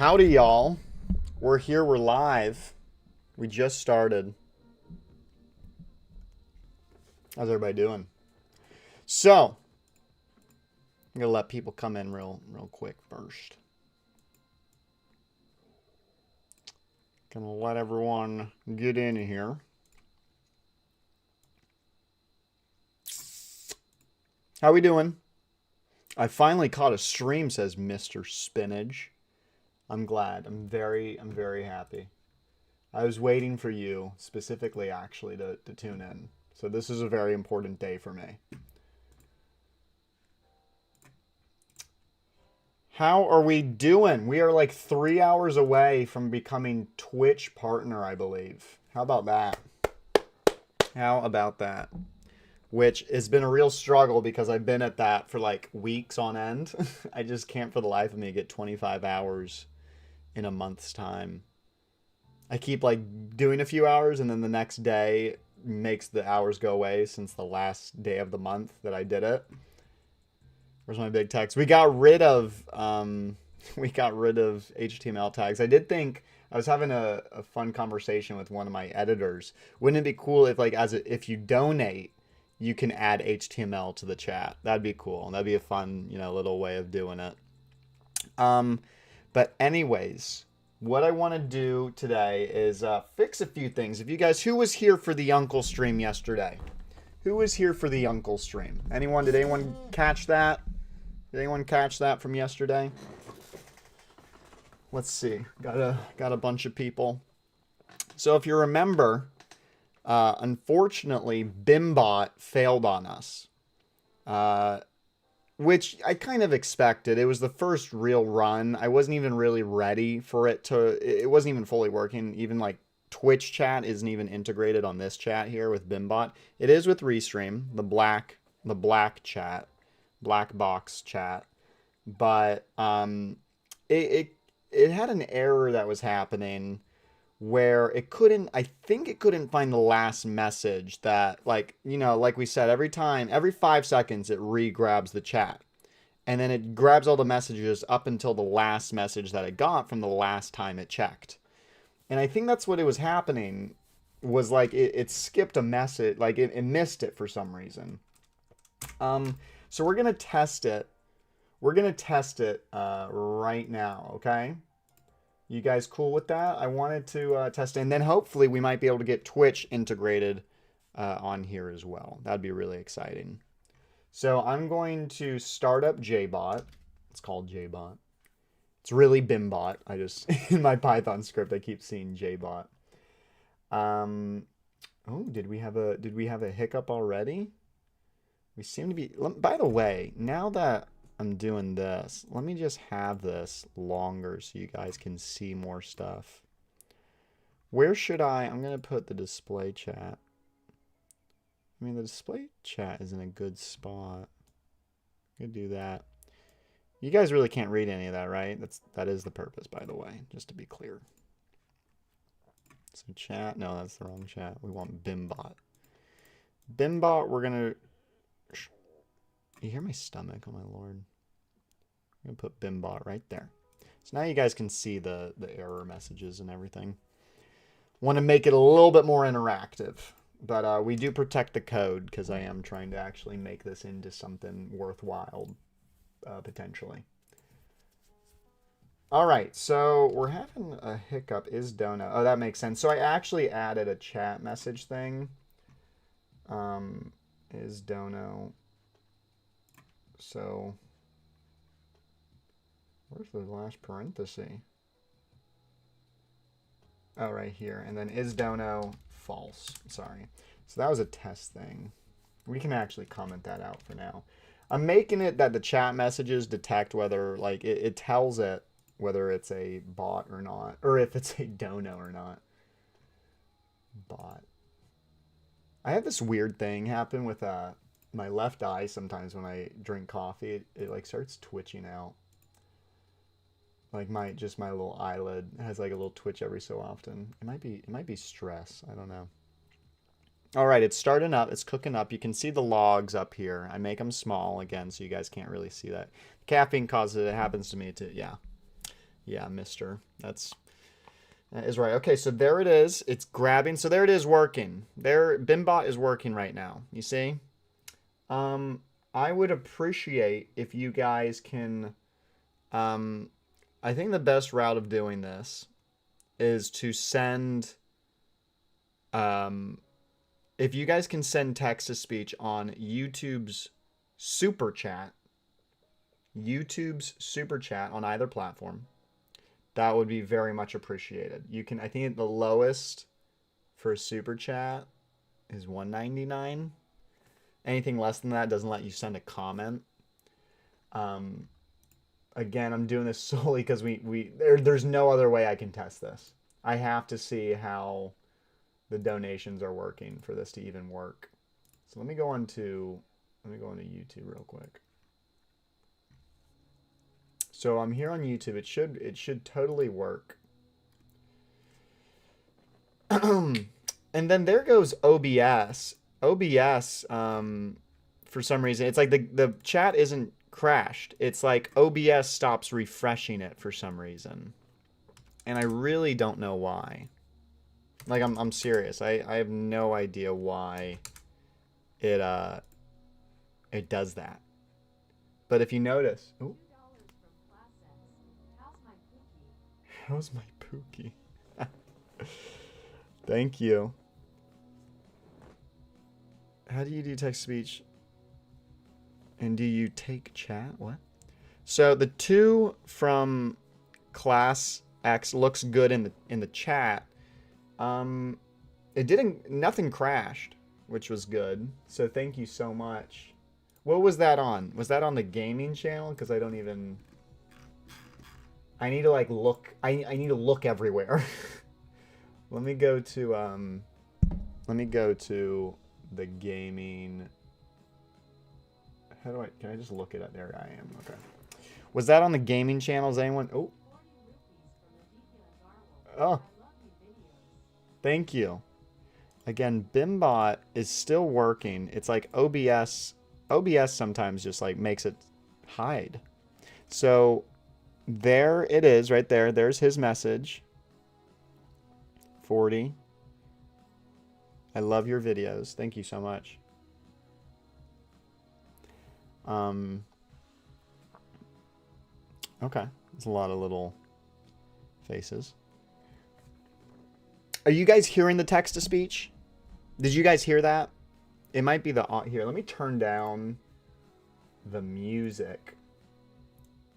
Howdy, y'all. We're here, we're live. We just started. How's everybody doing? So, I'm gonna let people come in real quick first. Gonna let everyone get in here. How we doing? I finally caught a stream, says Mr. Spinach. I'm glad. I'm very happy. I was waiting for you specifically actually to tune in. So this is a very important day for me. How are we doing? We are like 3 hours away from becoming Twitch partner, I believe. How about that? How about that? Which has been a real struggle because I've been at that for like weeks on end. I just can't for the life of me get 25 hours in a month's time. I keep like doing a few hours and then the next day makes the hours go away since the last day of the month that I did it. Where's my big text? We got rid of HTML tags. I did think I was having a fun conversation with one of my editors. Wouldn't it be cool if like if you donate, you can add HTML to the chat? That'd be cool. That'd be a fun, little way of doing it. But anyways, what I want to do today is fix a few things. If you guys, who was here for the Uncle stream yesterday? Who was here for the Uncle stream? Anyone? Did anyone catch that? Did anyone catch that from yesterday? Let's see. Got a bunch of people. So if you remember, unfortunately, Bimbot failed on us. Which I kind of expected. It was the first real run. I wasn't even really ready for it it wasn't even fully working. Even like Twitch chat isn't even integrated on this chat here with Bimbot. It is with Restream, the black chat, black box chat. But it had an error that was happening where I think it couldn't find the last message that, like we said, every 5 seconds, it re-grabs the chat. And then it grabs all the messages up until the last message that it got from the last time it checked. And I think that's what it was happening, was like it skipped a message, like it missed it for some reason. So we're going to test it. We're going to test it right now, okay? You guys cool with that? I wanted to test it. And then hopefully we might be able to get Twitch integrated on here as well. That'd be really exciting. So I'm going to start up JBot. It's called JBot. It's really Bimbot. In my Python script, I keep seeing JBot. Oh, did we have a hiccup already? We seem to be, by the way, now that I'm doing this, let me just have this longer so you guys can see more stuff. Where should I'm going to put the display chat. I mean, the display chat is in a good spot. I could do that. You guys really can't read any of that, right? That is the purpose, by the way, just to be clear. So chat, no, that's the wrong chat. We want Bimbot. Bimbot, we're going to, you hear my stomach? Oh my Lord. I'm going to put Bimbot right there. So now you guys can see the error messages and everything. Want to make it a little bit more interactive. But we do protect the code because I am trying to actually make this into something worthwhile, potentially. All right, so we're having a hiccup. Is Dono? Oh, that makes sense. So I actually added a chat message thing. Is Dono? So where's the last parenthesis? Oh, right here. And then is Dono false? Sorry. So that was a test thing. We can actually comment that out for now. I'm making it that the chat messages detect whether, like, it tells it whether it's a bot or not, or if it's a dono or not. Bot. I have this weird thing happen with my left eye sometimes when I drink coffee. It like starts twitching out. Like my little eyelid has like a little twitch every so often. It might be stress. I don't know. All right, it's starting up. It's cooking up. You can see the logs up here. I make them small again so you guys can't really see that. Caffeine causes it. It happens to me too. Yeah. Yeah, Mister. That is right. Okay, so there it is. It's grabbing. So there it is working. There, Bimbot is working right now. You see? I would appreciate if you guys can. I think the best route of doing this is to send. If you guys can send text to speech on YouTube's super chat, on either platform, that would be very much appreciated. You can, I think the lowest for super chat is $1.99. Anything less than that doesn't let you send a comment. Again, I'm doing this solely because there's no other way I can test this. I have to see how the donations are working for this to even work. So let me go into YouTube real quick. So I'm here on YouTube. It should totally work. And then there goes OBS. OBS, for some reason, it's like the chat isn't crashed. It's like OBS stops refreshing it for some reason. And I really don't know why. Like, I'm serious. I have no idea why it does that. But if you notice, oh, how's my Pookie? Thank you. How do you do text speech? And do you take chat? What? So the 2 from Class X looks good in the chat. It didn't. Nothing crashed, which was good. So thank you so much. What was that on? Was that on the gaming channel? Because I don't even. I need to like look. I need to look everywhere. Let me go to the gaming. How do I? Can I just look it up? There I am. Okay. Was that on the gaming channel? Is anyone? Oh. Oh. Thank you. Again, Bimbot is still working. It's like OBS. OBS sometimes just like makes it hide. So there it is right there. There's his message. 40. I love your videos. Thank you so much. Okay. There's a lot of little faces. Are you guys hearing the text to speech? Did you guys hear that? It might be the here. Let me turn down the music.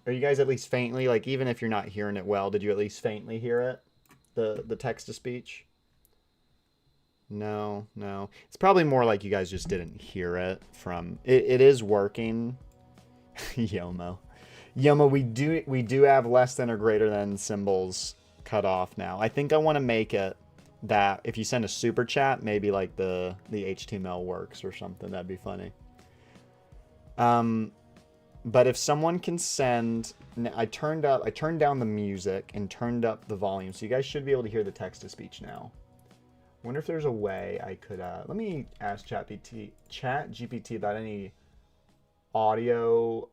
Are you guys at least faintly, like even if you're not hearing it well, did you at least faintly hear it? The text to speech? No. It's probably more like you guys just didn't hear it from it is working. Yomo. We do have less than or greater than symbols cut off now. I think I want to make it that if you send a super chat, maybe like the HTML works or something. That'd be funny. But if someone can send, I turned down the music and turned up the volume, so you guys should be able to hear the text to speech now. I wonder if there's a way I could let me ask ChatGPT about any audio.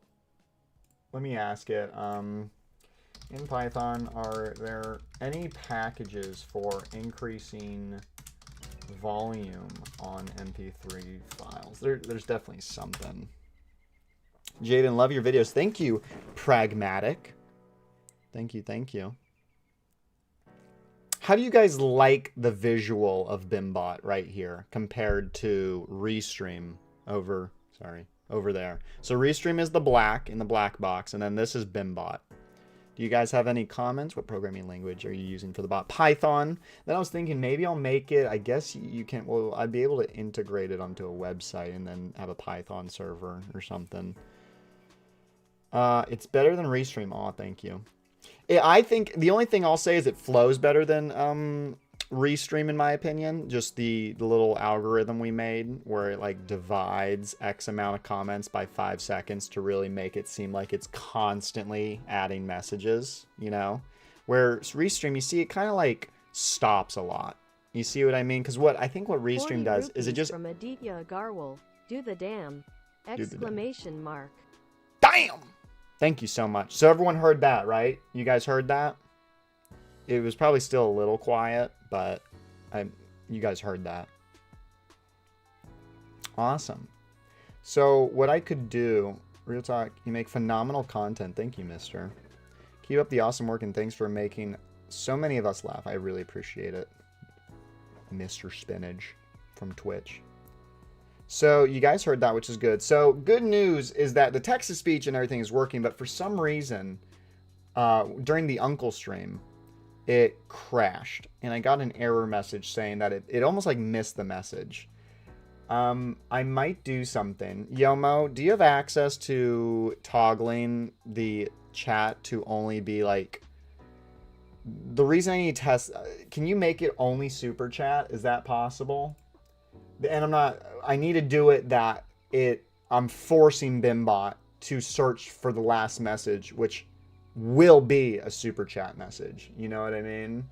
Let me ask it. In Python, are there any packages for increasing volume on MP3 files? There's definitely something. Jaden, love your videos. Thank you, Pragmatic. Thank you. How do you guys like the visual of Bimbot right here compared to Restream over there? So Restream is the black in the black box, and then this is Bimbot. Do you guys have any comments? What programming language are you using for the bot? Python. Then I was thinking maybe I'll make it, I guess you can't, well, I'd be able to integrate it onto a website and then have a Python server or something. It's better than Restream. Aw, thank you. I think the only thing I'll say is it flows better than Restream in my opinion. Just the little algorithm we made where it like divides X amount of comments by 5 seconds to really make it seem like it's constantly adding messages, you know? Where Restream, you see it kind of like stops a lot. You see what I mean? Because what Restream does is it just... From Aditya Agarwal. Do the damn! Exclamation mark. Damn! Thank you so much. So everyone heard that, right? You guys heard that? It was probably still a little quiet, but you guys heard that. Awesome. So what I could do, real talk, you make phenomenal content. Thank you, mister. Keep up the awesome work, and thanks for making so many of us laugh. I really appreciate it. Mr. Spinach from Twitch. So you guys heard that, which is good. So good news is that the text-to-speech and everything is working, but for some reason, during the Uncle stream, it crashed. And I got an error message saying that it almost like missed the message. I might do something. Yomo, do you have access to toggling the chat to only be like... The reason I need to test... Can you make it only super chat? Is that possible? And I need to do it that I'm forcing Bimbot to search for the last message, which will be a super chat message. You know what I mean?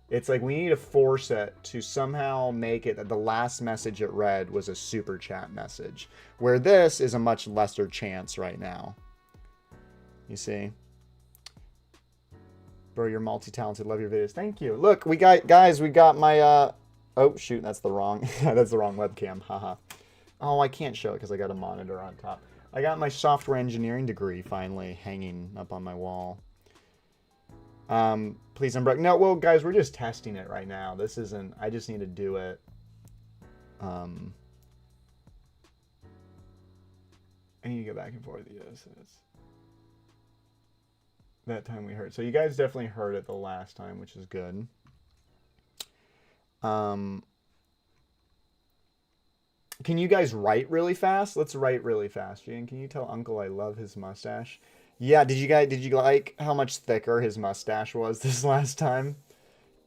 It's like we need to force it to somehow make it that the last message it read was a super chat message, where this is a much lesser chance right now. You see? Bro, you're multi-talented. Love your videos. Thank you. Look, we got my, oh, shoot, that's the wrong webcam. Haha. Oh, I can't show it because I got a monitor on top. I got my software engineering degree finally hanging up on my wall. Please unbreak. No, well, guys, we're just testing it right now. This isn't, I just need to do it. I need to go back and forth. Yes, that time we heard. So you guys definitely heard it the last time, which is good. Can you guys write really fast? Let's write really fast. Jan, can you tell Uncle I love his mustache? Yeah, did you like how much thicker his mustache was this last time?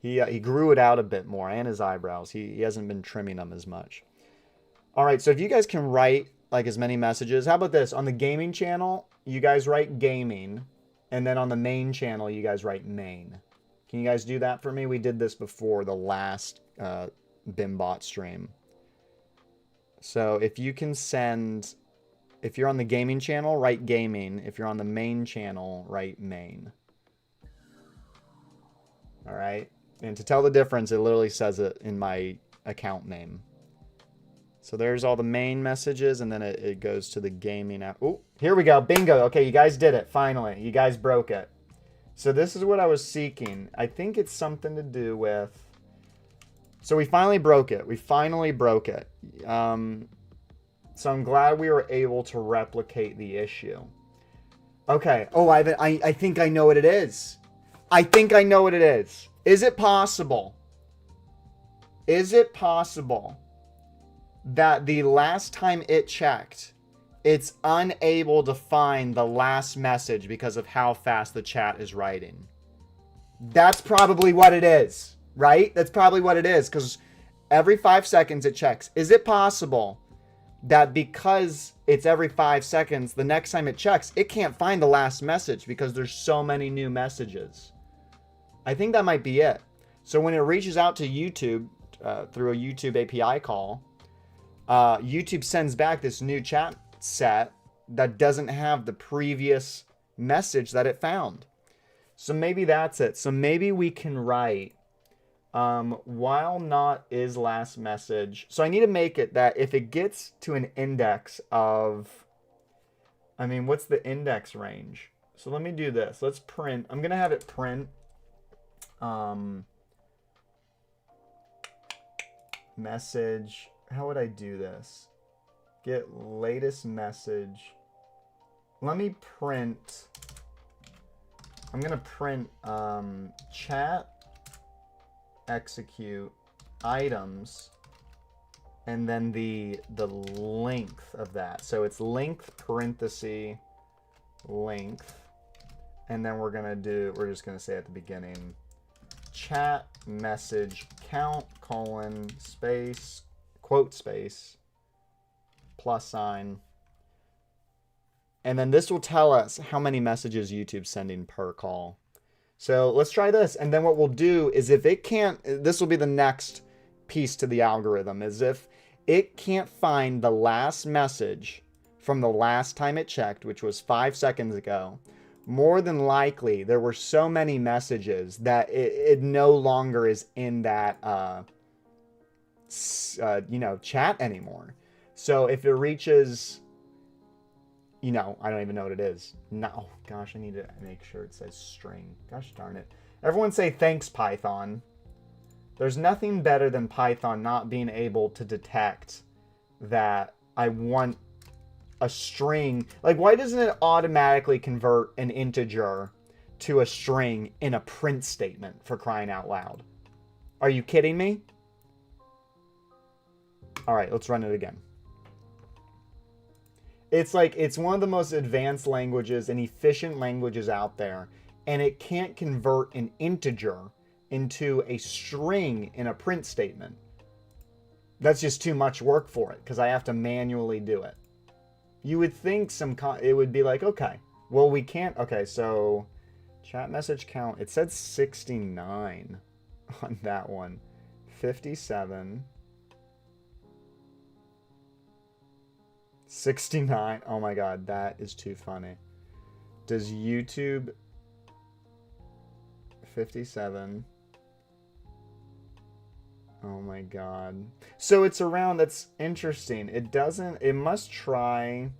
He grew it out a bit more, and his eyebrows. He hasn't been trimming them as much. All right, so if you guys can write like as many messages, how about this? On the gaming channel, you guys write gaming, and then on the main channel, you guys write main. Can you guys do that for me? We did this before the last Bimbot stream. So if you can send, if you're on the gaming channel, write gaming. If you're on the main channel, write main. All right. And to tell the difference, it literally says it in my account name. So there's all the main messages, and then it goes to the gaming app. Oh, here we go. Bingo. Okay, you guys did it. Finally. You guys broke it. So this is what I was seeking. I think it's something to do with... So we finally broke it. We finally broke it. So I'm glad we were able to replicate the issue. Okay. Oh, I think I know what it is. I think I know what it is. Is it possible? Is it possible that the last time it checked, it's unable to find the last message because of how fast the chat is writing? That's probably what it is, right? That's probably what it is, because every 5 seconds it checks. Is it possible that because it's every 5 seconds, the next time it checks, it can't find the last message because there's so many new messages? I think that might be it. So when it reaches out to YouTube through a YouTube API call, YouTube sends back this new chat set that doesn't have the previous message that it found. So maybe that's it. So maybe we can write while not is last message. So I need to make it that if it gets to an index of, I mean, what's the index range? So let me do this. Let's print. I'm going to have it print message. How would I do this? Get latest message. Let me print. I'm going to print chat execute items and then the length of that. So it's length parenthesis length, and then we're just going to say at the beginning chat message count colon space quote space plus sign, and then this will tell us how many messages YouTube's sending per call. So let's try this, and then what we'll do is if it can't, this will be the next piece to the algorithm, is if it can't find the last message from the last time it checked, which was 5 seconds ago, more than likely there were so many messages that it no longer is in that chat anymore. So if it reaches, I don't even know what it is. No, oh, gosh, I need to make sure it says string. Gosh darn it. Everyone say thanks, Python. There's nothing better than Python not being able to detect that I want a string. Like, why doesn't it automatically convert an integer to a string in a print statement, for crying out loud? Are you kidding me? All right, let's run it again. It's like, it's one of the most advanced languages and efficient languages out there, and it can't convert an integer into a string in a print statement. That's just too much work for it, because I have to manually do it. You would think it would be like, okay, well, we can't. Okay, so chat message count, it said 69 on that one. 57. 69. Oh my god, that is too funny. Does YouTube 57? Oh my god. So it's around, that's interesting. It must try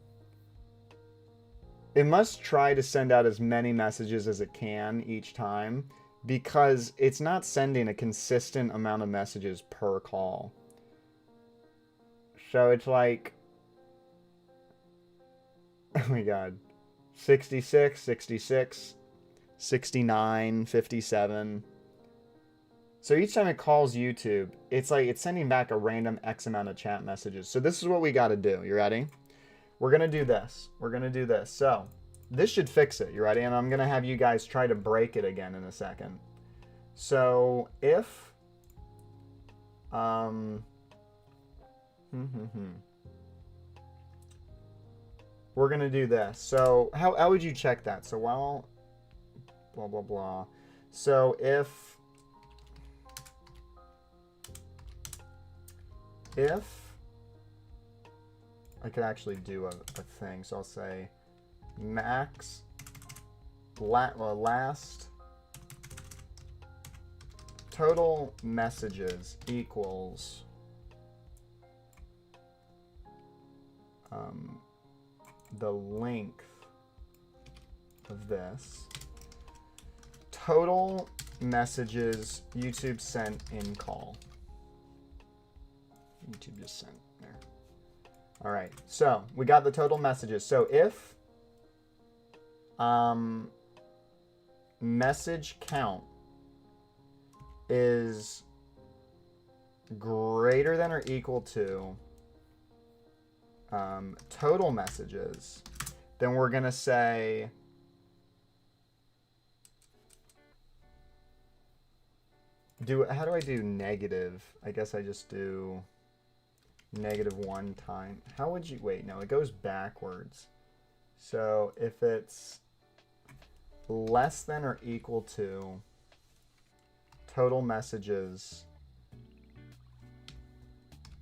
to send out as many messages as it can each time, because it's not sending a consistent amount of messages per call. So it's like, oh my god, 66, 66, 69, 57. So each time it calls YouTube, it's like it's sending back a random X amount of chat messages. So this is what we got to do. You ready? We're going to do this. We're going to do this. So this should fix it. You ready? And I'm going to have you guys try to break it again in a second. So if... we're going to do this. So how would you check that? So while... blah, blah, blah. So if I could actually do a thing, so I'll say max last total messages equals the length of this total messages YouTube sent in call. YouTube just sent there. All right, so we got the total messages. So if message count is greater than or equal to total messages, then we're gonna say how do I do negative? I guess I just do -1 time. How would you, wait, no, it goes backwards. So if it's less than or equal to total messages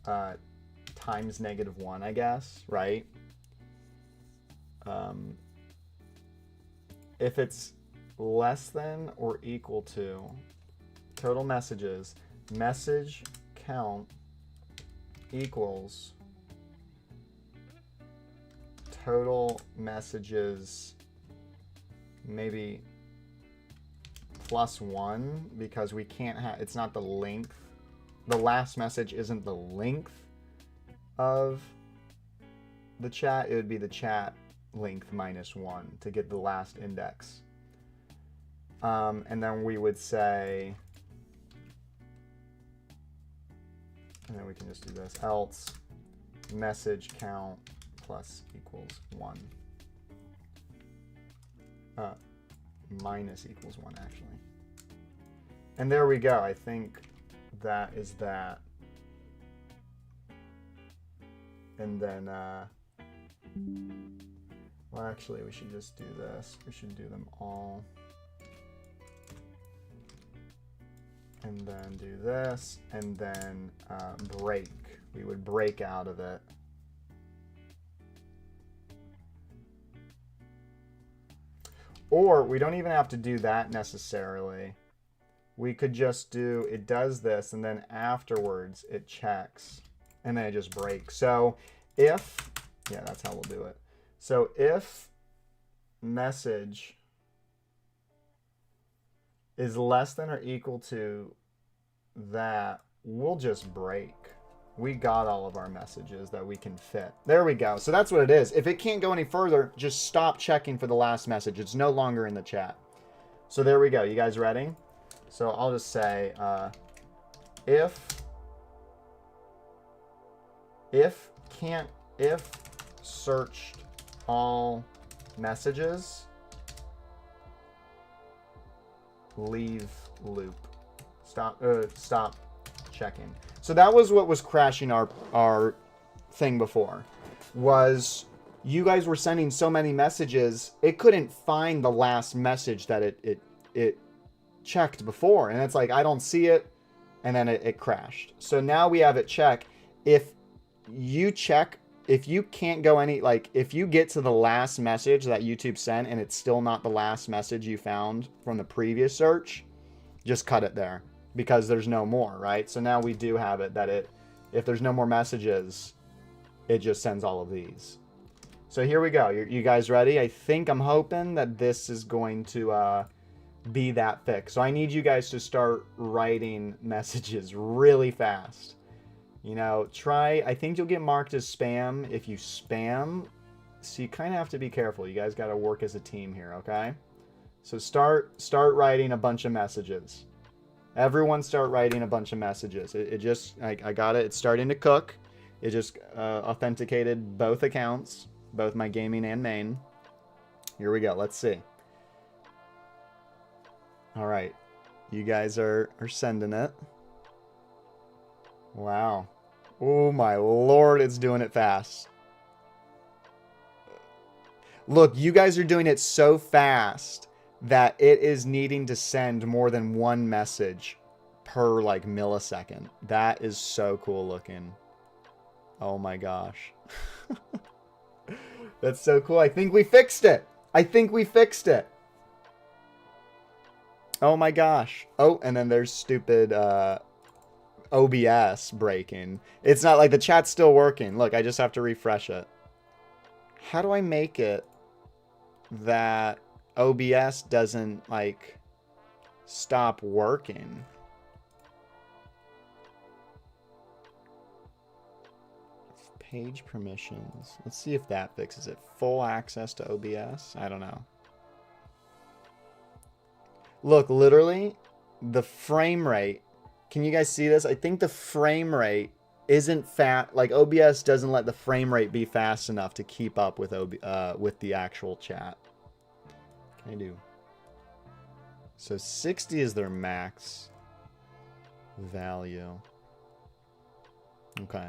times -1, I guess, right? If it's less than or equal to total messages, message count equals total messages maybe +1, because we can't have, it's not the length, the last message isn't the length of the chat, it would be the chat length -1 to get the last index. And then we would say, and then we can just do this, else message count plus equals 1. Minus equals 1, actually. And there we go. I think that is that. And then, well, actually, we should just do this. We should do them all. And then do this, and then break. We would break out of it. Or we don't even have to do that necessarily. We could just do, it does this, and then afterwards it checks, and then it just breaks. So if, yeah, that's how we'll do it. So if message is less than or equal to that, we'll just break. We got all of our messages that we can fit. There we go. So that's what it is. If it can't go any further, just stop checking for the last message. It's no longer in the chat. So there we go. You guys ready? So I'll just say if searched all messages, leave loop. Stop checking. So that was what was crashing our thing before. Was you guys were sending so many messages, it couldn't find the last message that it checked before, and it's like, I don't see it, and then it crashed. So now we have it check. If you can't go any, like if you get to the last message that YouTube sent and it's still not the last message you found from the previous search, just cut it there, because there's no more, right? So now we do have it that if there's no more messages, it just sends all of these. So here we go. You guys ready? I'm hoping that this is going to be that fix. So I need you guys to start writing messages really fast. You know, I think you'll get marked as spam if you spam. So you kind of have to be careful. You guys got to work as a team here, okay? So start writing a bunch of messages. Everyone start writing a bunch of messages. It just, I got it. It's starting to cook. It just authenticated both accounts, both my gaming and main. Here we go. Let's see. All right. You guys are sending it. Wow. Oh my Lord, it's doing it fast. Look, you guys are doing it so fast that it is needing to send more than one message per like millisecond. That is so cool looking. Oh my gosh. That's so cool. I think we fixed it. Oh my gosh. Oh, and then there's stupid OBS breaking. It's not like the chat's still working. Look, I just have to refresh it. How do I make it that OBS doesn't like stop working? Page permissions. Let's see if that fixes it. Full access to OBS? I don't know. Look, literally, the frame rate. Can you guys see this? I think the frame rate isn't fast. Like, OBS doesn't let the frame rate be fast enough to keep up with the actual chat. What can I do? So 60 is their max value. Okay.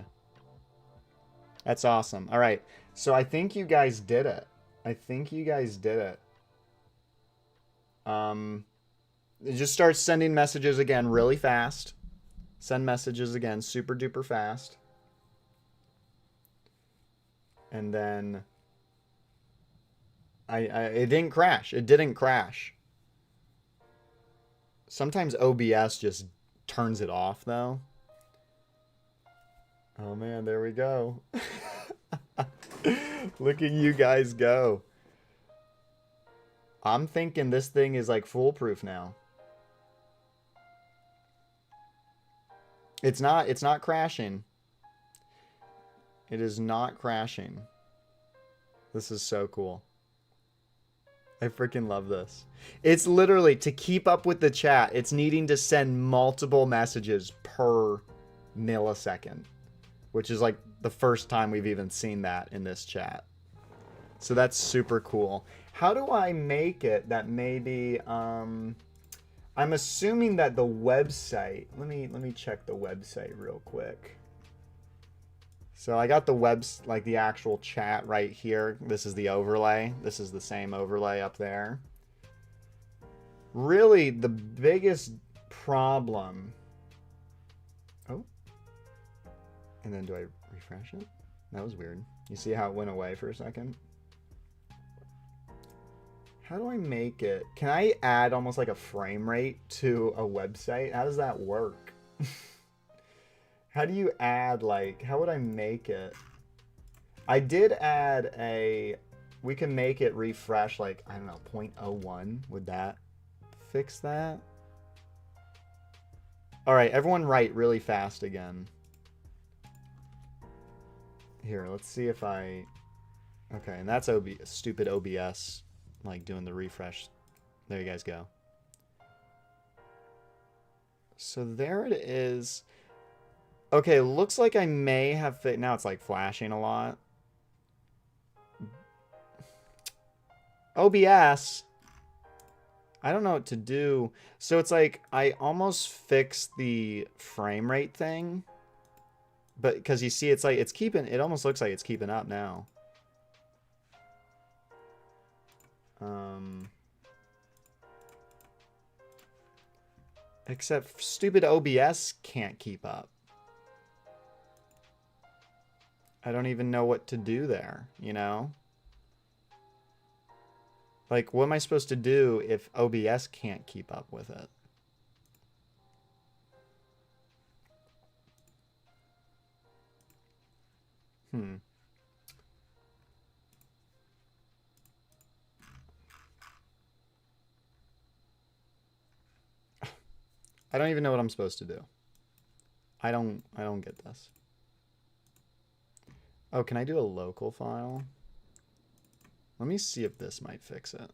That's awesome. All right. So I think you guys did it. Just start sending messages again really fast. Send messages again super duper fast. And then it didn't crash. It didn't crash. Sometimes OBS just turns it off though. Oh man, there we go. Look at you guys go. I'm thinking this thing is like foolproof now. It's not crashing. It is not crashing. This is so cool. I freaking love this. It's literally, to keep up with the chat, it's needing to send multiple messages per millisecond, which is like the first time we've even seen that in this chat. So that's super cool. How do I make it that maybe, I'm assuming that the website, let me check the website real quick. So I got the like the actual chat right here. This is the overlay. This is the same overlay up there. Really, the biggest problem. Oh. And then do I refresh it? That was weird. You see how it went away for a second? How do I make it? Can I add almost like a frame rate to a website? How does that work? How do you add, like, how would I make it? I did add a, we can make it refresh like, I don't know, 0.01. Would that fix that? All right, everyone write really fast again. Here, let's see if I, okay, and that's stupid OBS, like doing the refresh. There you guys go. So there it is. Okay, looks like I may have fit. Now it's like flashing a lot. OBS. I don't know what to do. So it's like I almost fixed the frame rate thing. But because you see, it's like it's keeping, it almost looks like it's keeping up now. Except stupid OBS can't keep up. I don't even know what to do there, you know? Like, what am I supposed to do if OBS can't keep up with it? I don't even know what I'm supposed to do. I don't get this. Oh, can I do a local file? Let me see if this might fix it.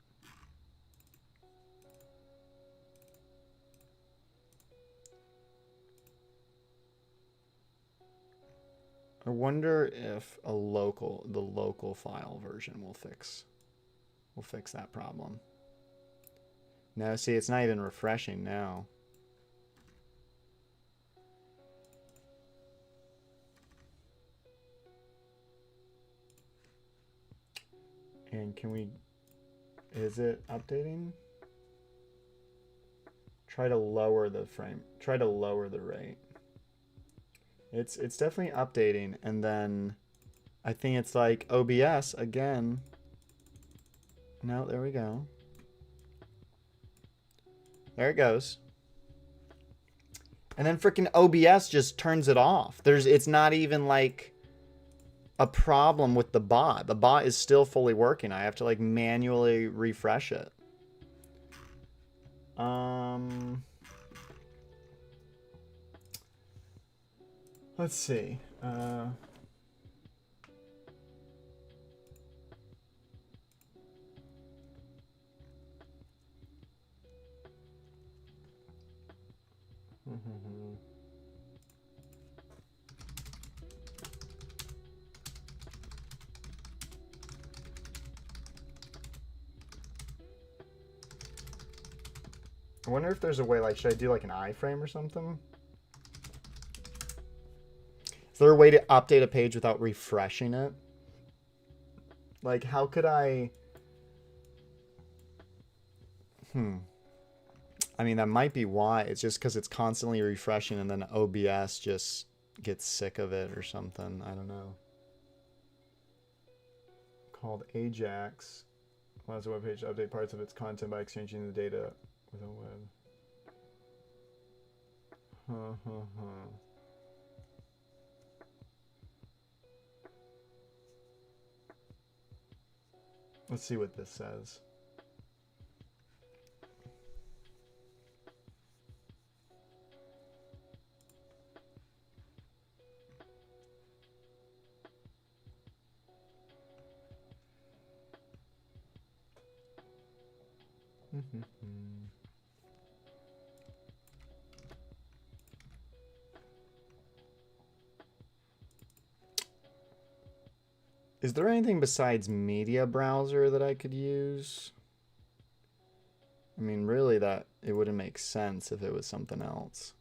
I wonder if the local file version will fix that problem. No, see, it's not even refreshing now. And can we, is it updating? Try to lower the rate. It's definitely updating, and then I think it's like OBS again. No, there we go. There it goes. And then freaking OBS just turns it off. It's not even like a problem with the bot. The bot is still fully working. I have to like manually refresh it. Let's see. I wonder if there's a way, like, should I do like an iframe or something? Is there a way to update a page without refreshing it? Like, how could I... I mean, that might be why. It's just because it's constantly refreshing and then OBS just gets sick of it or something. I don't know. Called Ajax allows a web page to update parts of its content by exchanging the data with a web. Let's see what this says. Is there anything besides Media Browser that I could use? I mean, really, that it wouldn't make sense if it was something else.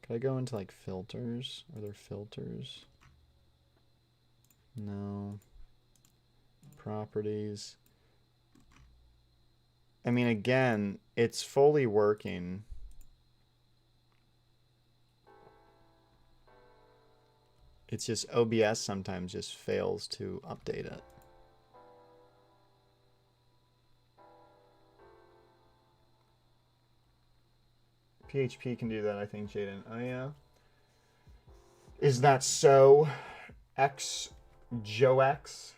Could I go into like filters? Are there filters? No. Properties. I mean, again, it's fully working. It's just OBS sometimes just fails to update it. PHP can do that, I think, Jaden. Oh, yeah. Is that so? X Joe X?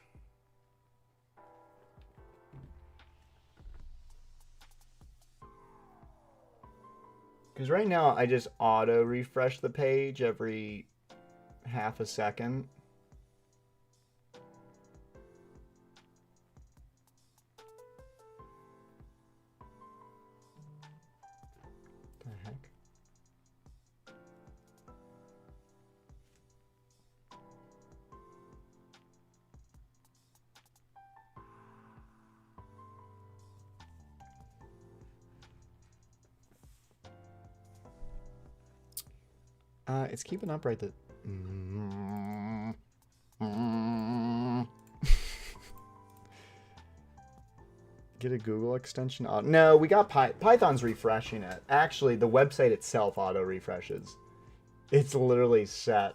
Because right now I just auto refresh the page every half a second. The heck? It's keeping up right. Get a Google extension. No, we got Python's refreshing it. Actually, the website itself auto refreshes. It's literally set.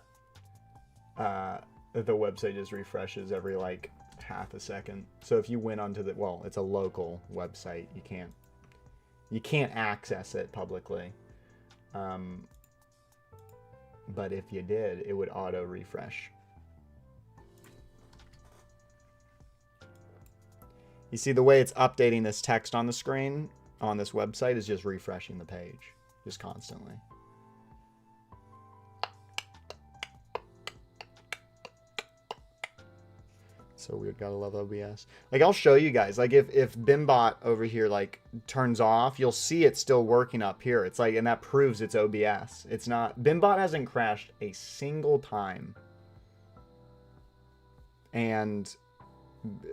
The website just refreshes every like half a second. So if you went onto the, well, it's a local website. You can't access it publicly. But if you did, it would auto refresh. You see the way it's updating this text on the screen on this website is just refreshing the page, just constantly. So weird, gotta love OBS. Like, I'll show you guys, like, if Bimbot over here, like, turns off, you'll see it's still working up here. It's like, and that proves it's OBS. It's not, Bimbot hasn't crashed a single time. And,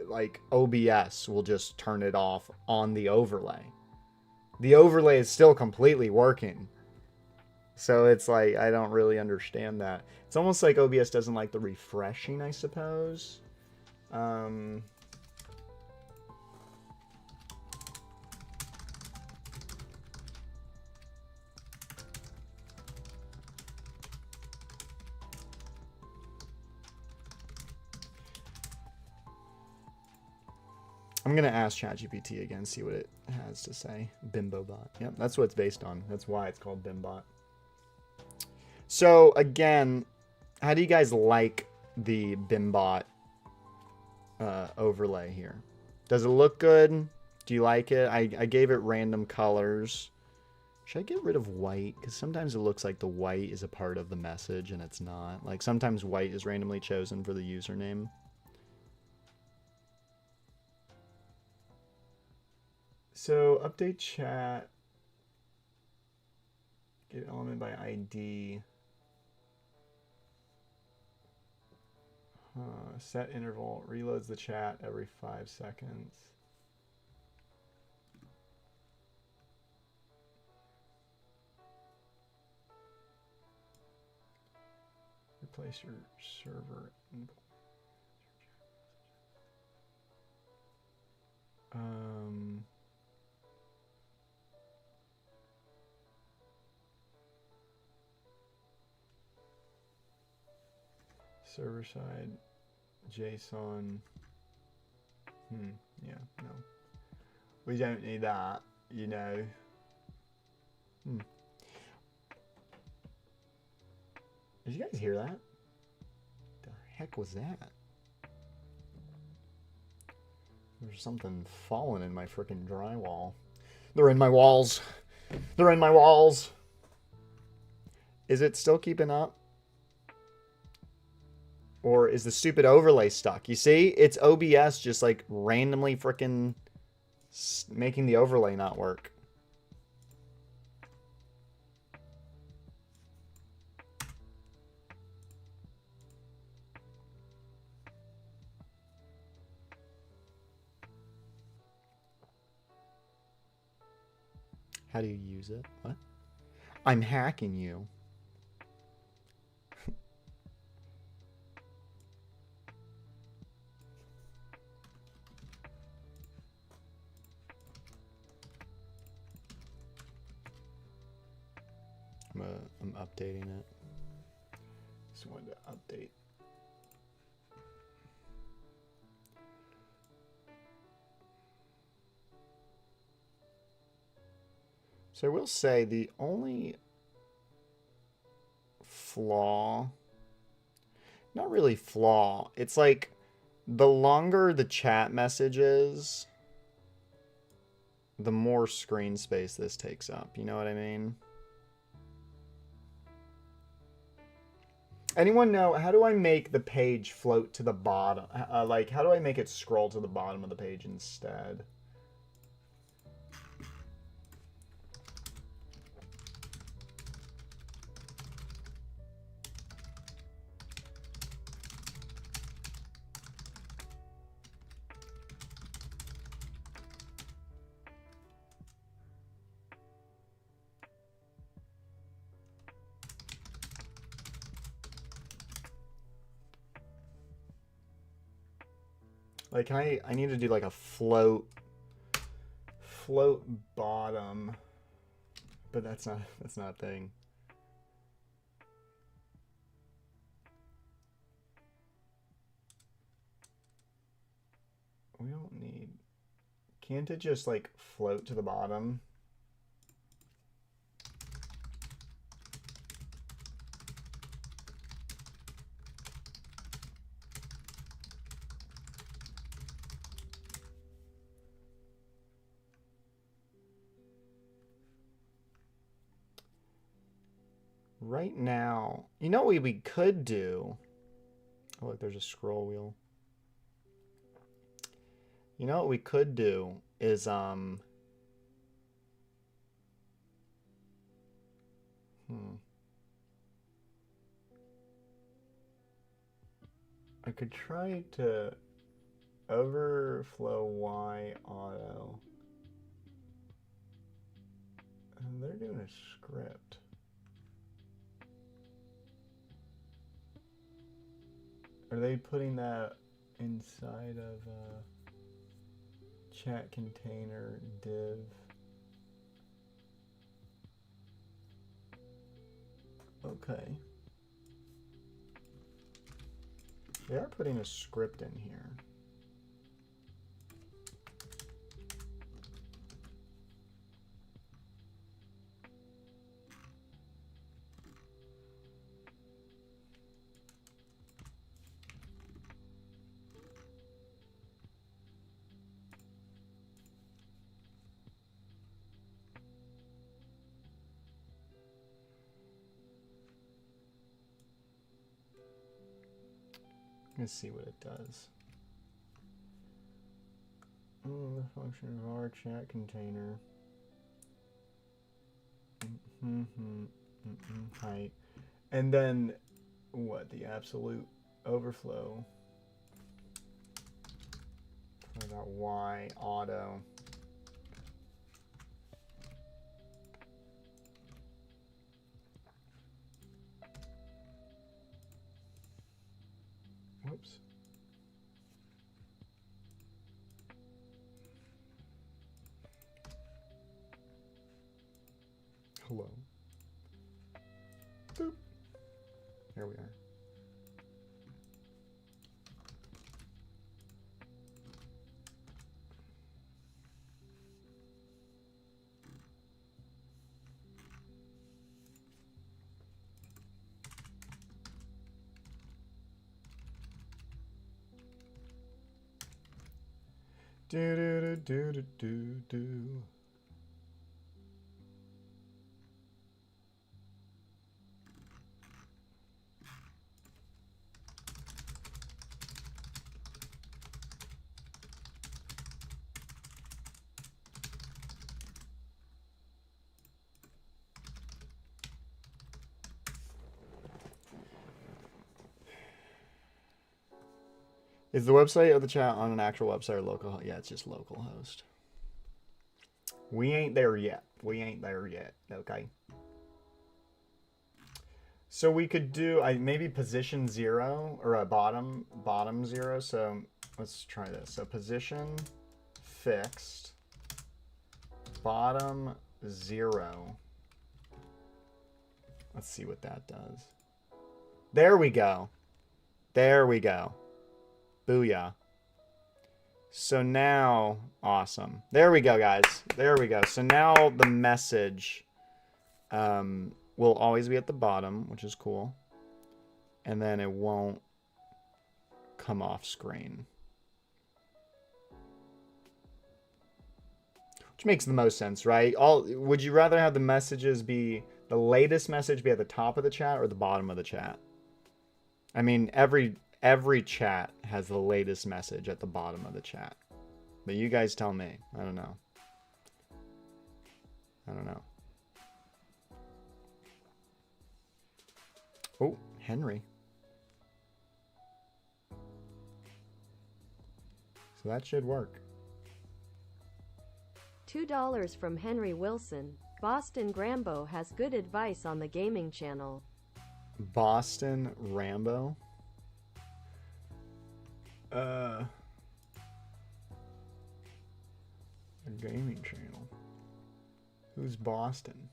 like, OBS will just turn it off on the overlay. The overlay is still completely working. So it's like, I don't really understand that. It's almost like OBS doesn't like the refreshing, I suppose. I'm going to ask ChatGPT again, see what it has to say. Bimbobot. Yep, that's what it's based on. That's why it's called Bimbot. So, again, how do you guys like the Bimbot overlay here? Does it look good? Do you like it? I gave it random colors. Should I get rid of white? Because sometimes it looks like the white is a part of the message and it's not. Like, sometimes white is randomly chosen for the username. So, update chat. Get element by ID. Set interval. Reloads the chat every 5 seconds. Replace your server. Server side JSON. Yeah, no. We don't need that, you know. Did you guys hear that? The heck was that? There's something falling in my freaking drywall. They're in my walls. They're in my walls. Is it still keeping up? Or is the stupid overlay stuck? You see? It's OBS just like randomly freaking making the overlay not work. How do you use it? What? I'm hacking you. I'm updating it. Just wanted to update. So I will say the only flaw, not really flaw, it's like the longer the chat message is, the more screen space this takes up. You know what I mean? Anyone know, how do I make the page float to the bottom? Like, how do I make it scroll to the bottom of the page instead? Like, I need to do like a float bottom, but that's not a thing. We don't need, can't it just like float to the bottom? Right now, you know what we could do? Oh, look, there's a scroll wheel. You know what we could do is I could try to overflow Y auto. And they're doing a script. Are they putting that inside of a chat container div? Okay. They are putting a script in here. Let's see what it does. The function of our chat container. Height. And then what? The absolute overflow. What about Y auto? Whoops. Hello. Boop. Here we are. Do do do do do do. Is the website of the chat on an actual website or local? Yeah, it's just localhost. We ain't there yet. We ain't there yet. Okay. So we could do maybe position 0 or a bottom 0. So let's try this. So position fixed bottom 0. Let's see what that does. There we go. There we go. Booyah. So now, awesome. There we go, guys. There we go. So now the message will always be at the bottom, which is cool. And then it won't come off screen. Which makes the most sense, right? Would you rather have the messages be, the latest message be at the top of the chat or the bottom of the chat? I mean, every chat has the latest message at the bottom of the chat. But you guys tell me. I don't know. I don't know. Oh, Henry. So that should work. $2 from Henry Wilson. Boston Grambo has good advice on the gaming channel. Boston Rambo? A gaming channel. Who's Boston?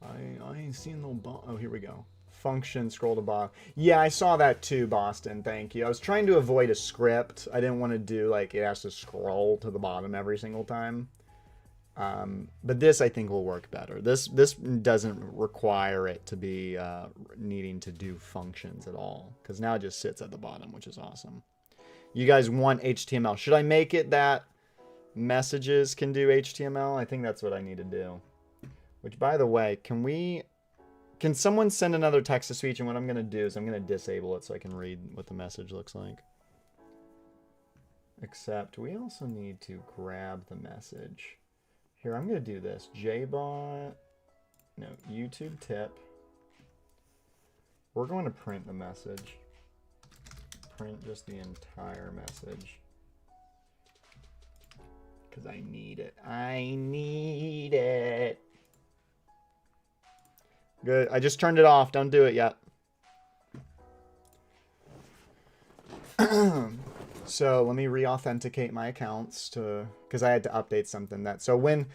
I ain't seen no oh, here we go. Function, scroll to bottom. Yeah, I saw that too, Boston. Thank you. I was trying to avoid a script. I didn't want to do like it has to scroll to the bottom every single time. But this I think will work better. This doesn't require it to be needing to do functions at all, because now it just sits at the bottom, which is awesome. You guys want HTML? Should I make it that messages can do HTML? I think that's what I need to do. Which, by the way, can someone send another text to speech? And what I'm going to do is I'm going to disable it so I can read what the message looks like. Except we also need to grab the message. Here, I'm going to do this. JBot, no, YouTube tip. We're going to print the message. Print just the entire message. Because I need it. I need it. Good. I just turned it off. Don't do it yet. So let me re-authenticate my accounts because I had to update something that so when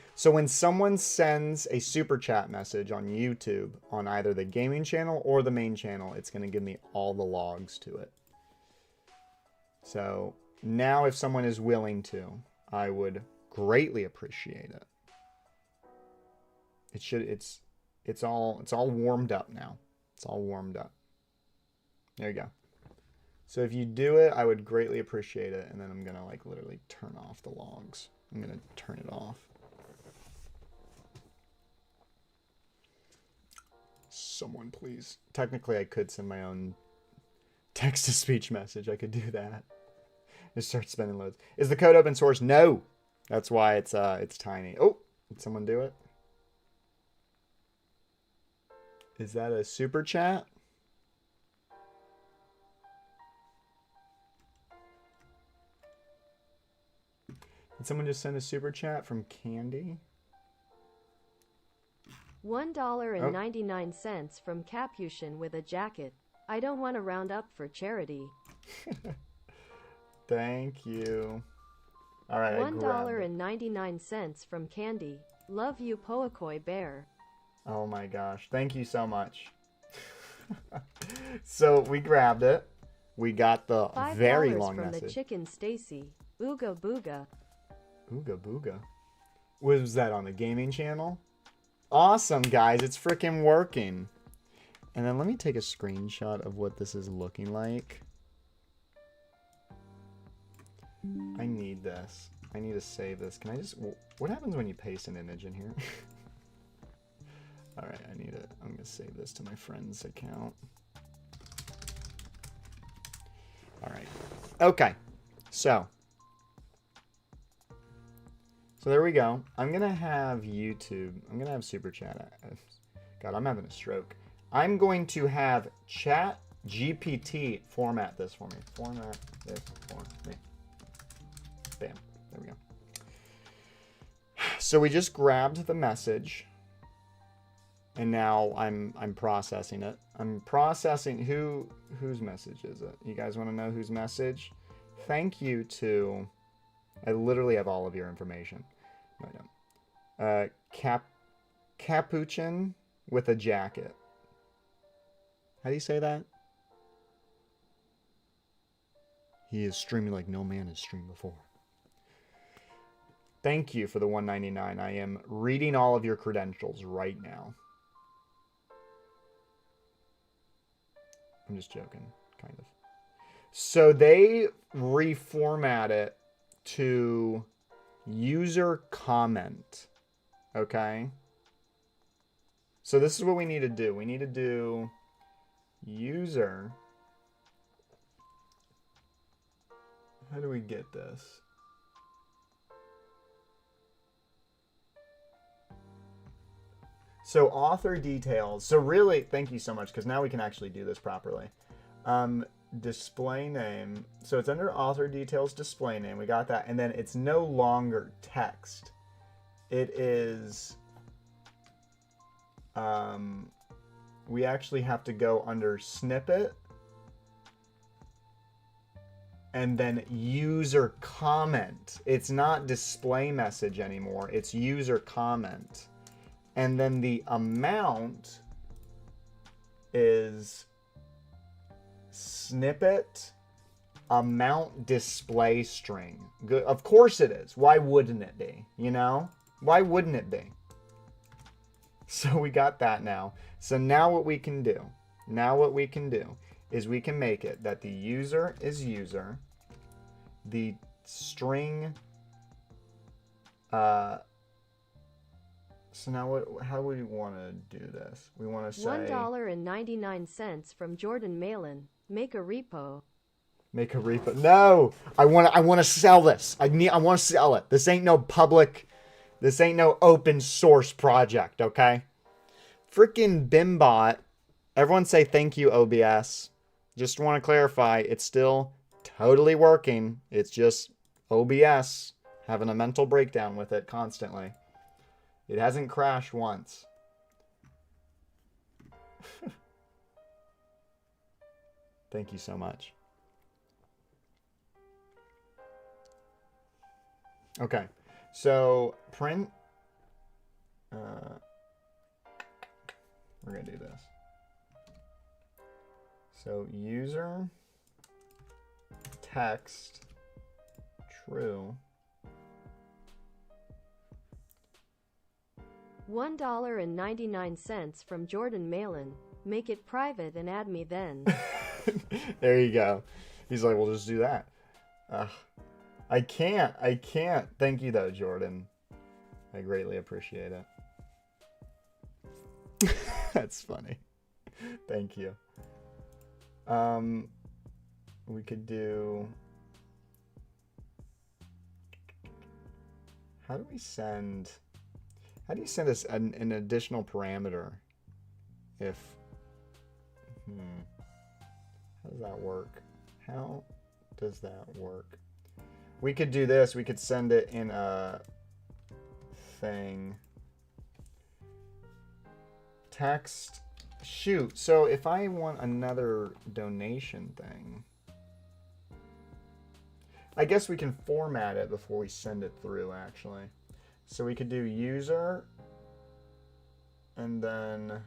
someone sends a super chat message on YouTube on either the gaming channel or the main channel, it's going to give me all the logs to it. So now if someone is willing to, I would greatly appreciate it. It's all warmed up now. It's all warmed up. There you go. So if you do it, I would greatly appreciate it. And then I'm going to like literally turn off the logs. I'm going to turn it off. Someone please. Technically, I could send my own text-to-speech message. I could do that. Just start spending loads. Is the code open source? No. That's why it's tiny. Oh, did someone do it? Is that a super chat? Did someone just send a super chat from Candy? $1.99 from Capuchin with a jacket. I don't want to round up for charity. Thank you. All right, $1.99 from Candy. Love you, Poakoi Bear. Oh my gosh. Thank you so much. So we grabbed it. We got the very long from message. The Chicken Stacy. Ooga booga. Ooga booga. Was that on the gaming channel? Awesome, guys. It's freaking working. And then let me take a screenshot of what this is looking like. I need this. I need to save this. Can I just... What happens when you paste an image in here? Alright, I need it. I'm going to save this to my friend's account. Alright. Okay. So there we go. I'm going to have YouTube. I'm going to have Super Chat. God, I'm having a stroke. I'm going to have Chat GPT format this for me. Format this for me. Bam. There we go. So we just grabbed the message. And now I'm processing it. I'm processing whose message is it? You guys want to know whose message? Thank you to... I literally have all of your information. No, I don't. Capuchin with a jacket. How do you say that? He is streaming like no man has streamed before. Thank you for the $1.99. I am reading all of your credentials right now. I'm just joking, kind of. So they reformat it to user comment. Okay? So this is what we need to do. We need to do user. How do we get this? So author details. So really, thank you so much, because now we can actually do this properly. Display name. So it's under author details, display name. We got that. And then it's no longer text. It is... we actually have to go under snippet. And then user comment. It's not display message anymore. It's user comment. And then the amount is snippet amount display string. Good. Of course it is. Why wouldn't it be? You know? Why wouldn't it be? So we got that now. So now what we can do is we can make it that the user is user. The string so now how would we want to do this? We want to say $1.99 from Jordan Malin. Make a repo. Make a repo. No! I want to sell this. I want to sell it. This ain't no public, this ain't no open source project, okay? Freaking Bimbot. Everyone say thank you, OBS. Just want to clarify, it's still totally working. It's just OBS having a mental breakdown with it constantly. It hasn't crashed once. Thank you so much. Okay, so print. We're gonna do this. So user text true. $1.99 from Jordan Malin. Make it private and add me then. There you go. He's like, well, just do that. I can't. Thank you, though, Jordan. I greatly appreciate it. That's funny. Thank you. We could do... How do you send us an additional parameter? If... How does that work? How does that work? We could do this. We could send it in a thing. Text. Shoot. So if I want another donation thing, I guess we can format it before we send it through, actually. So we could do user and then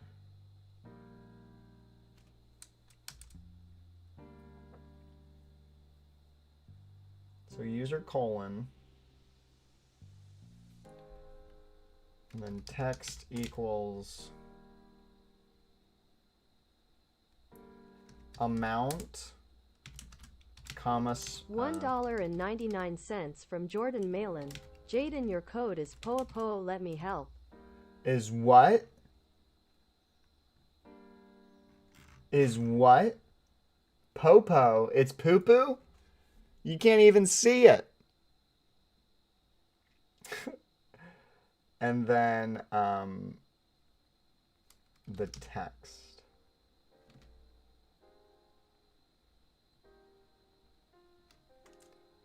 so user colon and then text equals amount comma $1.99 from Jordan Malin. Jaden, your code is POAPO, let me help. Is what? Is what? Popo. It's poo-poo? You can't even see it. And then the text.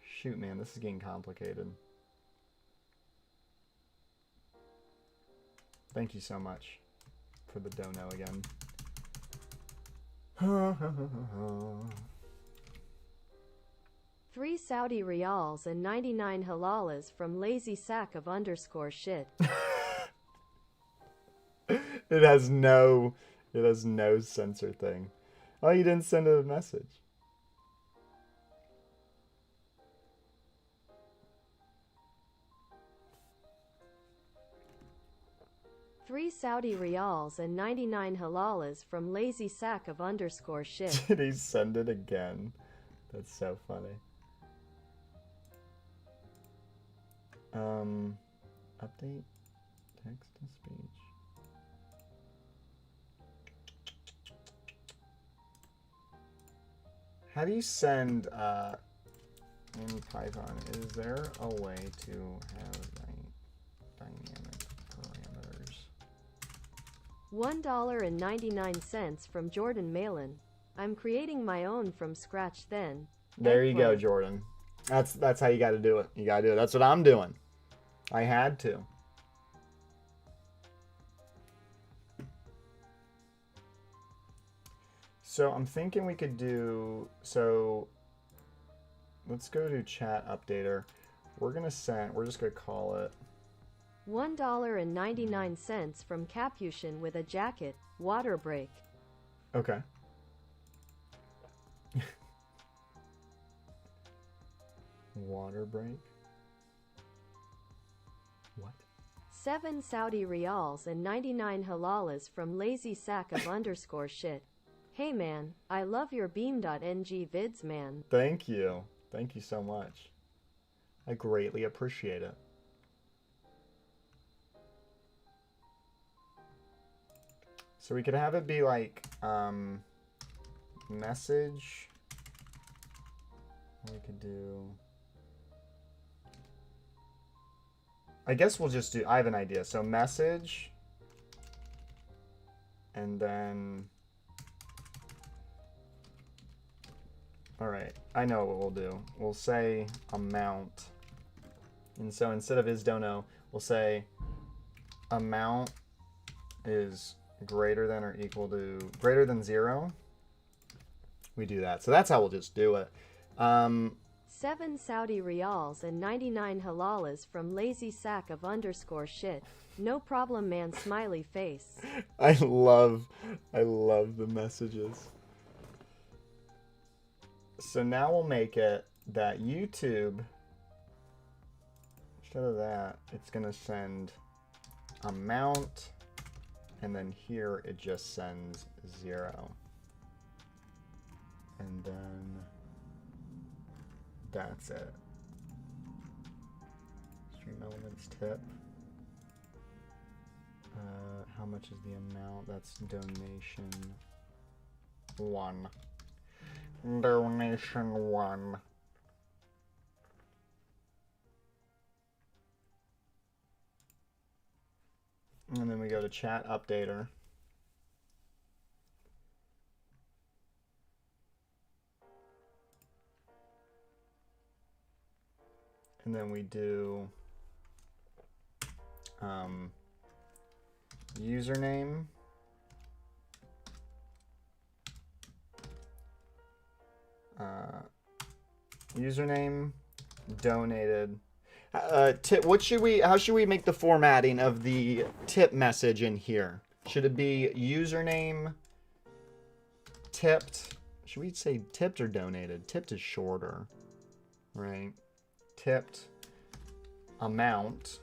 Shoot, man, this is getting complicated. Thank you so much for the dono again. 3 Saudi Riyals and 99 halalas from lazy sack of underscore shit. It has no censor thing. Oh, you didn't send a message. 3 Saudi Riyals and 99 halalas from lazy sack of underscore shit. Did he send it again? That's so funny. Update text to speech. How do you send in Python? Is there a way to have dynamic parameters? $1.99 from Jordan Malin. I'm creating my own from scratch then. There you go, Jordan. That's how you got to do it. You got to do it. That's what I'm doing. I had to. So I'm thinking we could do, so let's go to chat updater. We're just gonna call it $1.99 from Capuchin with a jacket, water break. Okay. Water break? What? 7 Saudi Riyals and 99 halalas from lazy sack of underscore shit. Hey man, I love your beam.ng vids, man. Thank you. Thank you so much. I greatly appreciate it. So we could have it be like message. We could do, I guess we'll just do, I have an idea. So message, and then, all right, I know what we'll do. We'll say amount. And so instead of is don't know, we'll say amount is greater than or equal to, greater than 0. We do that. So that's how we'll just do it. 7 Saudi Riyals and 99 halalas from lazy sack of underscore shit. No problem, man, smiley face. I love the messages. So now we'll make it that YouTube, instead of that, it's gonna send amount, and then here it just sends 0. And then that's it. Stream elements tip. How much is the amount? That's donation 1. Donation 1. And then we go to chat updater. And then we do username. Username donated. Tip. How should we make the formatting of the tip message in here? Should it be username tipped? Should we say tipped or donated? Tipped is shorter, right? Tipped amount.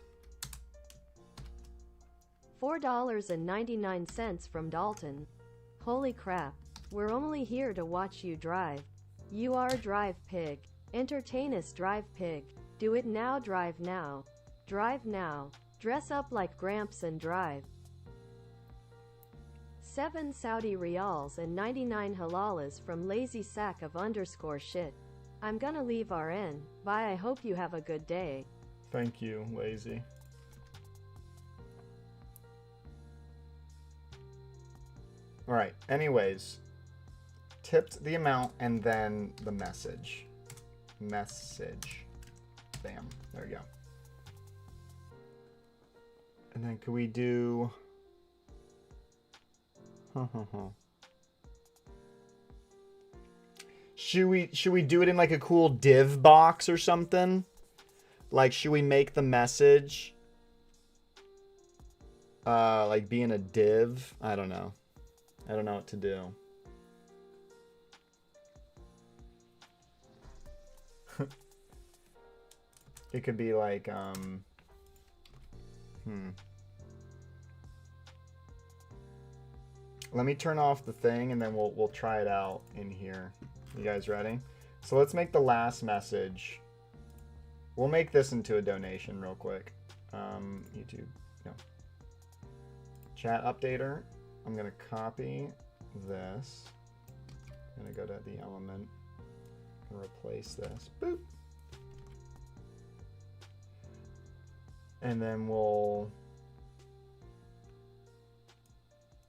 $4.99 from Dalton. Holy crap. We're only here to watch you drive. You are drive pig. Entertain us, drive pig. Do it now, drive now. Drive now. Dress up like Gramps and drive. 7 Saudi Riyals and 99 halalas from lazy sack of underscore shit. I'm gonna leave RN. Bye, I hope you have a good day. Thank you, lazy. All right, anyways, tipped the amount and then the message. Message. Bam, there we go. And then could we do... Should we do it in like a cool div box or something? Like, should we make the message like be in a div? I don't know. I don't know what to do. It could be like Let me turn off the thing and then we'll try it out in here. You guys ready? So let's make the last message. We'll make this into a donation real quick. YouTube, no. Chat updater. I'm gonna copy this. I'm gonna go to the element and replace this. Boop. And then we'll,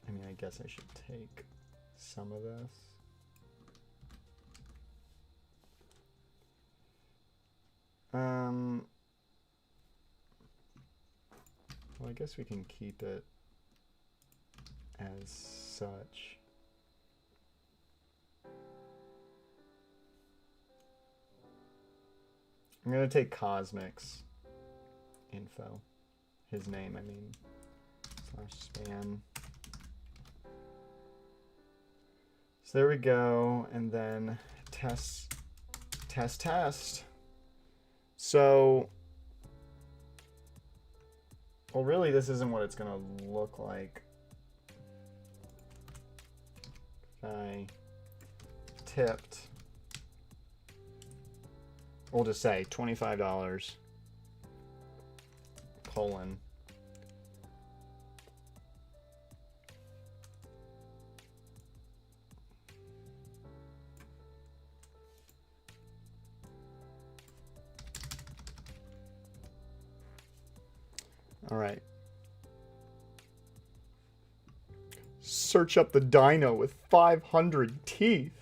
I mean, I guess I should take some of this. Well, I guess we can keep it as such. I'm gonna take Cosmic's info, his name, I mean, /span. So there we go, and then test. So, well, really, this isn't what it's gonna look like. If I tipped, we'll just say $25, colon. All right. Search up the dino with 500 teeth.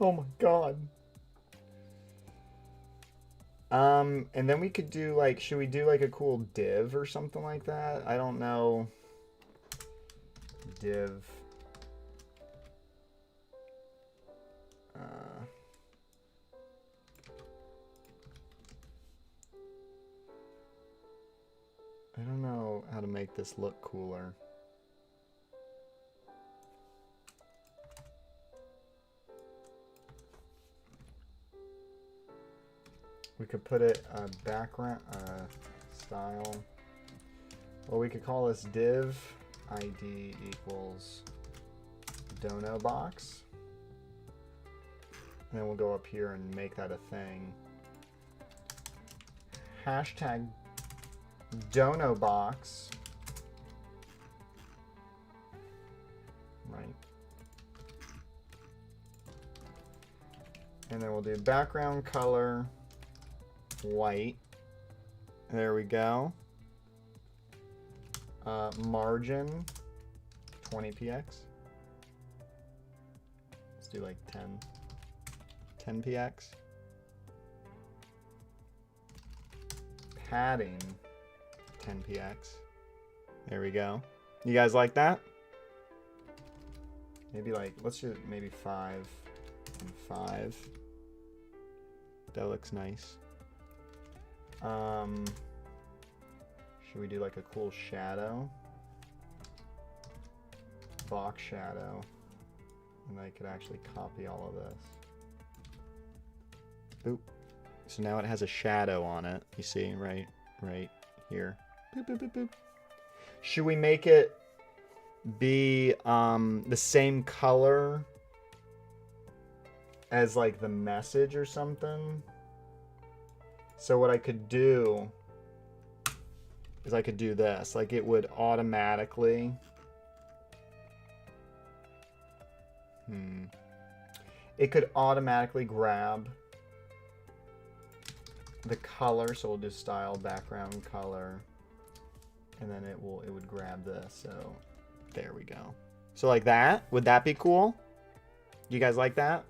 Oh my god. And then we could do like, should we do like a cool div or something like that? I don't know. Div. I don't know how to make this look cooler. We could put it background style. Well, we could call this div id equals dono box. And then we'll go up here and make that a thing. Hashtag dono box. Right. And then we'll do background color white. There we go. Margin 20px. Let's do like 10px. Padding 10px. There we go. You guys like that? Maybe like, let's do maybe 5 and 5. That looks nice. Should we do like a cool shadow? Box shadow. And I could actually copy all of this. Boop. So now it has a shadow on it. You see, right here. Boop, boop, boop, boop. Should we make it be the same color as like the message or something? So what I could do is I could do this. Like it would automatically... It could automatically grab the color. So we'll do style background color. And then it would grab this. So there we go. So like that. Would that be cool? You guys like that?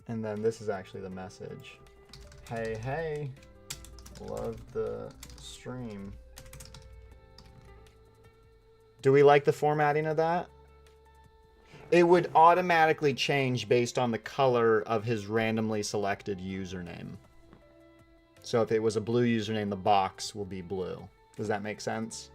And then this is actually the message. Hey, hey, love the stream. Do we like the formatting of that? It would automatically change based on the color of his randomly selected username. So if it was a blue username, the box will be blue. Does that make sense?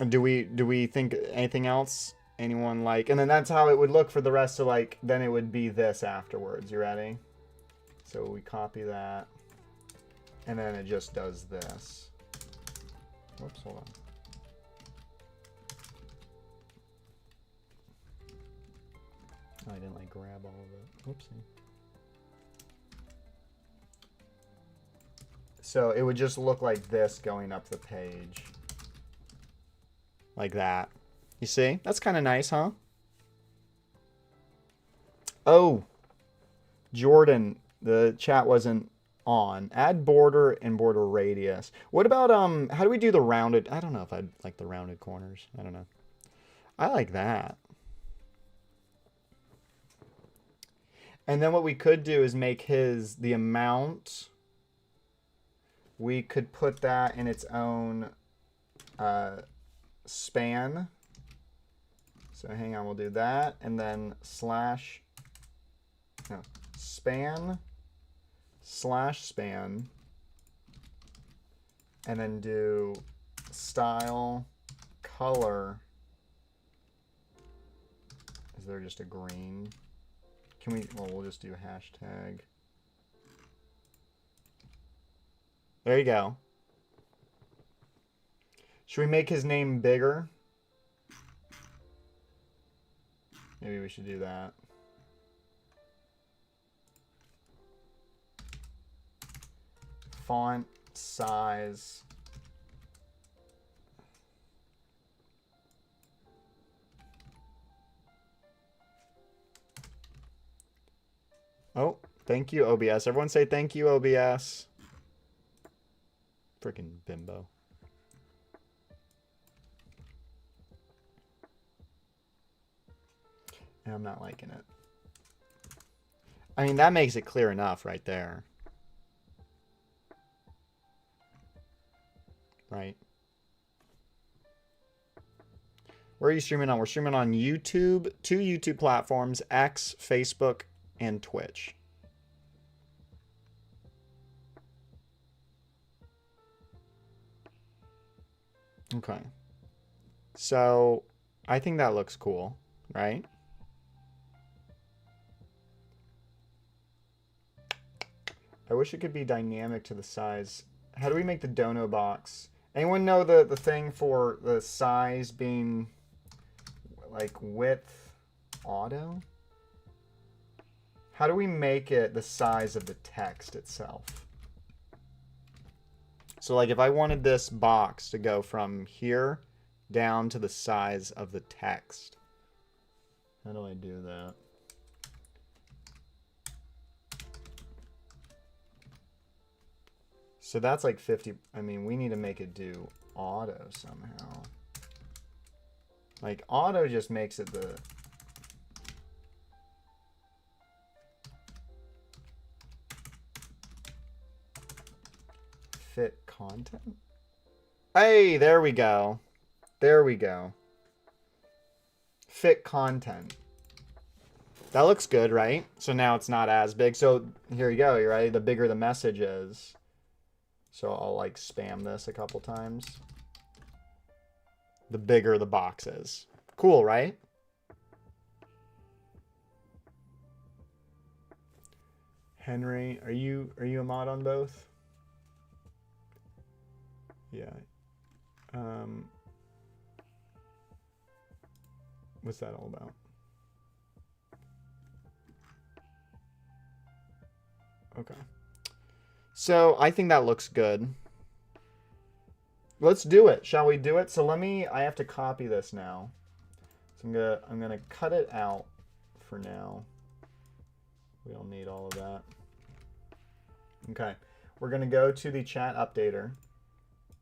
Do we think anything else? Anyone like, and then that's how it would look for the rest of like, then it would be this afterwards. You ready? So we copy that. And then it just does this. Whoops, hold on. Oh, I didn't like grab all of it. Whoopsie. So it would just look like this going up the page. Like that. You see? That's kind of nice, huh? Oh, Jordan, the chat wasn't on. Add border and border radius. What about, how do we do the rounded? I don't know if I'd like the rounded corners. I don't know. I like that. And then what we could do is make the amount, we could put that in its own span. So hang on, we'll do that. And then span / span. And then do style color. Is there just a green? Can we, well, we'll just do hashtag. There you go. Should we make his name bigger? Maybe we should do that. Font size. Oh, thank you, OBS. Everyone say thank you, OBS. Freaking bimbo. And I'm not liking it. I mean, that makes it clear enough right there. Right. Where are you streaming on? We're streaming on YouTube, 2 YouTube platforms, X, Facebook, and Twitch. Okay. So I think that looks cool, right? I wish it could be dynamic to the size. How do we make the dono box? Anyone know the thing for the size being like width auto? How do we make it the size of the text itself? So like if I wanted this box to go from here down to the size of the text, how do I do that? So that's like 50. I mean, we need to make it do auto somehow. Like auto just makes it the... fit content. Hey, there we go. There we go. Fit content. That looks good, right? So now it's not as big. So here you go, you're right. The bigger the message is. So I'll like spam this a couple times. The bigger the box is. Cool, right? Henry, are you a mod on both? Yeah. What's that all about? Okay. So I think that looks good. Let's do it. Shall we do it? So I have to copy this now. So I'm gonna cut it out for now. We don't need all of that. Okay. We're gonna go to the chat updater.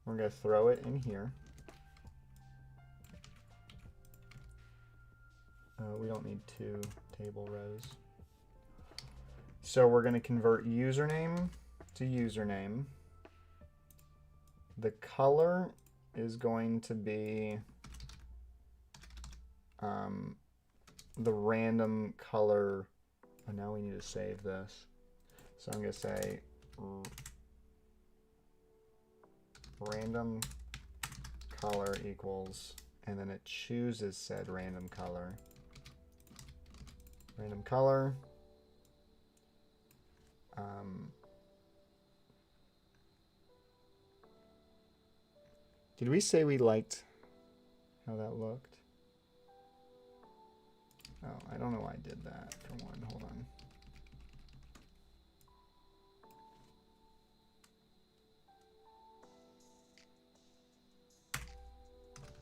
We're gonna throw it in here. We don't need 2 table rows. So we're gonna convert username to username. The color is going to be the random color. Oh, now we need to save this. So I'm going to say random color equals, and then it chooses said random color. Random color. Did we say we liked how that looked? Oh, I don't know why I did that for one. Hold on.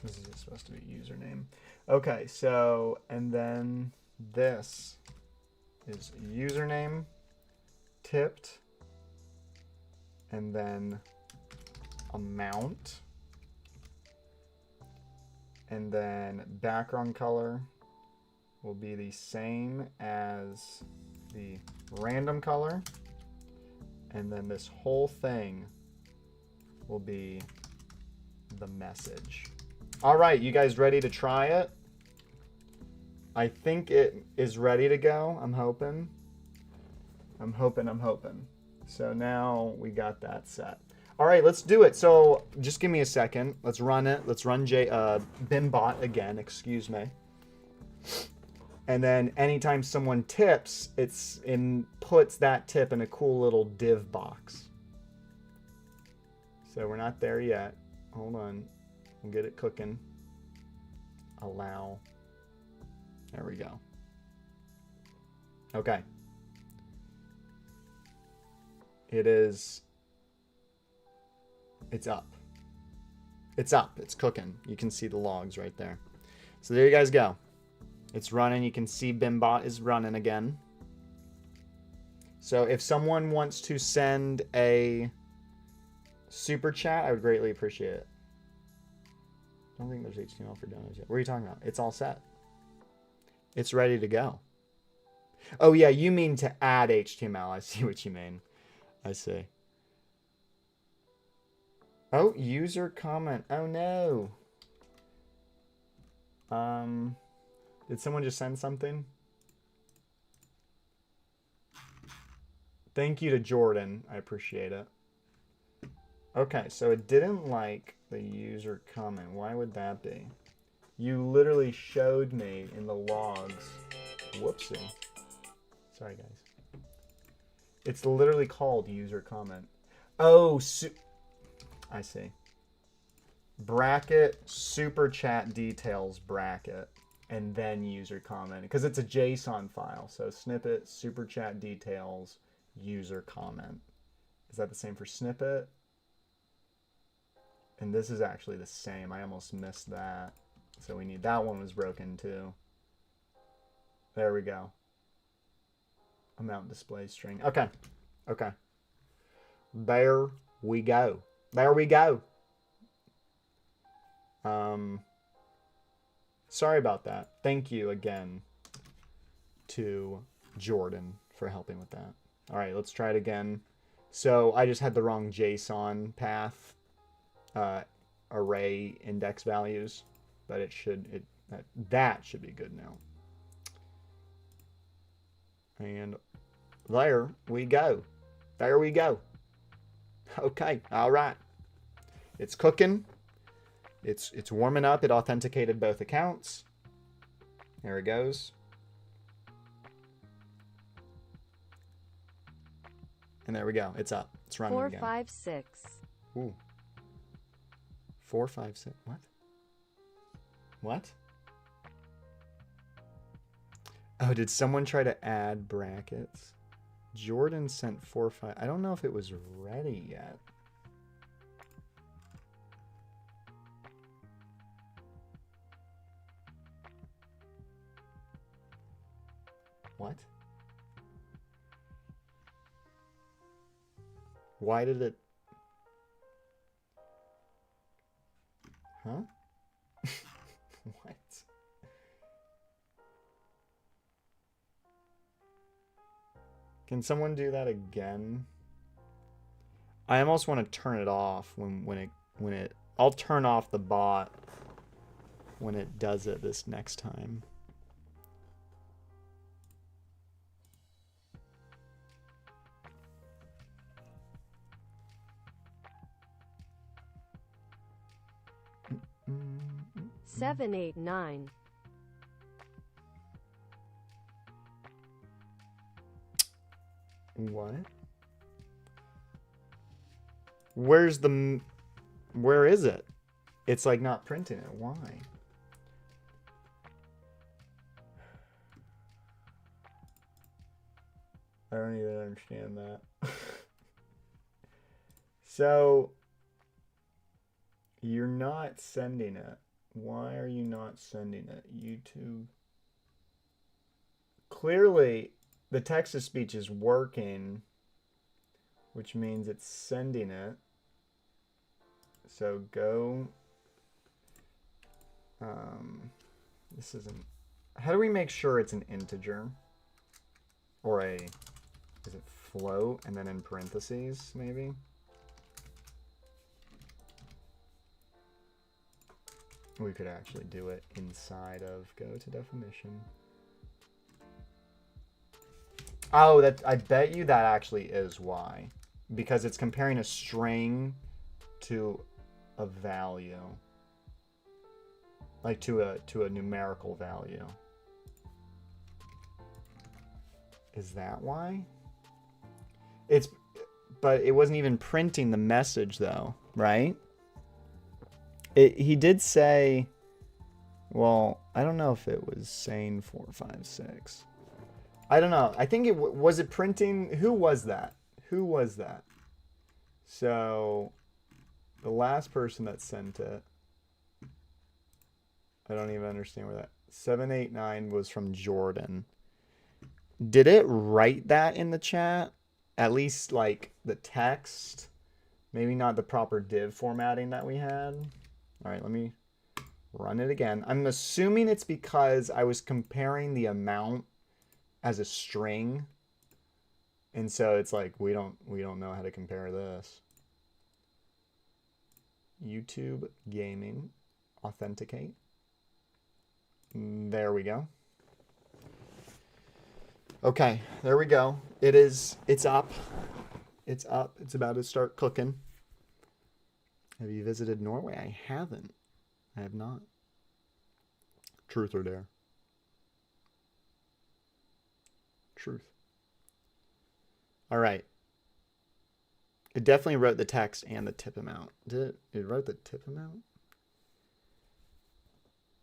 This is just supposed to be username. Okay, so, and then this is username, tipped, and then amount, and then background color will be the same as the random color, and then this whole thing will be the message. All right, you guys ready to try it? I think it is ready to go. I'm hoping. I'm hoping. So now we got that set. All right, let's do it. So just give me a second. Let's run it. Let's run Bimbot again, excuse me. And then anytime someone tips, puts that tip in a cool little div box. So we're not there yet. Hold on. We'll get it cooking. Allow. There we go. Okay. It's up. It's up. It's cooking. You can see the logs right there. So there you guys go. It's running. You can see Bimbot is running again. So if someone wants to send a super chat, I would greatly appreciate it. I don't think there's HTML for donos yet. What are you talking about? It's all set. It's ready to go. Oh, yeah, you mean to add HTML. I see what you mean. I see. Oh, user comment. Oh, no. Did someone just send something? Thank you to Jordan. I appreciate it. Okay, so it didn't like the user comment. Why would that be? You literally showed me in the logs. Whoopsie. Sorry, guys. It's literally called user comment. Oh, I see. Bracket, super chat details bracket, and then user comment. Because it's a JSON file. So snippet, super chat details, user comment. Is that the same for snippet? And this is actually the same. I almost missed that. So we need, that one was broken too. There we go. Amount display string. Okay. Okay. There we go. There we go. Sorry about that. Thank you again to Jordan for helping with that. All right, let's try it again. So I just had the wrong JSON path array index values, but that should be good now. And there we go. There we go. Okay, all right. It's cooking. It's warming up. It authenticated both accounts. There it goes. And there we go. It's up. It's running 4, again. 5, 6. Ooh. 4, 5, 6. What? What? Oh, did someone try to add brackets? Jordan sent 4, 5. I don't know if it was ready yet. What? Why did it... Huh? What? Can someone do that again? I almost want to turn it off when it I'll turn off the bot when it does it this next time. Mm-mm. 7, 8, 9. What? Where is it? It's like not printing it. Why? I don't even understand that. So, you're not sending it. Why are you not sending it? YouTube. Clearly, the text-to-speech is working, which means it's sending it. So go. This isn't. How do we make sure it's an integer? Or a. Is it float and then in parentheses, maybe? We could actually do it inside of go to definition. Oh, that I bet you that actually is why. Because it's comparing a string to a value. Like to a numerical value. Is that why? But it wasn't even printing the message though, right? He did say, well, I don't know if it was saying 4, 5, 6. I don't know. I think was it printing. Who was that? Who was that? So the last person that sent it, I don't even understand where that 789 was from Jordan. Did it write that in the chat? At least like the text, maybe not the proper div formatting that we had. All right, let me run it again. I'm assuming it's because I was comparing the amount as a string. And so it's like we don't know how to compare this. YouTube gaming authenticate. There we go. Okay, there we go. It's up. It's up. It's about to start cooking. Have you visited Norway? I haven't. I have not. Truth or dare? Truth. All right. It definitely wrote the text and the tip amount. Did it? It wrote the tip amount?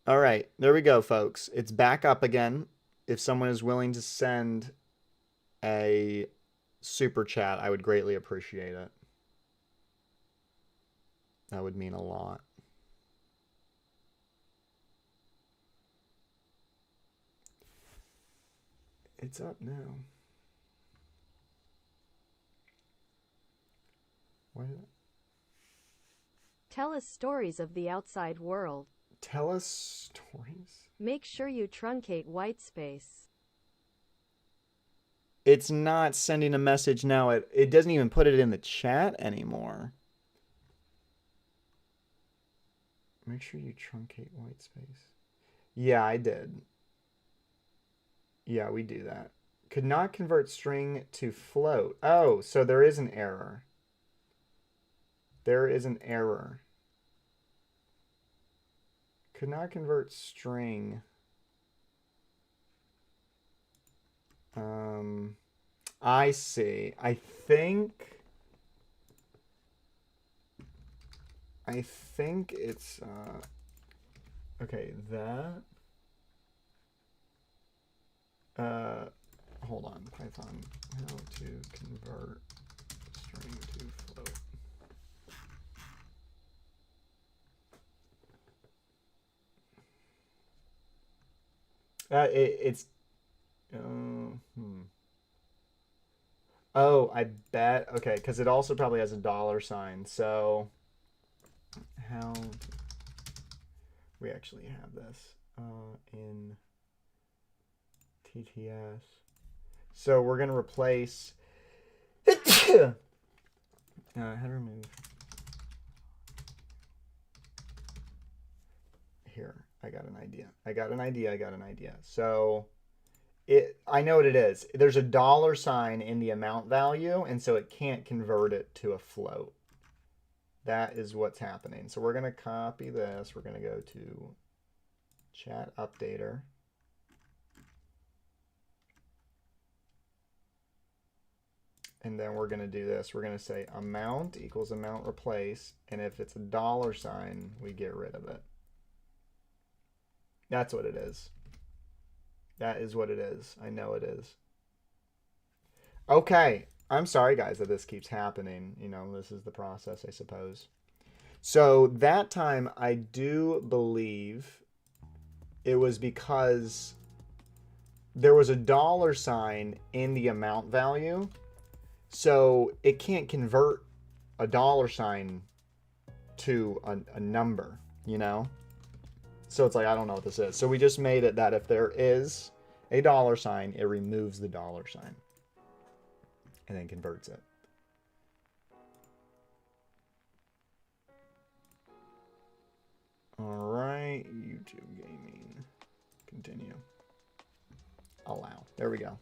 All right. There we go, folks. It's back up again. If someone is willing to send a super chat, I would greatly appreciate it. That would mean a lot. It's up now. Why did Tell us stories of the outside world. Tell us stories? Make sure you truncate white space. It's not sending a message now. It doesn't even put it in the chat anymore. Make sure you truncate white space. Yeah, I did. Yeah, we do that. Could not convert string to float. Oh, so there is an error. There is an error. Could not convert string. I see. I think it's okay, that hold on, Python, how to convert string to float. It's Oh, I bet. Okay, because it also probably has a $sign. So how we actually have this in TTS. So we're gonna replace how to remove here. I got an idea. So I know what it is. There's a $sign in the amount value, and so it can't convert it to a float. That is what's happening. So we're going to copy this. We're going to go to chat updater. And then we're going to do this. We're going to say amount equals amount replace. And if it's a dollar sign, we get rid of it. That's what it is. That is what it is. I know it is. Okay. I'm sorry, guys, that this keeps happening. You know, this is the process, I suppose. So that time, I do believe it was because there was a dollar sign in the amount value. So it can't convert a dollar sign to a number, you know? So it's like, I don't know what this is. So we just made it that if there is a dollar sign, it removes the dollar sign and then converts it. All right, YouTube gaming. Continue. Allow. There we go.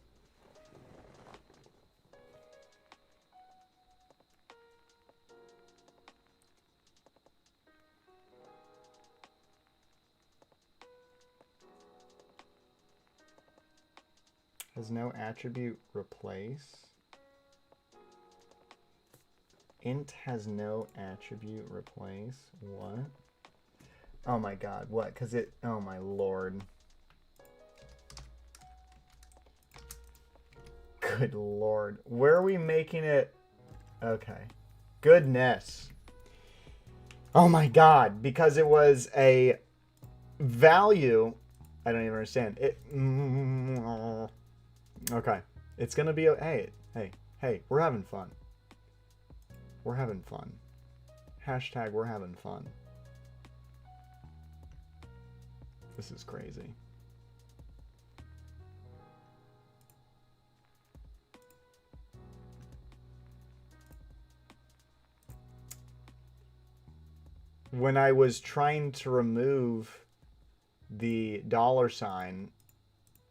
Has no attribute replace. Int has no attribute replace. What? Oh my god, what? Because it... Oh my lord. Good lord. Where are we making it? Okay. Goodness. Oh my god. Because it was a value... I don't even understand. It... Okay. It's gonna be... Hey. We're having fun. We're having fun. Hashtag we're having fun. This is crazy. When I was trying to remove the dollar sign,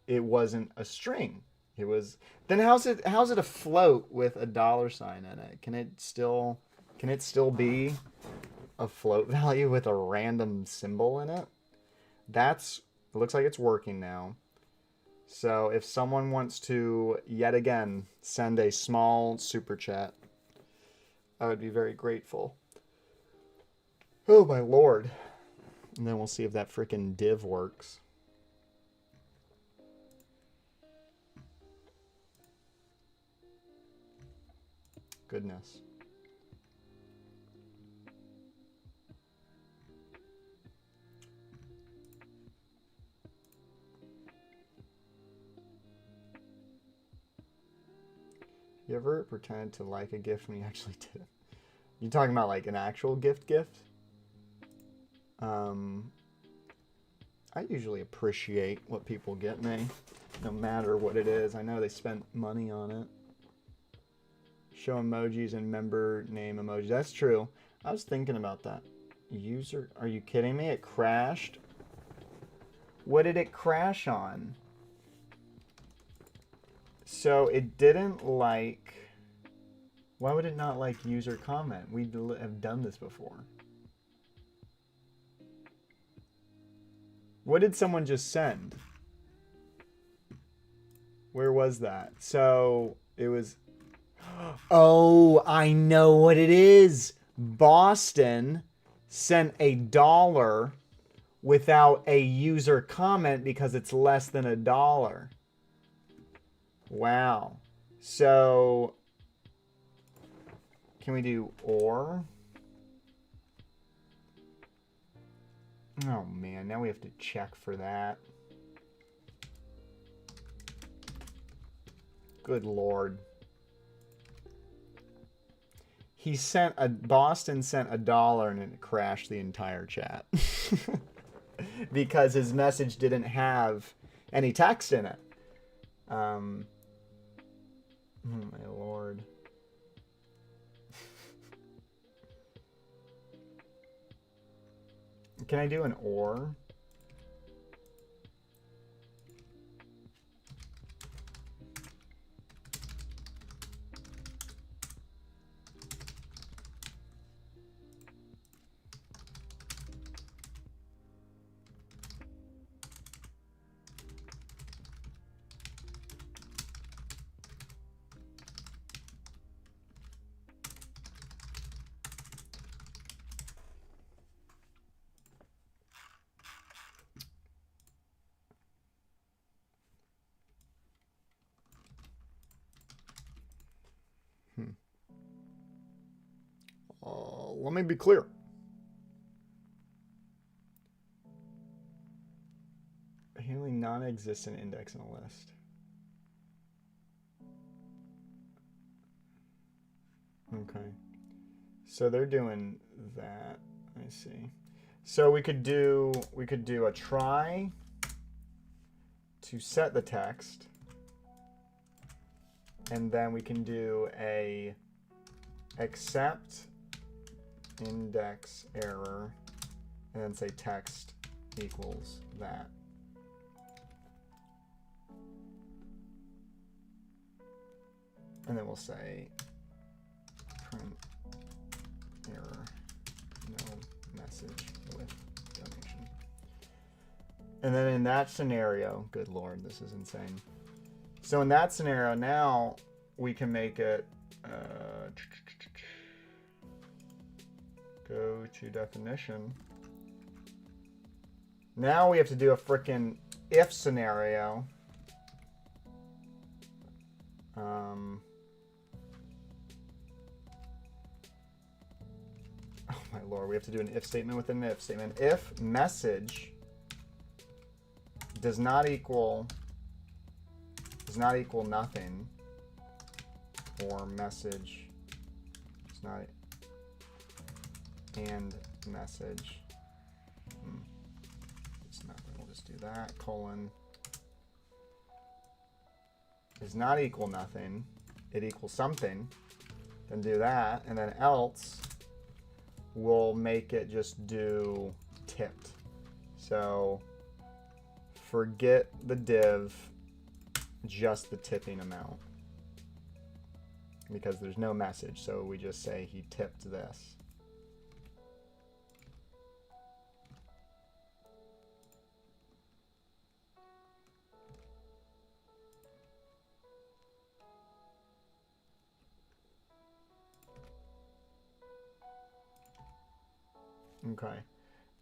it wasn't a string. It was... Then how's it a float with a dollar sign in it? Can it still be a float value with a random symbol in it? It looks like it's working now. So if someone wants to yet again send a small super chat, I would be very grateful. Oh my lord. And then we'll see if that freaking div works. Goodness. You ever pretend to like a gift when you actually did? You talking about like an actual gift? I usually appreciate what people get me, no matter what it is. I know they spent money on it. Show emojis and member name emoji. That's true. I was thinking about that. User, are you kidding me? It crashed? What did it crash on? So it didn't like... Why would it not like user comment? We have done this before. What did someone just send? Where was that? So it was... Oh, I know what it is. Boston sent $1 without a user comment because it's less than $1. Wow. So can we do or? Oh man, now we have to check for that. Good lord. Boston sent $1 and it crashed the entire chat. Because his message didn't have any text in it. Oh my lord. Can I do an or? let me be clear. Handling non-existent index in a list. Okay. So they're doing that. I see. So we could do a try to set the text, and then we can do a accept index error, and then say text equals that. And then we'll say print error, no message with donation. And then in that scenario, good Lord, this is insane. So in that scenario, now we can make it, go to definition. Now we have to do a frickin' if scenario. Oh my Lord, we have to do an if statement within an if statement. If message does not equal nothing, or message does not, and message, it's nothing, we'll just do that, colon, does not equal nothing, it equals something, then do that, and then else we'll make it just do tipped. So forget the div, just the tipping amount, because there's no message, so we just say he tipped this. Okay,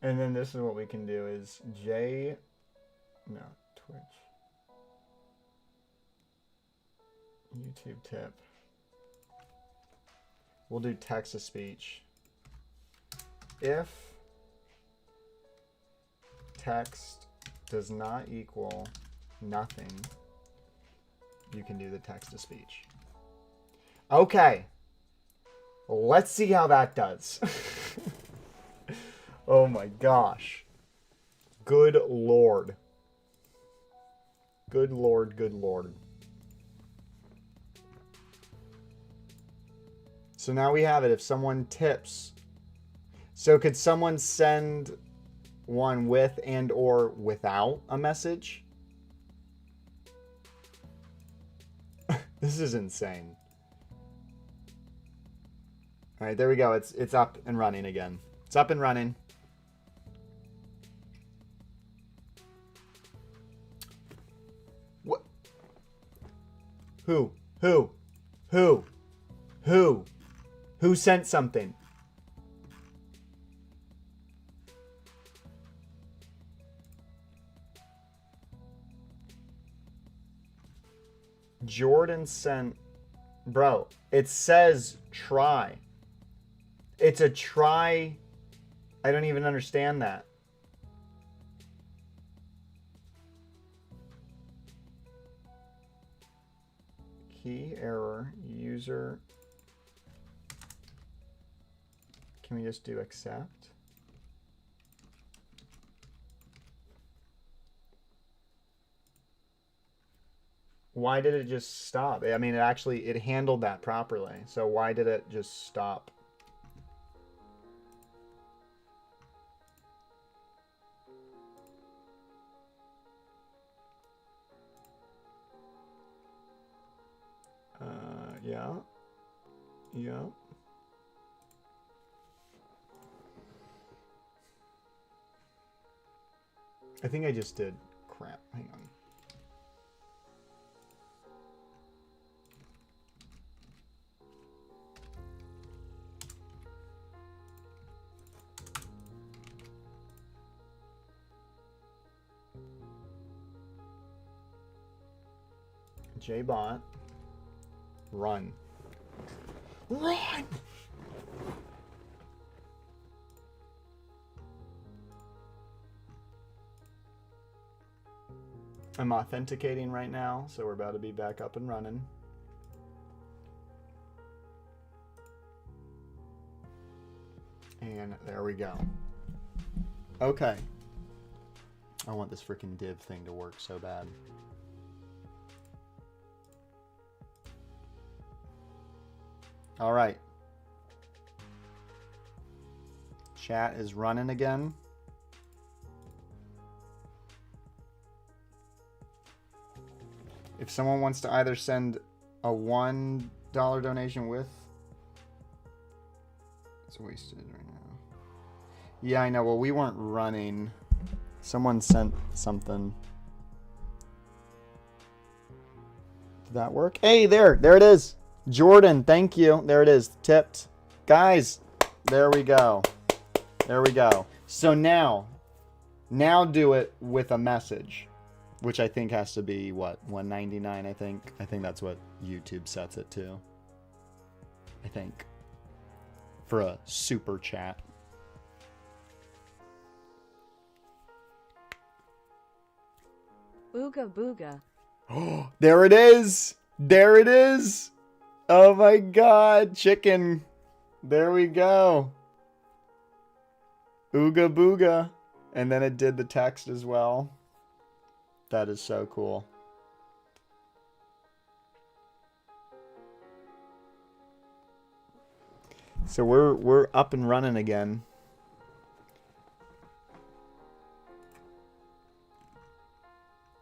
and then this is what we can do is Twitch, YouTube tip. We'll do text to speech. If text does not equal nothing, you can do the text to speech. Okay, let's see how that does. Oh my gosh. Good Lord. Good Lord, good Lord. So now we have it. If someone tips. So could someone send one with and or without a message? This is insane. All right, there we go. It's up and running again. It's up and running. What? Who? Who sent something? Jordan sent... Bro, it says try. It's a try. I don't even understand that. Key error, user. Can we just do accept? Why did it just stop? I mean, it handled that properly. So why did it just stop? Yeah. I think I just did crap. Hang on. JBot. Run. Run! I'm authenticating right now, so we're about to be back up and running. And there we go. Okay. I want this freaking div thing to work so bad. All right. Chat is running again. If someone wants to either send a $1 donation with... It's wasted right now. Yeah, I know. Well, we weren't running. Someone sent something. Did that work? Hey, there it is. Jordan, thank you. There it is. Tipped. Guys, there we go. There we go. So now do it with a message, which I think has to be what, $1.99. I think that's what YouTube sets it to. I think for a super chat. Ooga booga. Oh, there it is. There it is. Oh my God, chicken. There we go. Ooga booga. And then it did the text as well. That is so cool. So we're up and running again.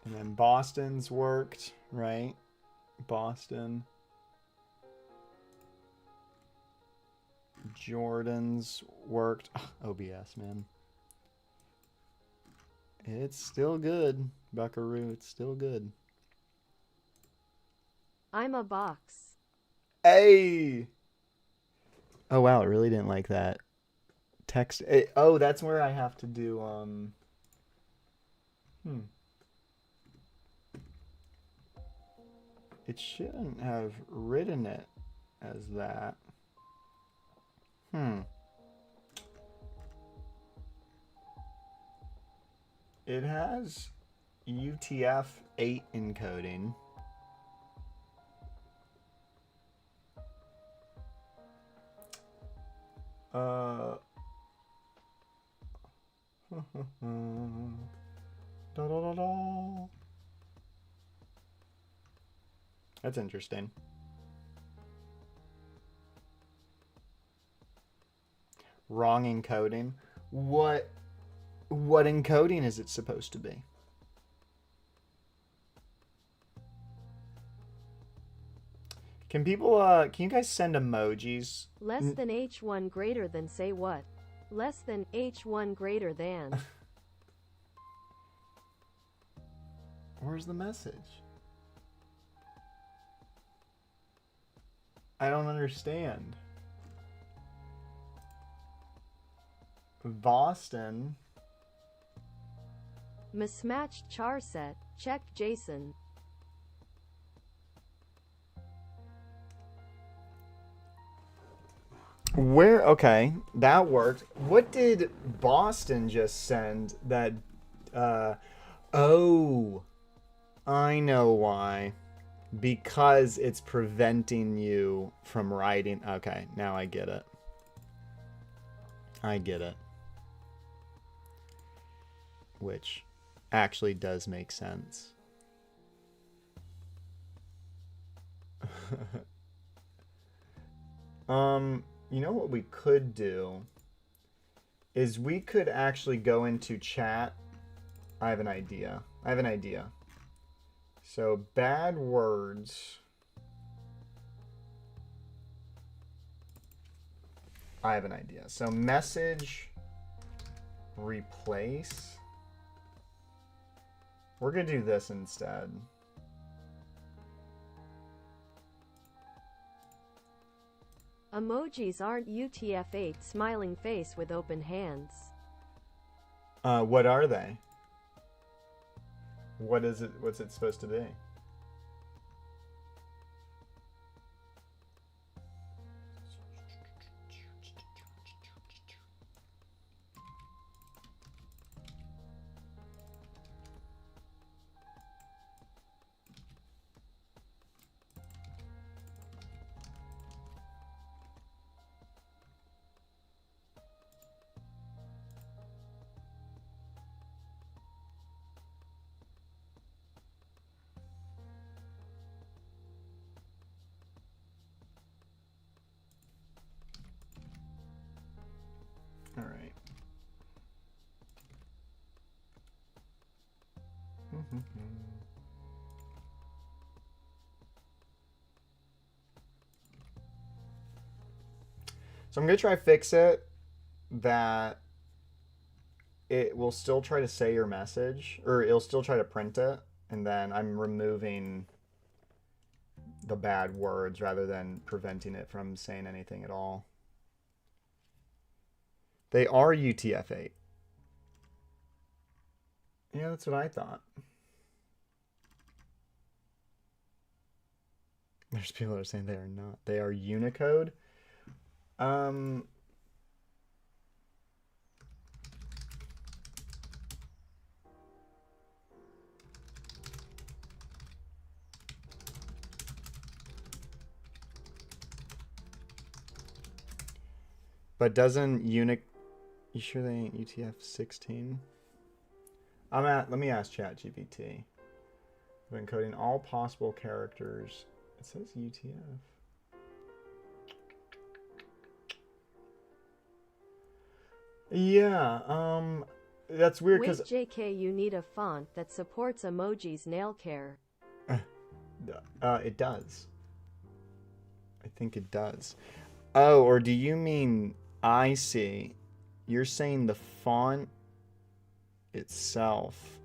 And then Boston's worked, right? Boston. Jordan's worked. OBS, man. It's still good, Buckaroo. It's still good. I'm a box. Hey! Oh, wow. It really didn't like that. Text. Oh, that's where I have to do, It shouldn't have written it as that. It has UTF-8 encoding. Da, da, da, da. That's interesting. Wrong encoding. What encoding is it supposed to be? Can people can you guys send emojis? Less than H1 greater than say what? Less than H1 greater than. Where's the message? I don't understand. Boston. Mismatched char set. Check Jason. Where? Okay, that worked. What did Boston just send that... Oh, I know why. Because it's preventing you from writing. Okay, now I get it. I get it. Which actually does make sense. You know what we could do is we could actually go into chat. I have an idea. So bad words. I have an idea. So message replace. We're going to do this instead. Emojis aren't UTF-8 smiling face with open hands. What are they? What is it? What's it supposed to be? So I'm gonna try fix it that it will still try to say your message, or it'll still try to print it, and then I'm removing the bad words rather than preventing it from saying anything at all. They are UTF-8. Yeah, that's what I thought. There's people that are saying they are not. They are Unicode. But doesn't You sure they ain't UTF-16? Let me ask ChatGPT. When encoding all possible characters, it says UTF. Yeah, that's weird because With JK you need a font that supports emojis nail care. It does. I think it does. Oh, or do you mean I see? You're saying the font itself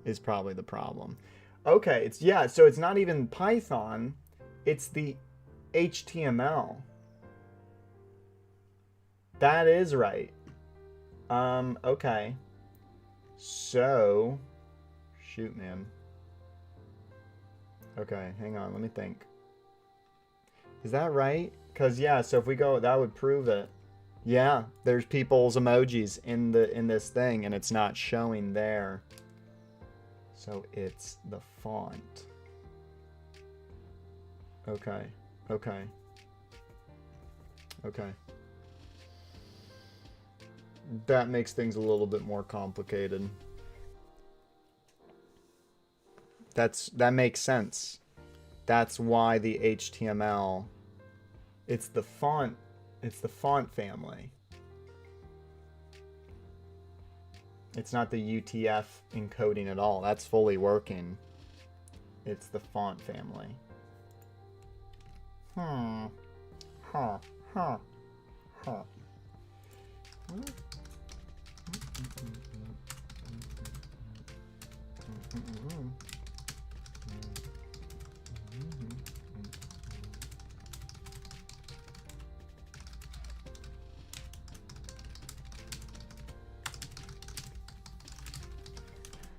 is probably the problem. Okay, so it's not even Python, it's the HTML. That is right. Okay. So, shoot, man. Okay, hang on, let me think. Is that right? Because yeah, so if we go, that would prove it. Yeah, there's people's emojis in this thing, and it's not showing there. So it's the font. Okay. Okay. Okay. That makes things a little bit more complicated. That makes sense. That's why the HTML, it's the font family. It's not the UTF encoding at all. That's fully working. It's the font family. Huh. Huh.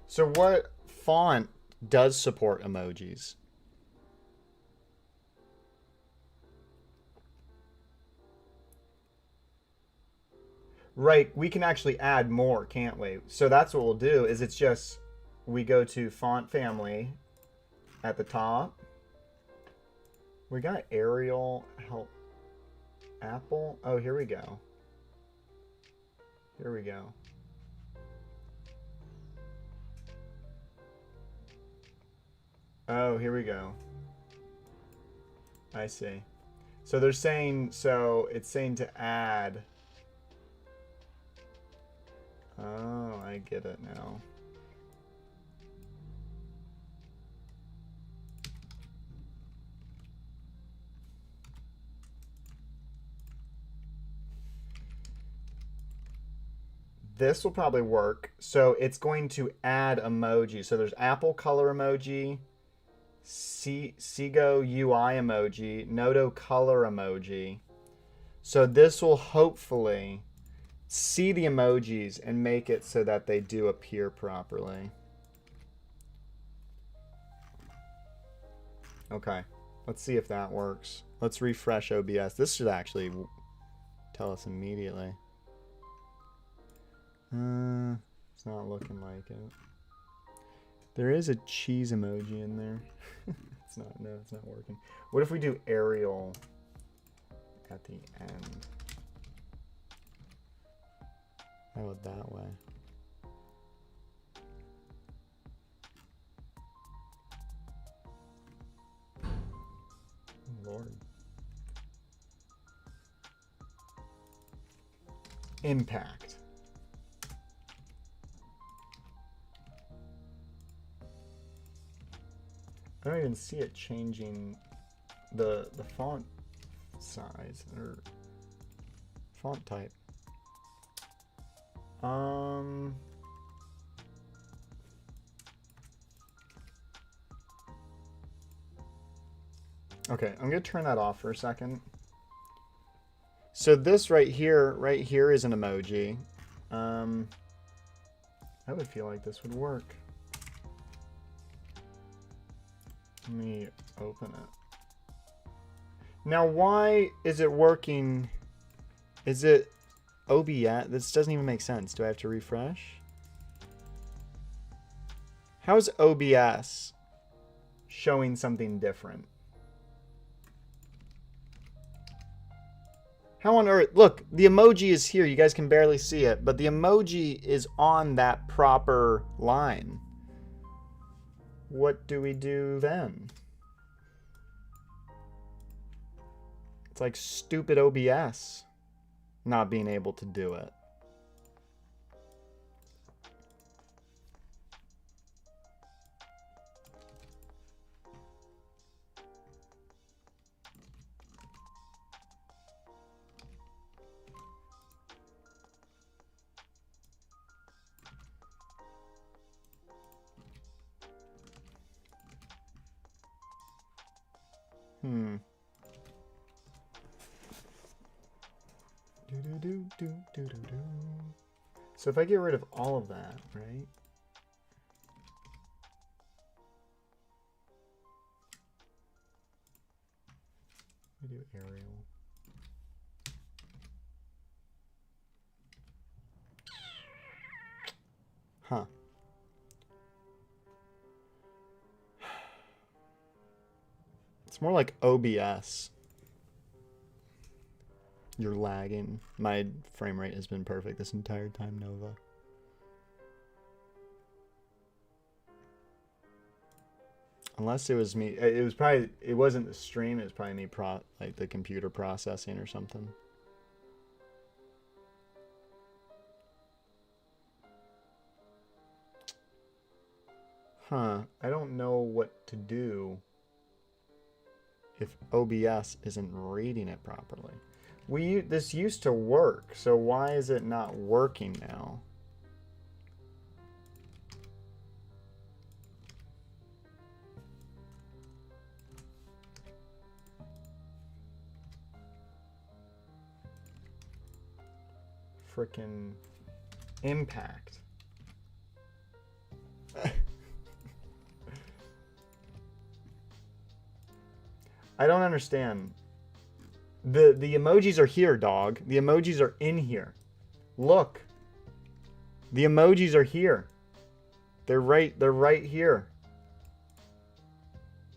So what font does support emojis? Right, we can actually add more, can't we? So that's what we'll do, is it's just, we go to font family at the top. We got Arial, help, Apple. Oh, here we go. Here we go. Oh, here we go. I see. So they're saying, so it's saying to add. Oh, I get it now. This will probably work. So it's going to add emoji. So there's Apple color emoji, Segoe UI emoji, Noto color emoji. So this will hopefully see the emojis and make it so that they do appear properly. Okay, let's see if that works. Let's refresh OBS. This should actually tell us immediately. It's not looking like it. There is a cheese emoji in there. It's not working. What if we do Arial at the end? How about that way? Oh, Lord. Impact. I don't even see it changing the font size or font type. Okay, I'm gonna turn that off for a second. So this right here is an emoji. I would feel like this would work. Let me open it. Now, why is it working? Is it OBS? This doesn't even make sense. Do I have to refresh? How's OBS showing something different? How on earth? Look, the emoji is here. You guys can barely see it, but the emoji is on that proper line. What do we do then? It's like stupid OBS not being able to do it. So if I get rid of all of that, right? We do Arial. Huh. It's more like OBS. You're lagging. My frame rate has been perfect this entire time, Nova. Unless it was me. It was probably, it wasn't the stream, it was probably me like the computer processing or something. Huh. I don't know what to do if OBS isn't reading it properly. This used to work, so why is it not working now? Frickin' impact. I don't understand. The emojis are here, dog. The emojis are in here. Look. The emojis are here. They're right here.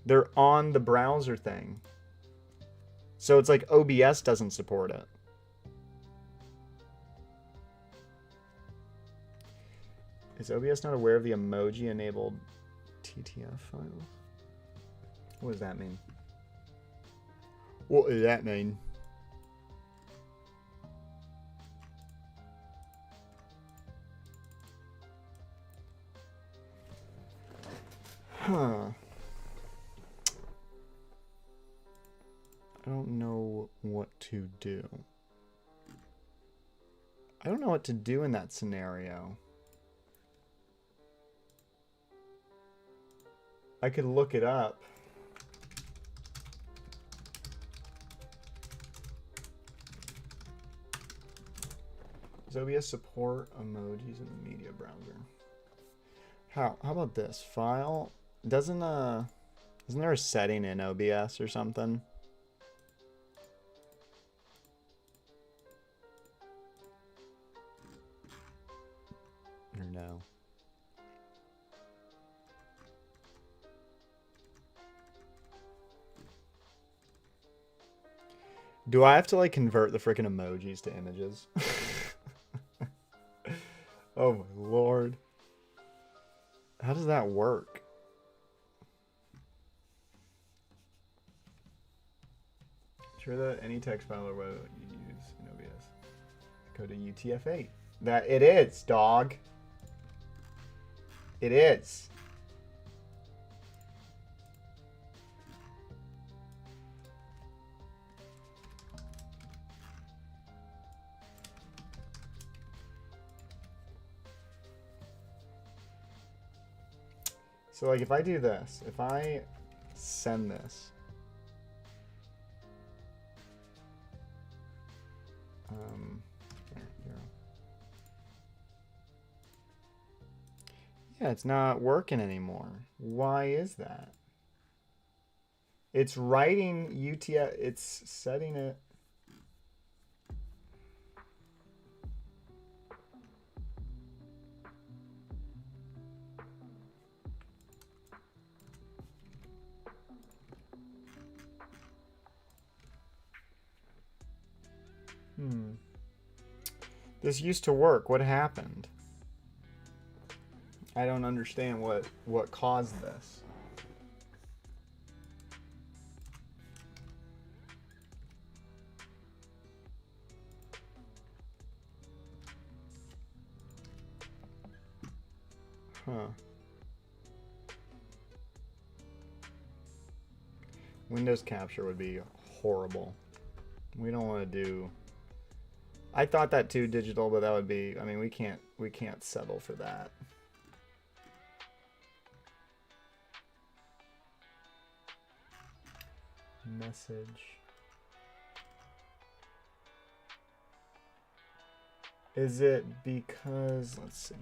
They're on the browser thing. So it's like OBS doesn't support it. Is OBS not aware of the emoji enabled TTF files? What does that mean? What does that mean? Huh. I don't know what to do. I don't know what to do in that scenario. I could look it up. Does OBS support emojis in the media browser? How about this? File? Isn't there a setting in OBS or something? Or no? Do I have to like convert the freaking emojis to images? Oh my lord. How does that work? Sure that any text file or web you use in OBS. Go to UTF-8. That it is, dog. It is. So like if I do this, if I send this, here. Yeah, it's not working anymore. Why is that? It's writing UTF, it's setting it. This used to work. What happened? I don't understand what caused this. Huh. Windows capture would be horrible. We don't want to do. I thought that too, digital, but that would be. I mean, we can't settle for that. Message. Is it because, let's see.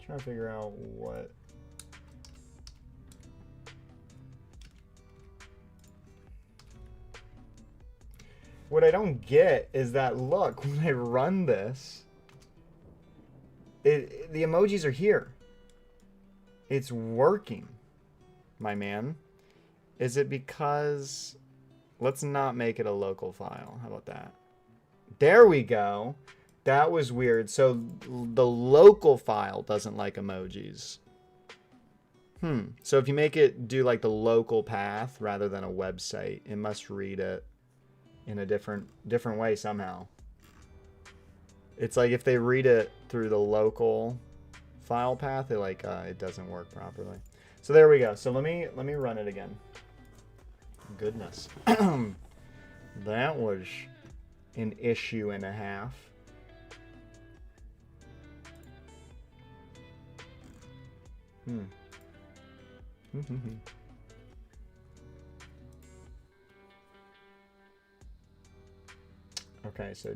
Trying to figure out what. What I don't get is that, look, when I run this, the emojis are here. It's working, my man. Is it because, let's not make it a local file. How about that? There we go. That was weird. So the local file doesn't like emojis. So if you make it do like the local path rather than a website, it must read it in a different way somehow. It's like if they read it through the local file path, it doesn't work properly. So there we go. So let me run it again. Goodness. That was an issue and a half. Okay, so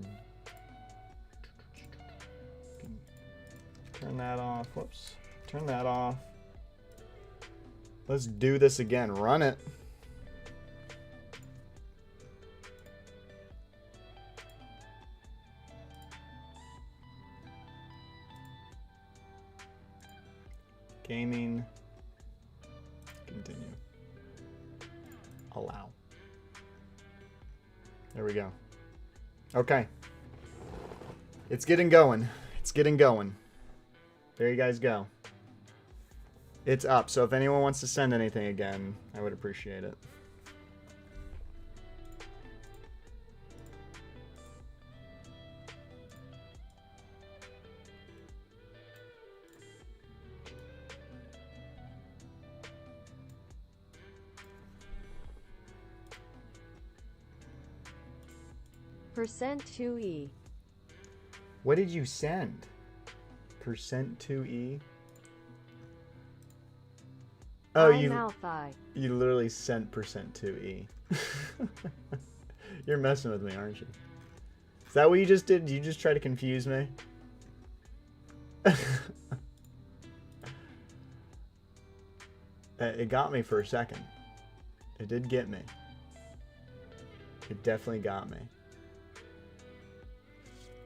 turn that off. Whoops. Turn that off. Let's do this again. Run it. Gaming. Continue. Allow. There we go. Okay. It's getting going. It's getting going. There you guys go. It's up. So if anyone wants to send anything again, I would appreciate it. %2E. What did you send? %2E? Oh, you literally sent %2E. You're messing with me, aren't you? Is that what you just did? Did you just try to confuse me? It got me for a second. It did get me. It definitely got me.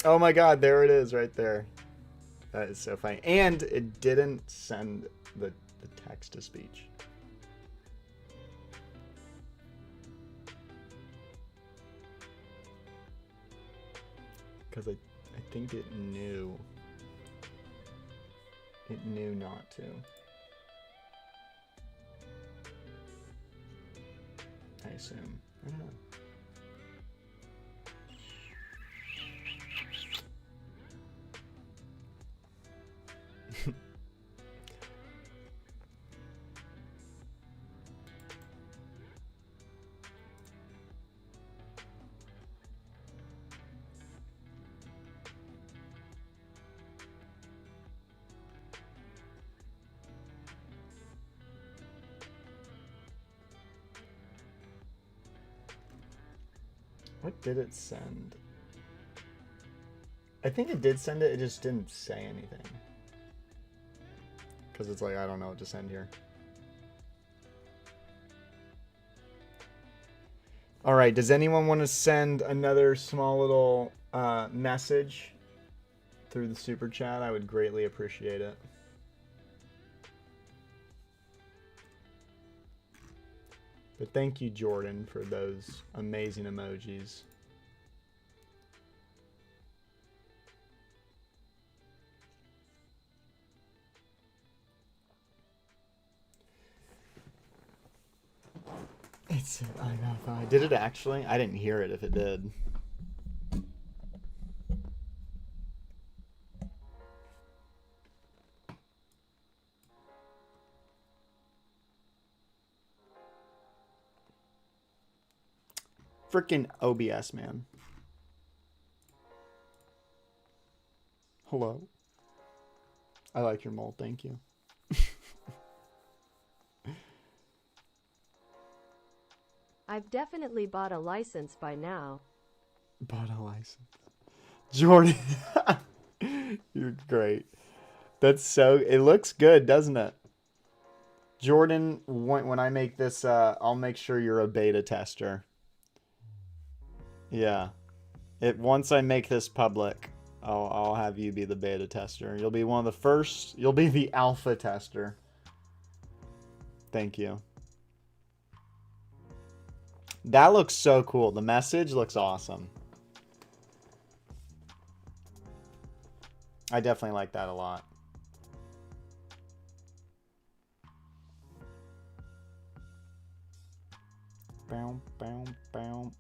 Oh my god, there it is right there. That is so funny. And it didn't send the text to speech. Because I think it knew. It knew not to. I assume. I don't know. What did it send? I think it did send it, it just didn't say anything. Because it's like, I don't know what to send here. Alright, does anyone want to send another small little message through the super chat? I would greatly appreciate it. But thank you, Jordan, for those amazing emojis. It said I did it actually? I didn't hear it if it did. Freaking OBS, man. Hello. I like your mold, thank you. I've definitely bought a license by now. Bought a license. Jordan. You're great. That's so... It looks good, doesn't it? Jordan, when I make this, I'll make sure you're a beta tester. Yeah. Once I make this public, I'll have you be the beta tester. You'll be one of the first. You'll be the alpha tester. Thank you. That looks so cool. The message looks awesome. I definitely like that a lot. Bow, bow, bow.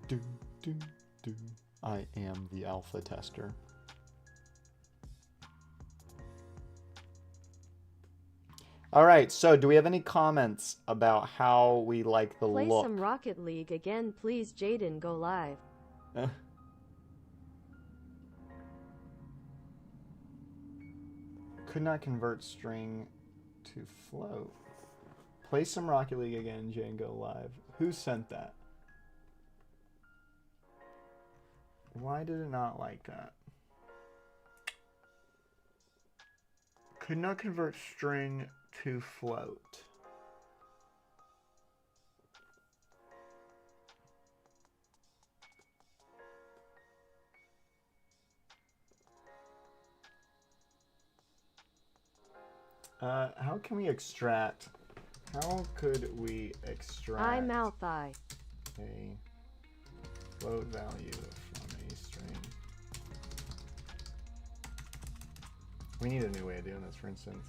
Do, do, do. I am the alpha tester. All right, so do we have any comments about how we like the Play look? some Rocket League again, please. Jaden, go live. Could not convert string to float. Play some Rocket League again, Jane, go live. Who sent that? Why did it not like that? Could not convert string to float. How can we extract? How could we extract I mouth I. a float value from a string? We need a new way of doing this, for instance.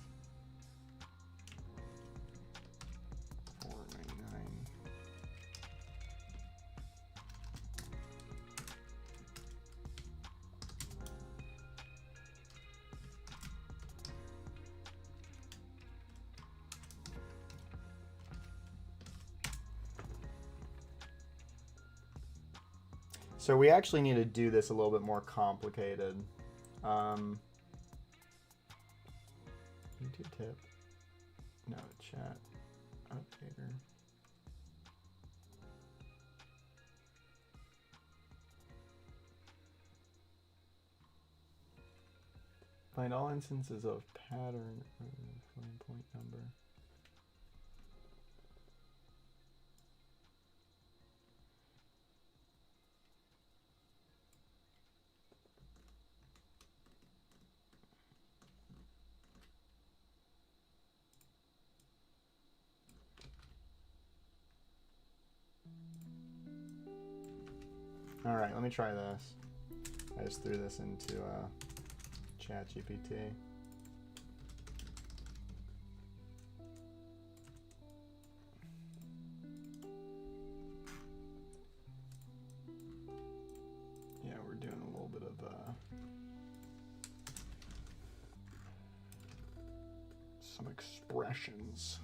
499. So we actually need to do this a little bit more complicated. YouTube tip. No, chat. Updater. Find all instances of pattern floating point number. All right, let me try this. I just threw this into ChatGPT. Yeah, we're doing a little bit of some expressions.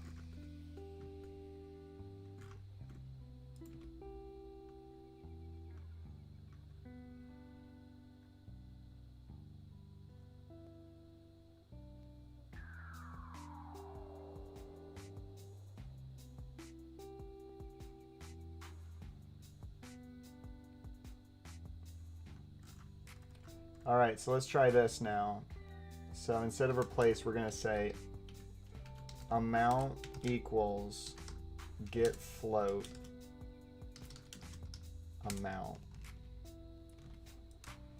All right, so let's try this now. So instead of replace, we're gonna say amount equals get float amount.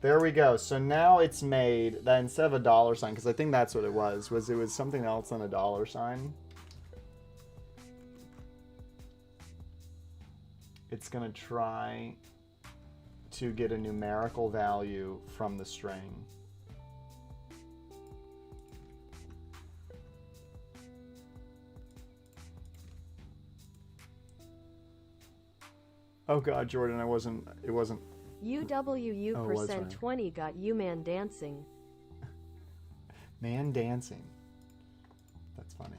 There we go. So now it's made that instead of a dollar sign, because I think that's what it was something else than a dollar sign. It's gonna try to get a numerical value from the string. Oh God, Jordan, it wasn't. UWU Oh, it was percent right. 20 got you man dancing. Man dancing. That's funny.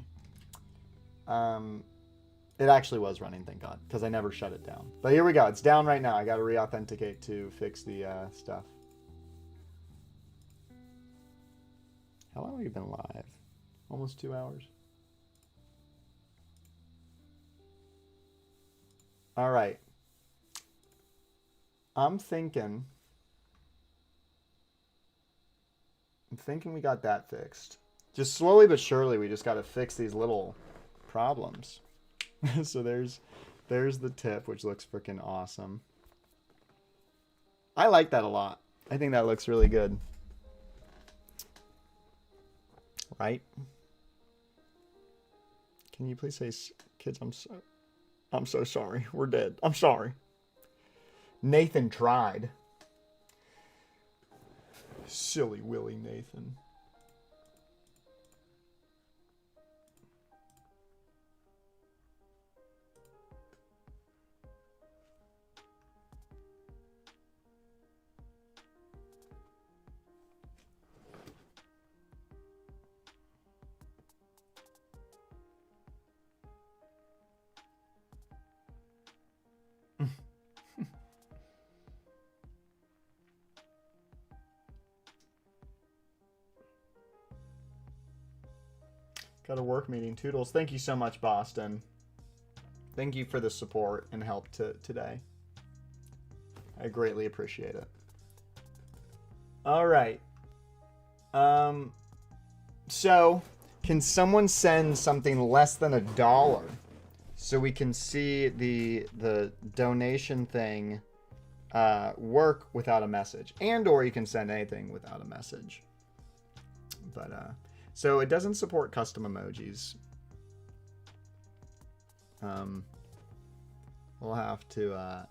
It actually was running, thank God, because I never shut it down. But here we go. It's down right now. I got to re-authenticate to fix the stuff. How long have you been live? Almost 2 hours. All right. I'm thinking we got that fixed. Just slowly but surely, we just got to fix these little problems. So there's the tip, which looks freaking awesome. I like that a lot. I think that looks really good. Right? Can you please say, kids, I'm so sorry. We're dead. I'm sorry. Nathan tried. Silly Willy Nathan. Got a work meeting. Toodles. Thank you so much, Boston. Thank you for the support and help today. I greatly appreciate it. All right. So, can someone send something less than $1 so we can see the donation thing work without a message, or you can send anything without a message. But so it doesn't support custom emojis. We'll have to. I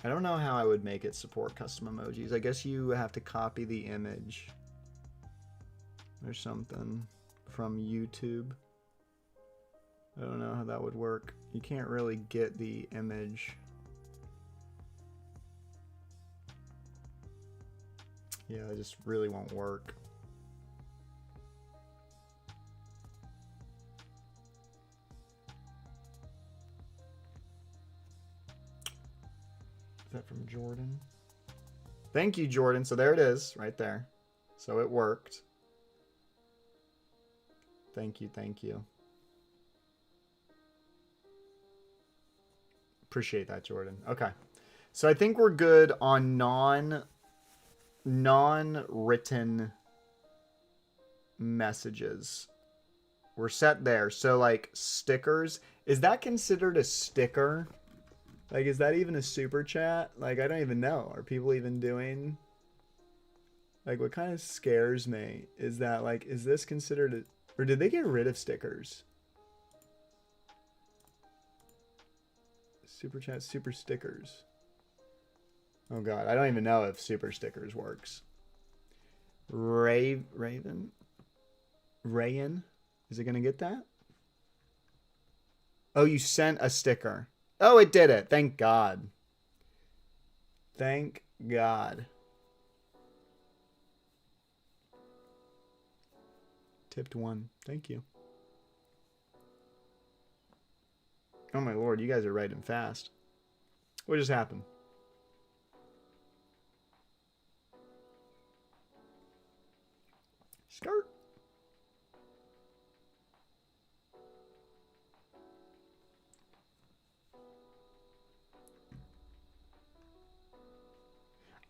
don't know how I would make it support custom emojis. I guess you have to copy the image or something from YouTube. I don't know how that would work. You can't really get the image. Yeah, it just really won't work. Is that from Jordan? Thank you, Jordan. So there it is, right there. So it worked. Thank you, thank you. Appreciate that, Jordan. Okay. So I think we're good on non-written messages. We're set there. So like stickers, is that considered a sticker? Like, is that even a super chat? Like, I don't even know. Are people even doing... Like, what kind of scares me is that, like, is this considered a... Or did they get rid of stickers? Super chat, super stickers. Oh, God. I don't even know if super stickers works. Rayan? Is it going to get that? Oh, you sent a sticker. Oh, it did it. Thank God. Thank God. Tipped 1. Thank you. Oh my Lord, you guys are writing fast. What just happened? Skirt.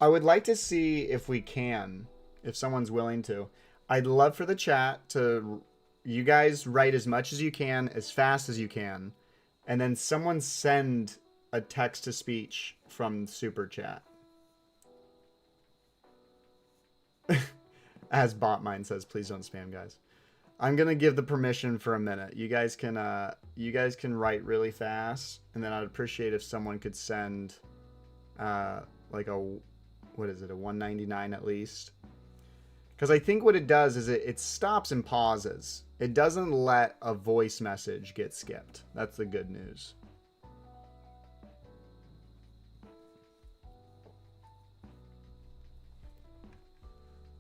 I would like to see if we can, if someone's willing to. I'd love for the chat to, you guys write as much as you can, as fast as you can, and then someone send a text to speech from super chat. As Botmine says, please don't spam, guys. I'm gonna give the permission for a minute. You guys can write really fast, and then I'd appreciate if someone could send like a, what is it, a 199 at least. Because I think what it does is it stops and pauses. It doesn't let a voice message get skipped. That's the good news.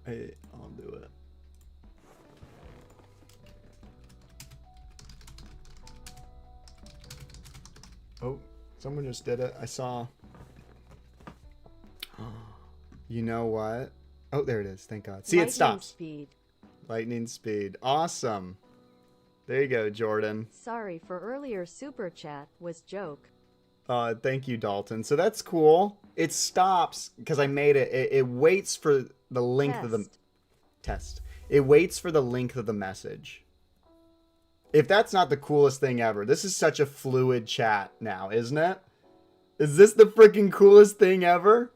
I'll do it. Oh, someone just did it. I saw. You know what? Oh, there it is. Thank God. See, Lightning it stops. Speed. Lightning speed. Awesome. There you go, Jordan. Sorry for earlier super chat, was joke. Thank you, Dalton. So that's cool. It stops because I made it. It waits for the length of the test. It waits for the length of the message. If that's not the coolest thing ever, this is such a fluid chat now, isn't it? Is this the freaking coolest thing ever?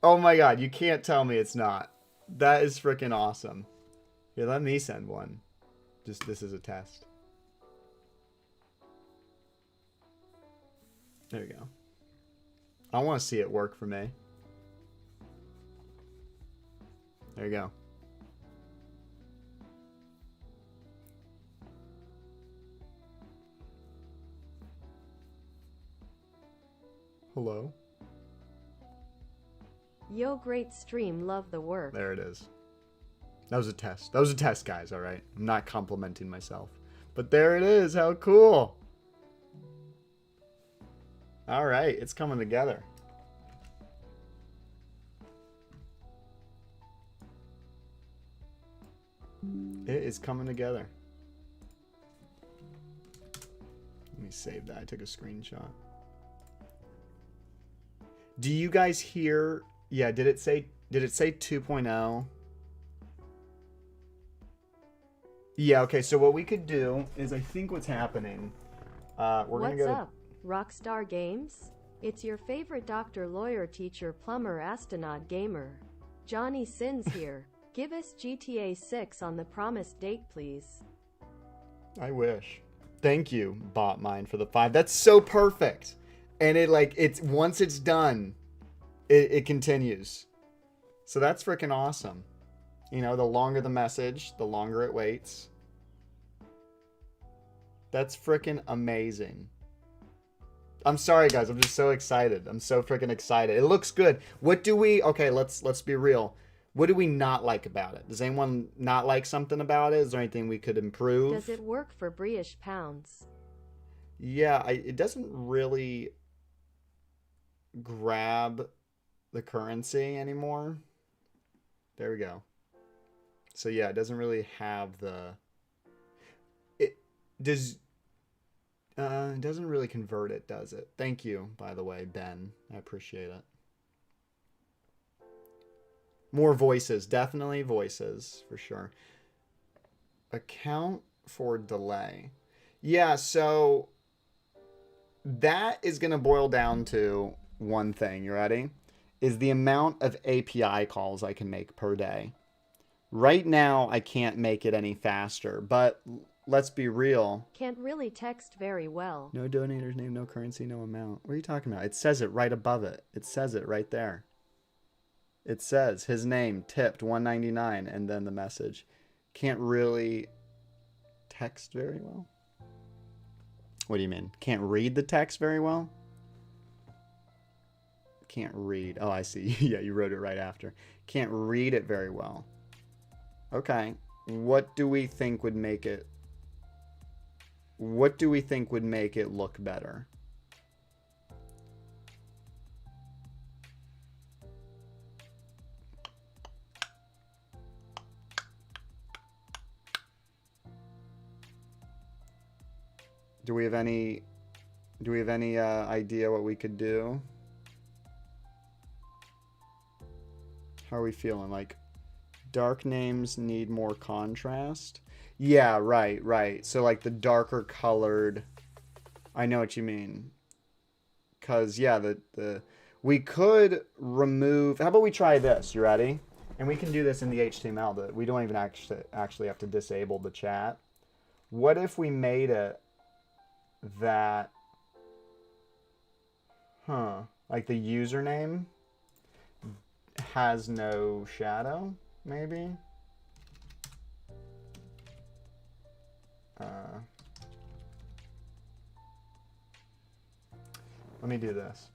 Oh my God, you can't tell me it's not. That is freaking awesome. Here, let me send one. Just, this is a test. There you go. I want to see it work for me. There you go. Hello? Yo, great stream, love the work. There it is. That was a test. That was a test, guys, alright? I'm not complimenting myself. But there it is. How cool. Alright, it's coming together. It is coming together. Let me save that. I took a screenshot. Do you guys hear... Yeah, did it say 2.0? Yeah, okay, so what we could do is, I think what's happening, What's up, Rockstar Games? It's your favorite doctor, lawyer, teacher, plumber, astronaut, gamer. Johnny Sins here. Give us GTA 6 on the promised date, please. I wish. Thank you, Botmine, for the 5. That's so perfect. And it's once it's done, it continues. So that's freaking awesome. You know, the longer the message, the longer it waits. That's freaking amazing. I'm sorry, guys. I'm just so excited. I'm so freaking excited. It looks good. What do we... Okay, let's be real. What do we not like about it? Does anyone not like something about it? Is there anything we could improve? Does it work for British pounds? Yeah, it doesn't really grab the currency anymore. There we go. So yeah, it doesn't really have the... It doesn't really convert it, does it? Thank you, by the way, Ben. I appreciate it. More voices. Definitely voices, for sure. Account for delay. Yeah, so that is going to boil down to one thing. You ready? Is the amount of API calls I can make per day. Right now, I can't make it any faster, but let's be real. Can't really text very well. No donator's name, no currency, no amount. What are you talking about? It says it right above it. It says it right there. It says his name, tipped, $1.99, and then the message. Can't really text very well. What do you mean? Can't read the text very well? Can't read. Oh, I see. Yeah, you wrote it right after. Can't read it very well. Okay. What do we think would make it... What do we think would make it look better? Do we have any idea what we could do? How are we feeling? Like, dark names need more contrast? Yeah, right, right. So, like, the darker colored... I know what you mean. Because, yeah, we could remove... How about we try this? You ready? And we can do this in the HTML. We don't even actually have to disable the chat. What if we made it that... Like the username has no shadow, maybe? Let me do this.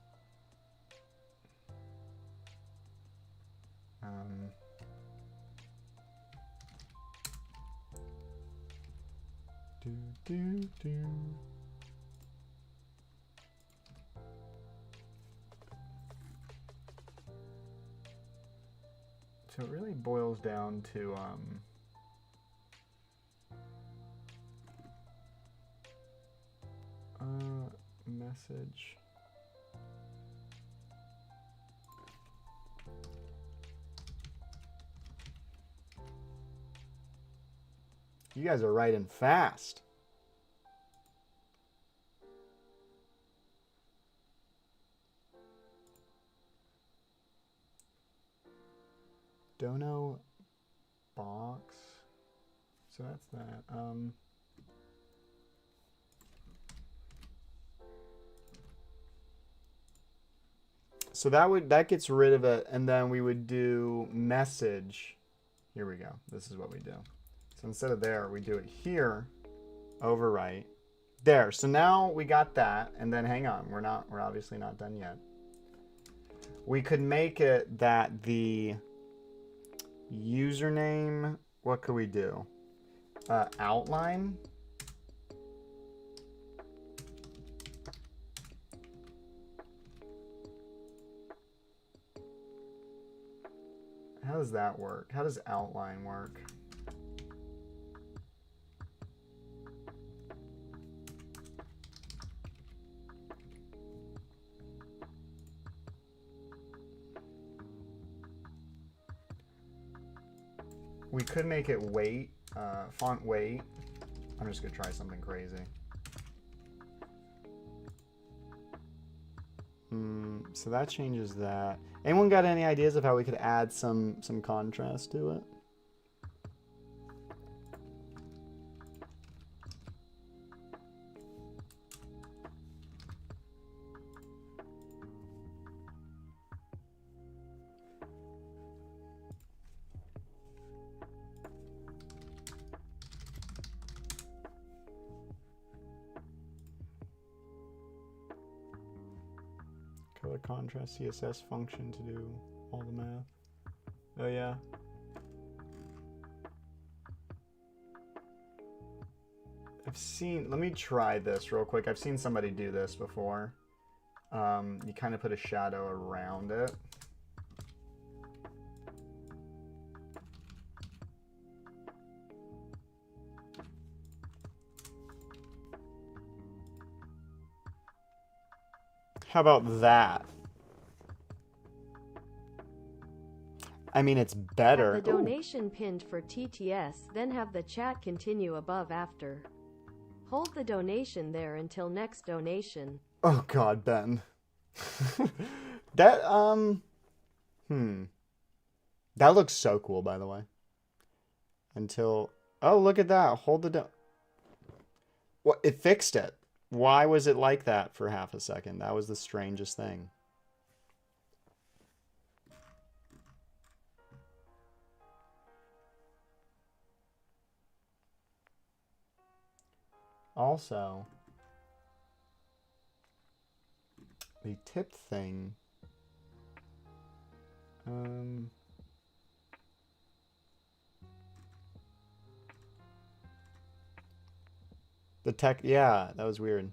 So it really boils down to message. You guys are writing fast. Dono box. So that's that. So that gets rid of it, and then we would do message. Here we go. This is what we do. So instead of there, we do it here, overwrite. There. So now we got that, and then hang on. We're obviously not done yet. We could make it that the username, what could we do? Outline. How does that work? How does outline work? We could make it weight, font weight. I'm just gonna try something crazy. So that changes that. Anyone got any ideas of how we could add some contrast to it? Color contrast CSS function to do all the math. Oh yeah. Let me try this real quick. I've seen somebody do this before. You kind of put a shadow around it. How about that? I mean, it's better. Have the donation pinned for TTS, then have the chat continue above after. Hold the donation there until next donation. Oh God, Ben. That that looks so cool, by the way. Until, oh, look at that. Hold the What, it fixed it. Why was it like that for half a second? That was the strangest thing. Also, the tip thing. The tech, yeah, that was weird.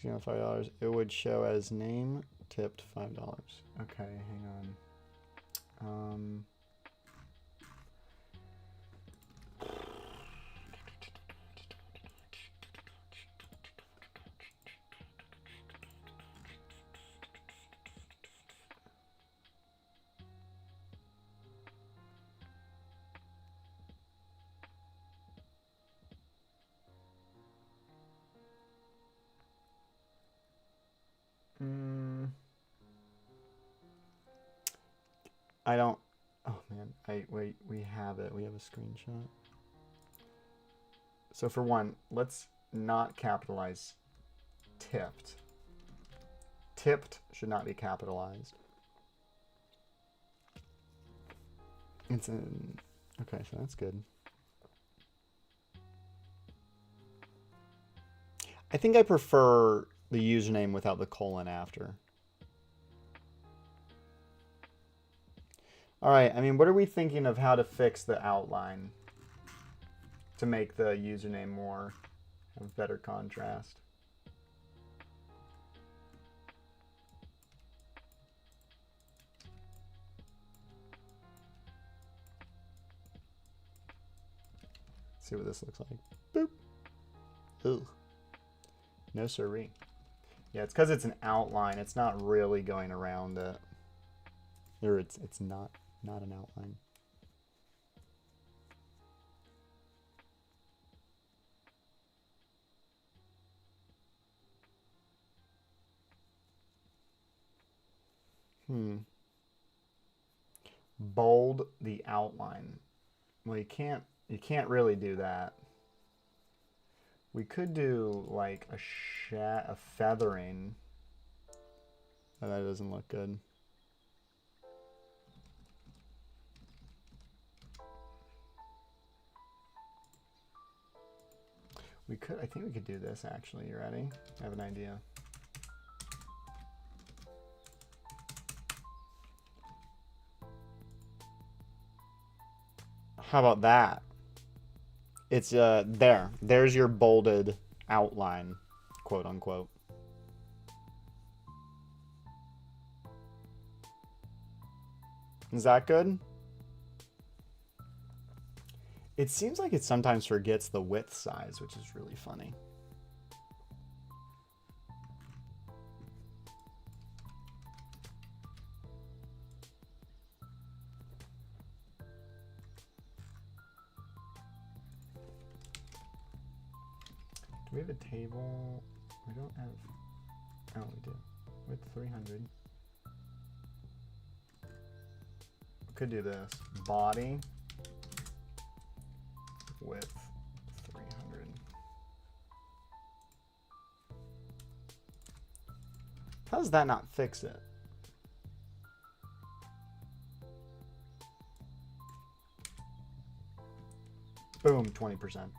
$5. It would show as name tipped $5. Okay, hang on. I don't. Oh man, wait. We have it. We have a screenshot. So for one, let's not capitalize tipped. Tipped should not be capitalized. It's in. Okay, so that's good. I think I prefer the username without the colon after. All right, I mean, what are we thinking of how to fix the outline to make the username more have better contrast? See what this looks like. Boop. Ugh. No siree. Yeah, it's because it's an outline. It's not really going around it. Or it's not an outline. Bold the outline. Well, you can't really do that. We could do like a feathering. Oh, that doesn't look good. I think we could do this actually. You ready? I have an idea. How about that? It's there's your bolded outline, quote unquote. Is that good? It seems like it sometimes forgets the width size, which is really funny. Do we have a table? We don't have... Oh, we do. Width 300. We could do this. Body. Width 300. How does that not fix it? Boom, 20%.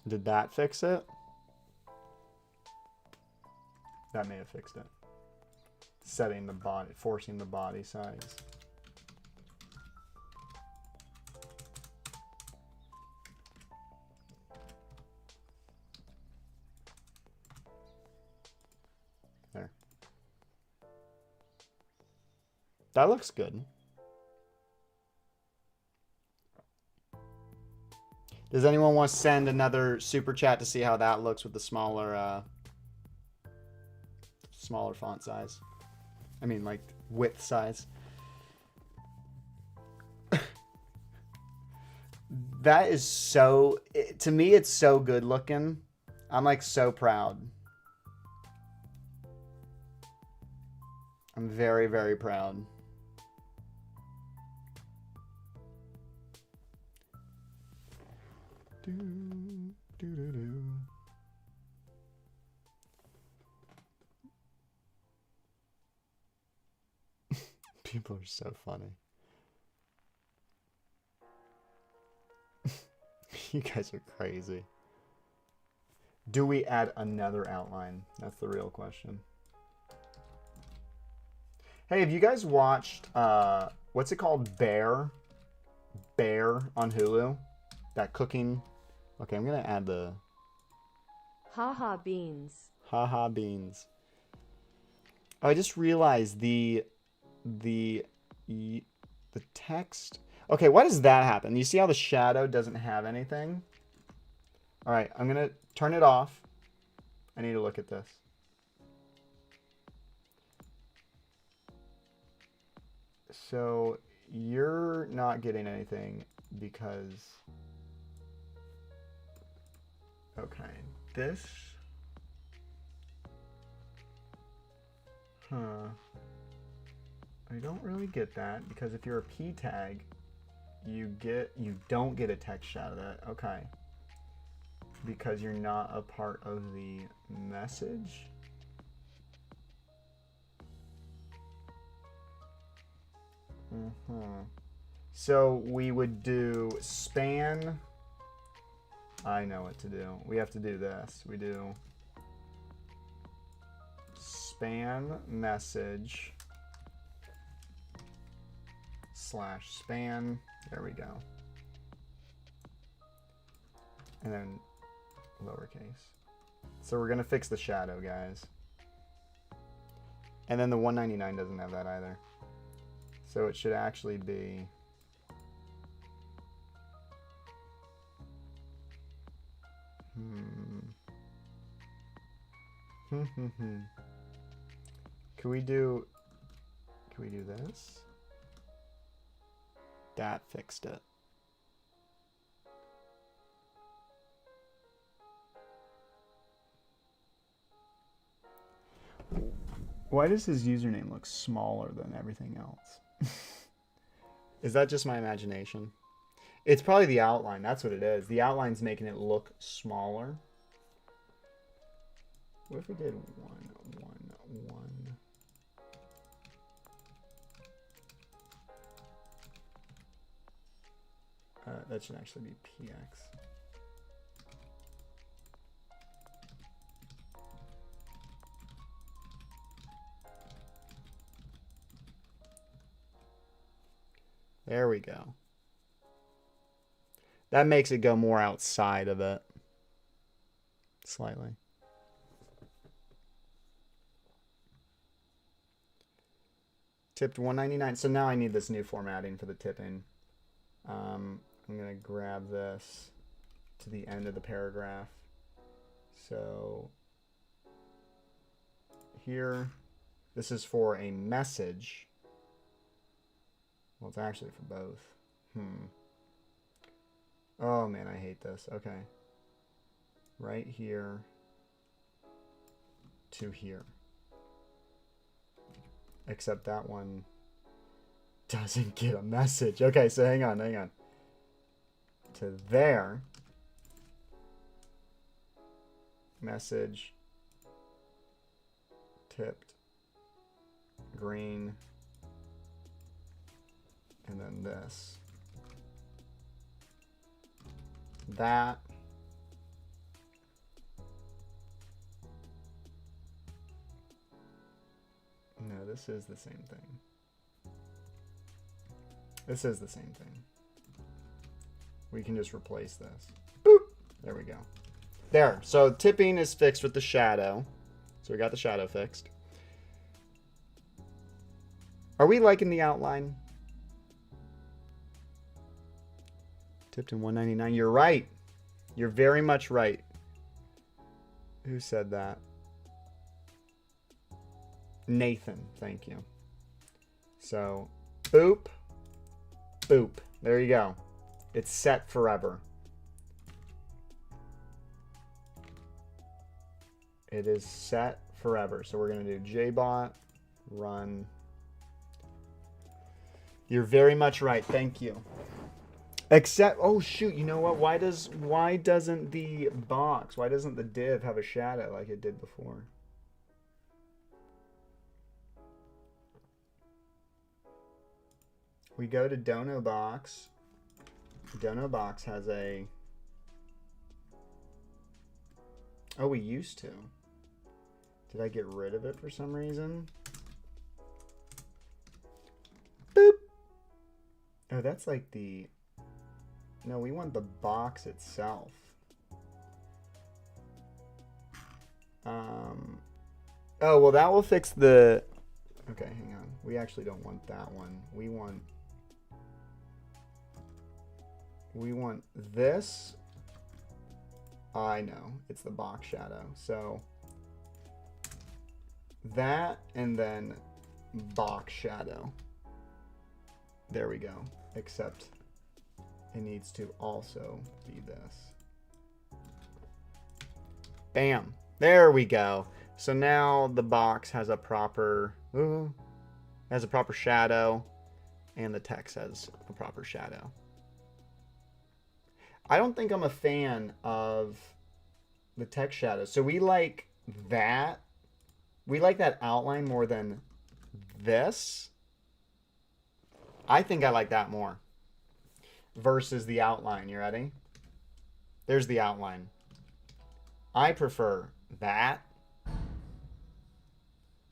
Did that fix it? That may have fixed it. Setting the body, forcing the body size. There. That looks good. Does anyone want to send another super chat to see how that looks with the smaller font size? I mean, like width size. That is so, to me, it's so good looking. I'm like so proud. I'm very, very proud. Do, do, do, do. People are so funny. You guys are crazy. Do we add another outline? That's the real question. Hey, have you guys watched, what's it called? Bear on Hulu? That cooking. Okay, I'm going to add the... Haha beans. Haha beans. Oh, I just realized the text. Okay, why does that happen? You see how the shadow doesn't have anything? All right, I'm going to turn it off. I need to look at this. So you're not getting anything because... Okay, this... Huh. I don't really get that because if you're a P tag, you don't get a text out of that. Okay. Because you're not a part of the message. So we would do span. I know what to do. We have to do this. We do span message / span. There we go. And then lowercase. So we're gonna fix the shadow, guys. And then the 199 doesn't have that either. So it should actually be Can we do this? That fixed it. Why does his username look smaller than everything else? Is that just my imagination? It's probably the outline. That's what it is. The outline's making it look smaller. What if we did 1, 1, 1? That should actually be PX. There we go. That makes it go more outside of it. Slightly. Tipped 199. So now I need this new formatting for the tipping. I'm going to grab this to the end of the paragraph. So here, this is for a message. Well, it's actually for both. Oh man, I hate this. Okay. Right here to here. Except that one doesn't get a message. Okay, so hang on. To there. Message. Tipped. Green. And then this. That. No, this is the same thing. This is the same thing. We can just replace this. Boop! There we go. There. So tipping is fixed with the shadow. So we got the shadow fixed. Are we liking the outline? Tipped in 199. You're right. You're very much right. Who said that? Nathan. Thank you. So, boop. Boop. There you go. It's set forever. It is set forever. So we're going to do JBot run. You're very much right. Thank you. Except, oh shoot, you know what? Why doesn't the box, why doesn't the div have a shadow like it did before? We go to Dono Box. Dono Box has a, oh, we used to. Did I get rid of it for some reason? Boop. Oh, that's like the, no, we want the box itself. Oh, well, that will fix the, okay, hang on. We actually don't want that one. We want this. I know, it's the box shadow. So that and then box shadow. There we go. Except it needs to also be this. Bam. There we go. So now the box has a proper shadow, and the text has a proper shadow. I don't think I'm a fan of the text shadow. So we like that. We like that outline more than this. I think I like that more versus the outline. You ready? There's the outline. I prefer that.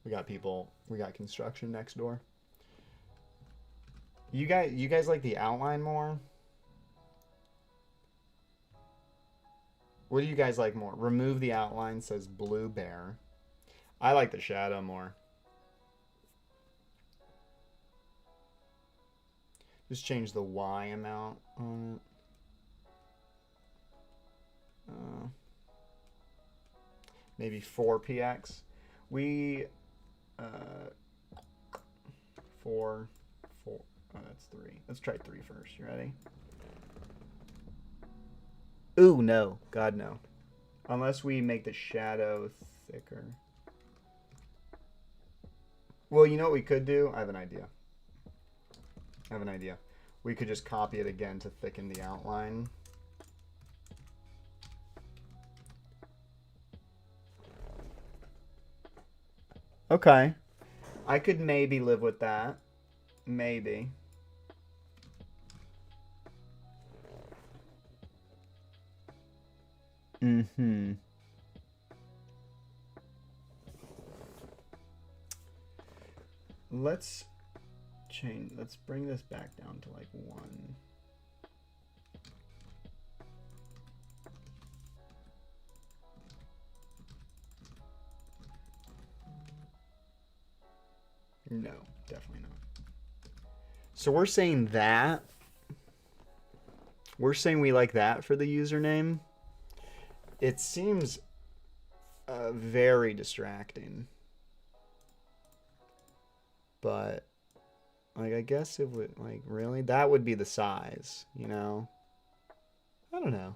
We got construction next door. You guys like the outline more? What do you guys like more? Remove the outline, says Blue Bear. I like the shadow more. Just change the Y amount on it. Maybe 4px. We 4. Oh, that's 3. Let's try 3 first. You ready? Ooh, no. God, no. Unless we make the shadow thicker. Well, you know what we could do? I have an idea. We could just copy it again to thicken the outline. Okay. I could maybe live with that. Maybe. Mm-hmm. Let's bring this back down to like 1. No, definitely not. So we're saying that. We're saying we like that for the username. It seems very distracting. But, like, I guess it would, like, really? That would be the size, you know? I don't know.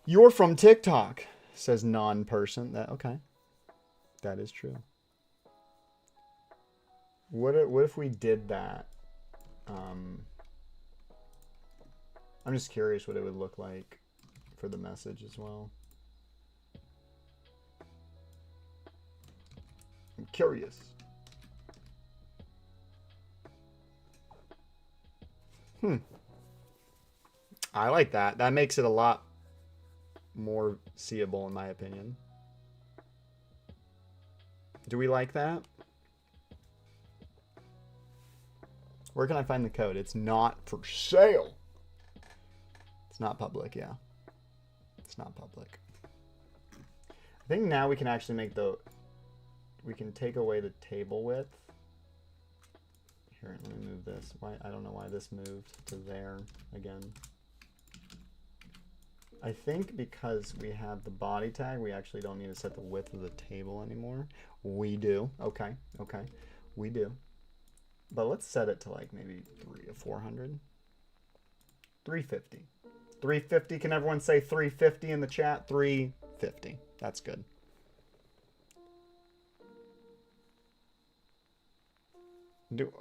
You're from TikTok, says non-person. Okay. That is true. What if we did that? I'm just curious what it would look like for the message as well. I'm curious. I like that. That makes it a lot more seeable in my opinion. Do we like that? Where can I find the code? It's not for sale. It's not public, yeah. It's not public. I think now we can actually make we can take away the table width. Here, let me move this. I don't know why this moved to there again. I think because we have the body tag, we actually don't need to set the width of the table anymore. We do. Okay. We do. But let's set it to like maybe 400. 350. 350. Can everyone say 350 in the chat? 350. That's good.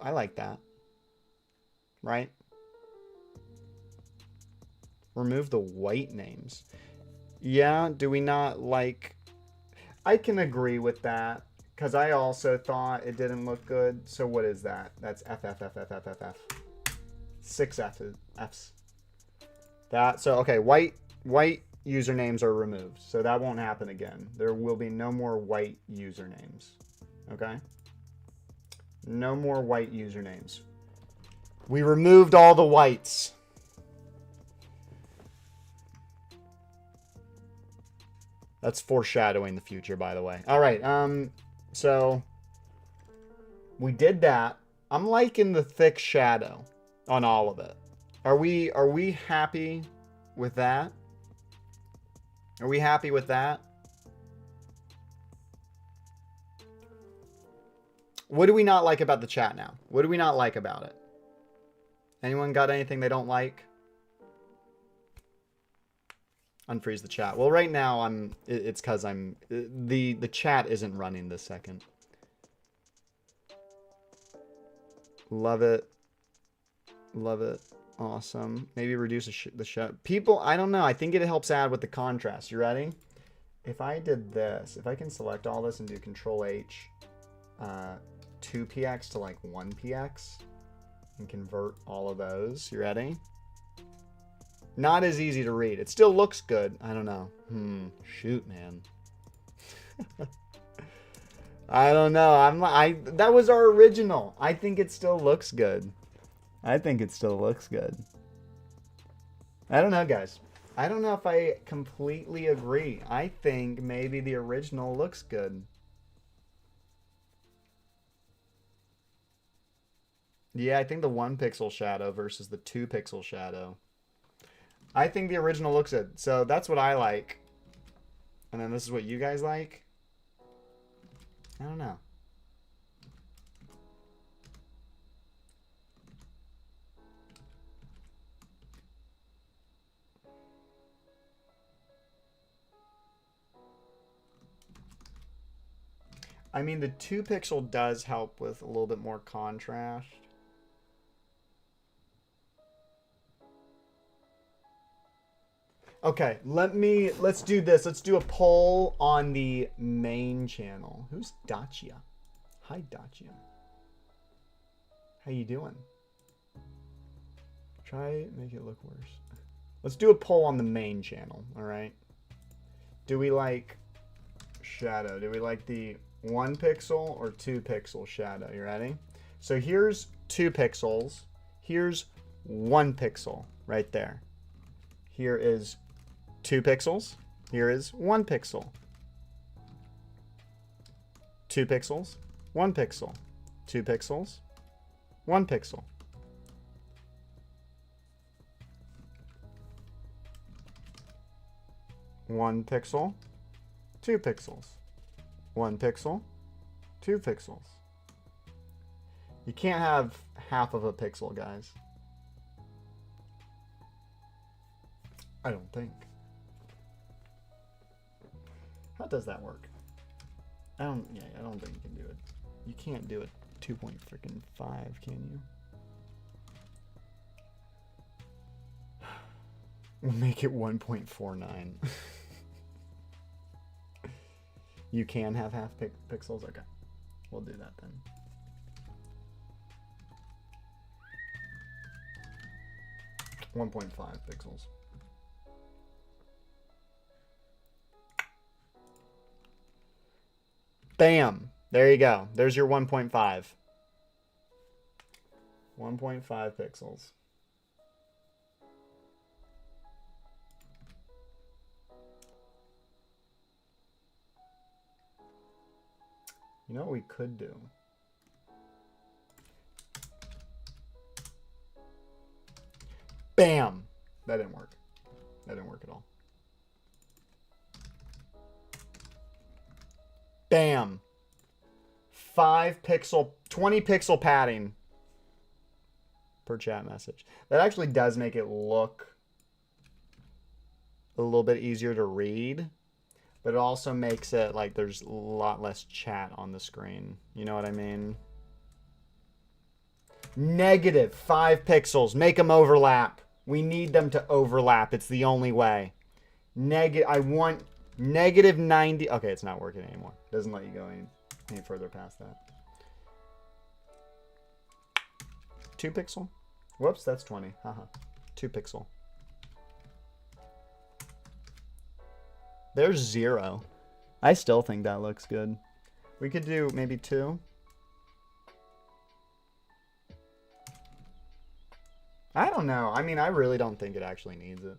I like that. Right? Remove the white names. Yeah, do we not like... I can agree with that. Because I also thought it didn't look good. So what is that? That's F. 6 Fs. Okay, white usernames are removed. So that won't happen again. There will be no more white usernames. Okay? No more white usernames. We removed all the whites. That's foreshadowing the future, by the way. All right, so we did that. I'm liking the thick shadow on all of it. Are we happy with that? Are we happy with that? What do we not like about the chat now? What do we not like about it? Anyone got anything they don't like? Unfreeze the chat. Well, right now it's because the chat isn't running this second. Love it. Love it. Awesome. Maybe reduce the show. People, I don't know. I think it helps add with the contrast. You ready? If I did this, if I can select all this and do Control H, 2px to like 1px, and convert all of those. You ready? Not as easy to read. It still looks good. I don't know. Shoot, man. I don't know. That was our original. I think it still looks good. I think it still looks good. I don't know, guys. I don't know if I completely agree. I think maybe the original looks good. Yeah, I think the 1 pixel shadow versus the 2 pixel shadow. I think the original looks good. So that's what I like. And then this is what you guys like. I don't know. I mean, the 2 pixel does help with a little bit more contrast. Okay, let's do this. Let's do a poll on the main channel. Who's Dacia? Hi, Dacia. How you doing? Try make it look worse. Let's do a poll on the main channel, all right? Do we like shadow? Do we like the 1 pixel or 2 pixel shadow? You ready? So here's 2 pixels. Here's 1 pixel right there. Here is 2 pixels. Here is 1 pixel. 2 pixels, 1 pixel. 2 pixels, 1 pixel. One pixel, 2 pixels. 1 pixel, 2 pixels. You can't have half of a pixel, guys. I don't think. How does that work? I don't think you can do it. You can't do it 2.5, can you? We'll make it 1.49. You can have half pixels? Okay. We'll do that then. .5 pixels. Bam! There you go. There's your 1.5. 1.5 pixels. You know what we could do? Bam! That didn't work. That didn't work at all. Bam! 5 pixel, 20 pixel padding per chat message. That actually does make it look a little bit easier to read, but it also makes it like there's a lot less chat on the screen. You know what I mean? Negative 5 pixels. Make them overlap. We need them to overlap. It's the only way. I want negative 90. Okay, it's not working anymore. It doesn't let you go any further past that. 2 pixel. Whoops, that's 20. Haha. 2 pixel. There's 0. I still think that looks good. We could do maybe 2. I don't know. I mean, I really don't think it actually needs it.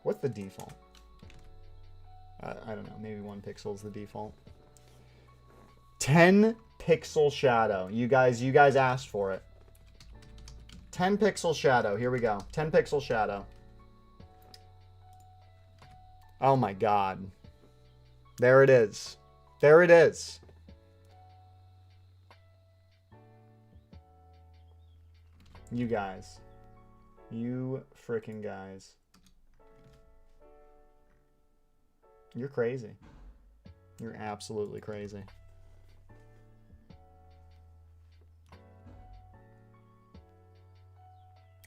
What's the default? I don't know. Maybe 1 pixel is the default. 10 pixel shadow. You guys asked for it. 10 pixel shadow. Here we go. 10 pixel shadow. Oh my god. There it is. There it is. You guys. You freaking guys. You're crazy. You're absolutely crazy.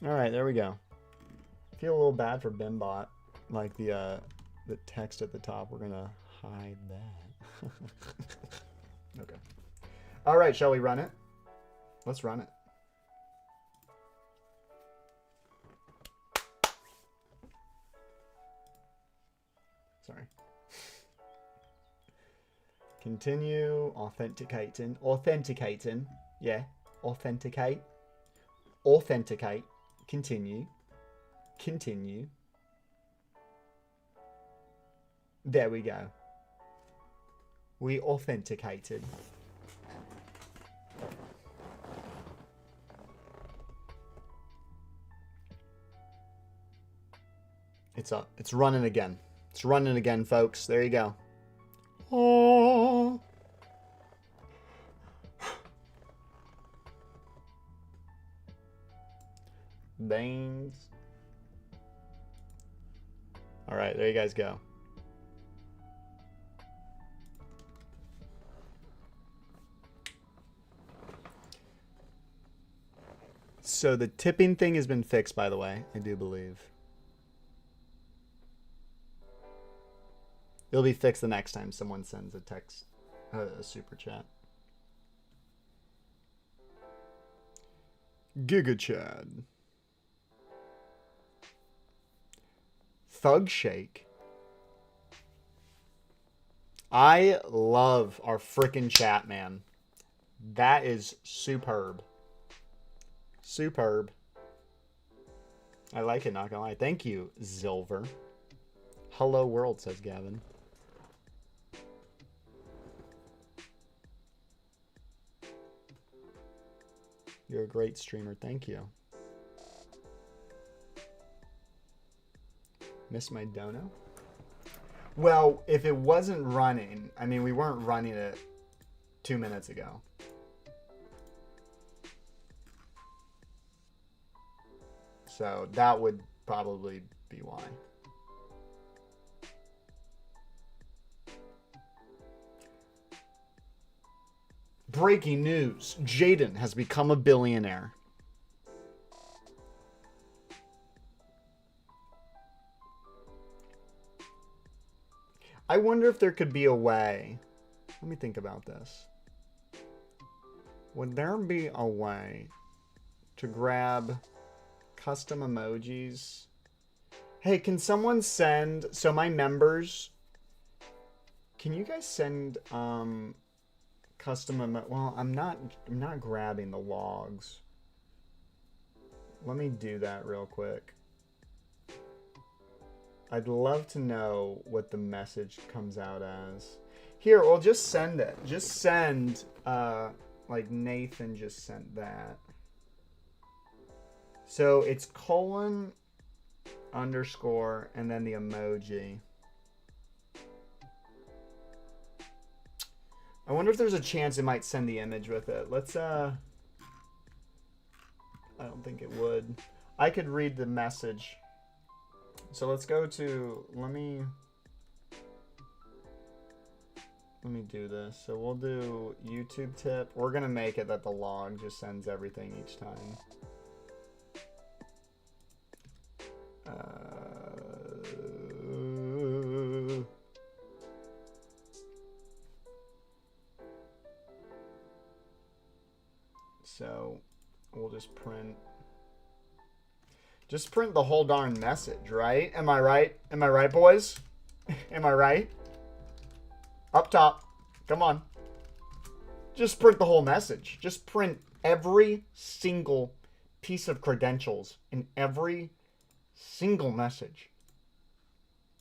All right, there we go. I feel a little bad for Bimbot. Like the text at the top. We're gonna hide that. Okay. All right, shall we run it? Let's run it. Sorry. Continue authenticating. Authenticating. Yeah. Authenticate. Authenticate. Continue. Continue. There we go. We authenticated. It's up. It's running again. It's running again, folks. There you go. Oh. Baines. All right, there you guys go. So the tipping thing has been fixed, by the way, I do believe. It'll be fixed the next time someone sends a text, a super chat. Giga Chad. Thug Shake. I love our frickin' chat, man. That is superb. Superb. I like it, not gonna lie. Thank you, Zilver. Hello world, says Gavin. You're a great streamer. Thank you. Miss my dono? Well, if it wasn't running, I mean, we weren't running it 2 minutes ago. So that would probably be why. Breaking news. Jaden has become a billionaire. I wonder if there could be a way. Let me think about this. Would there be a way to grab custom emojis? Hey, can someone send... So my members... Can you guys send custom emo... Well, I'm not grabbing the logs. Let me do that real quick. I'd love to know what the message comes out as. Here, well, just send it. Just send, like Nathan just sent that. So it's colon underscore and then the emoji. I wonder if there's a chance it might send the image with it. Let's, I don't think it would. I could read the message. So let's go to, let me do this. So we'll do YouTube tip. We're going to make it that the log just sends everything each time. So we'll just print the whole darn message, right? Am I right? Am I right, boys? Am I right? Up top. Come on. Just print the whole message. Just print every single piece of credentials in every single message.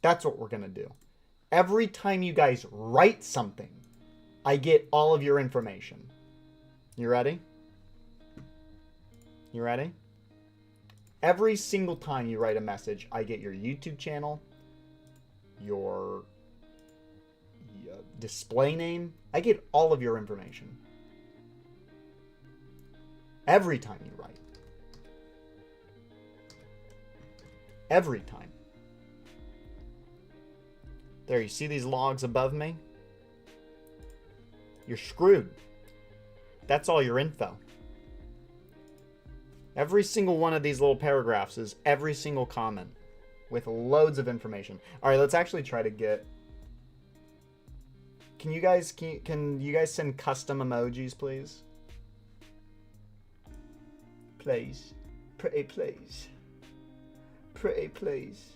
That's what we're going to do. Every time you guys write something, I get all of your information. You ready? You ready? Every single time you write a message, I get your YouTube channel, your display name. I get all of your information. Every time you write. Every time. There, you see these logs above me? You're screwed. That's all your info. Every single one of these little paragraphs is every single comment with loads of information. All right, let's actually try to get... Can you guys send custom emojis, please? Please. Pretty please. Pretty please.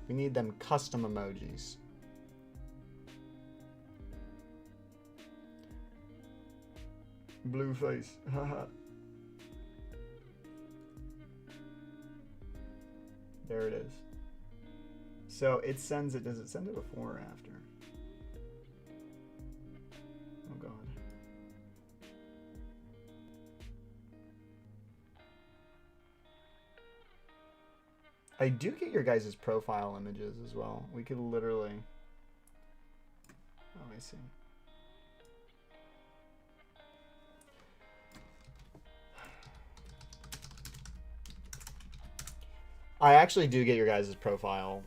We need them custom emojis. Blue face. Haha. There it is. So it sends it. Does it send it before or after? Oh God. I do get your guys' profile images as well. We could literally... Oh, I see. I actually do get your guys' profile.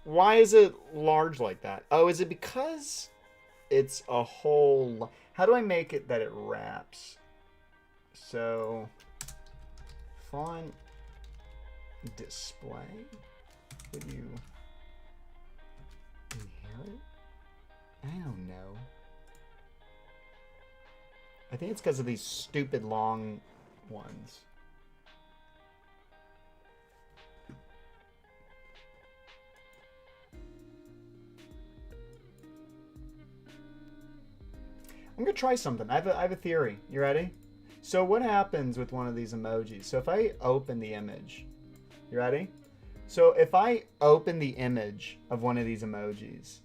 Why is it large like that? Oh, is it because it's a whole... How do I make it that it wraps? So, font display. Would you inherit? I don't know. I think it's because of these stupid long ones. I'm gonna try something. I have a theory. You ready? So what happens with one of these emojis? So if I open the image, you ready? So if I open the image of one of these emojis,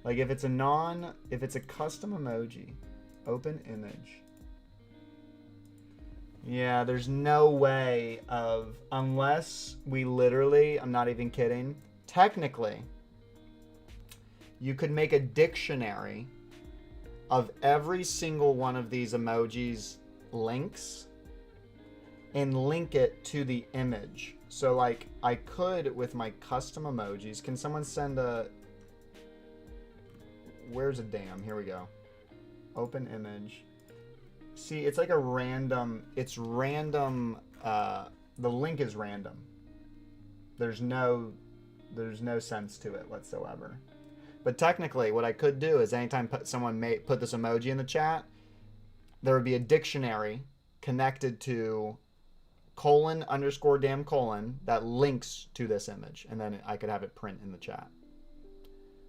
like if it's a custom emoji, open image. Yeah, there's no way of, unless we literally, I'm not even kidding, technically, you could make a dictionary of every single one of these emojis links and link it to the image. So like I could with my custom emojis, can someone send a, where's a damn, here we go. Open image. See, it's like a random, it's random, the link is random. There's no sense to it whatsoever. But technically, what I could do is anytime someone may put this emoji in the chat, there would be a dictionary connected to :_damn : that links to this image, and then I could have it print in the chat.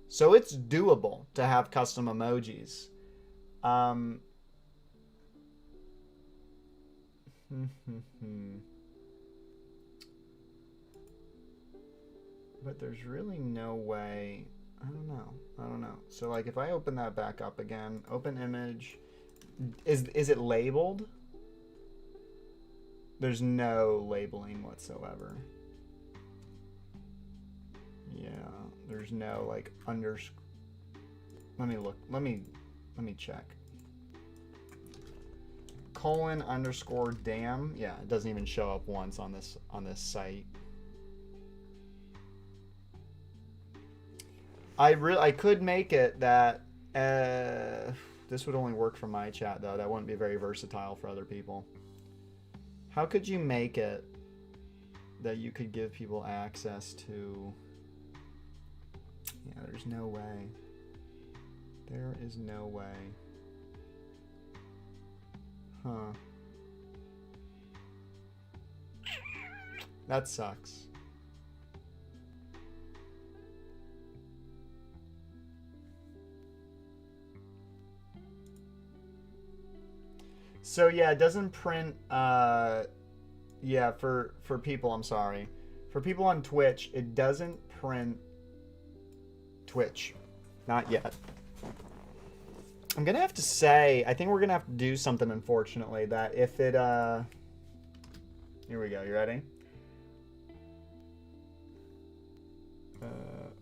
So it's doable to have custom emojis. But there's really no way. I don't know. So like if I open that back up again, open image, is it labeled? There's no labeling whatsoever. Yeah, there's no like underscore. Let me look. Let me check. :_damn. Yeah, it doesn't even show up once on this site. I could make it that this would only work for my chat though. That wouldn't be very versatile for other people. How could you make it that you could give people access to? Yeah, there's no way. There is no way. Huh. That sucks. So yeah, it doesn't print, yeah, for people, I'm sorry. For people on Twitch, it doesn't print Twitch. Not yet. I'm gonna have to say, I think we're gonna have to do something, unfortunately, that if it, here we go, you ready?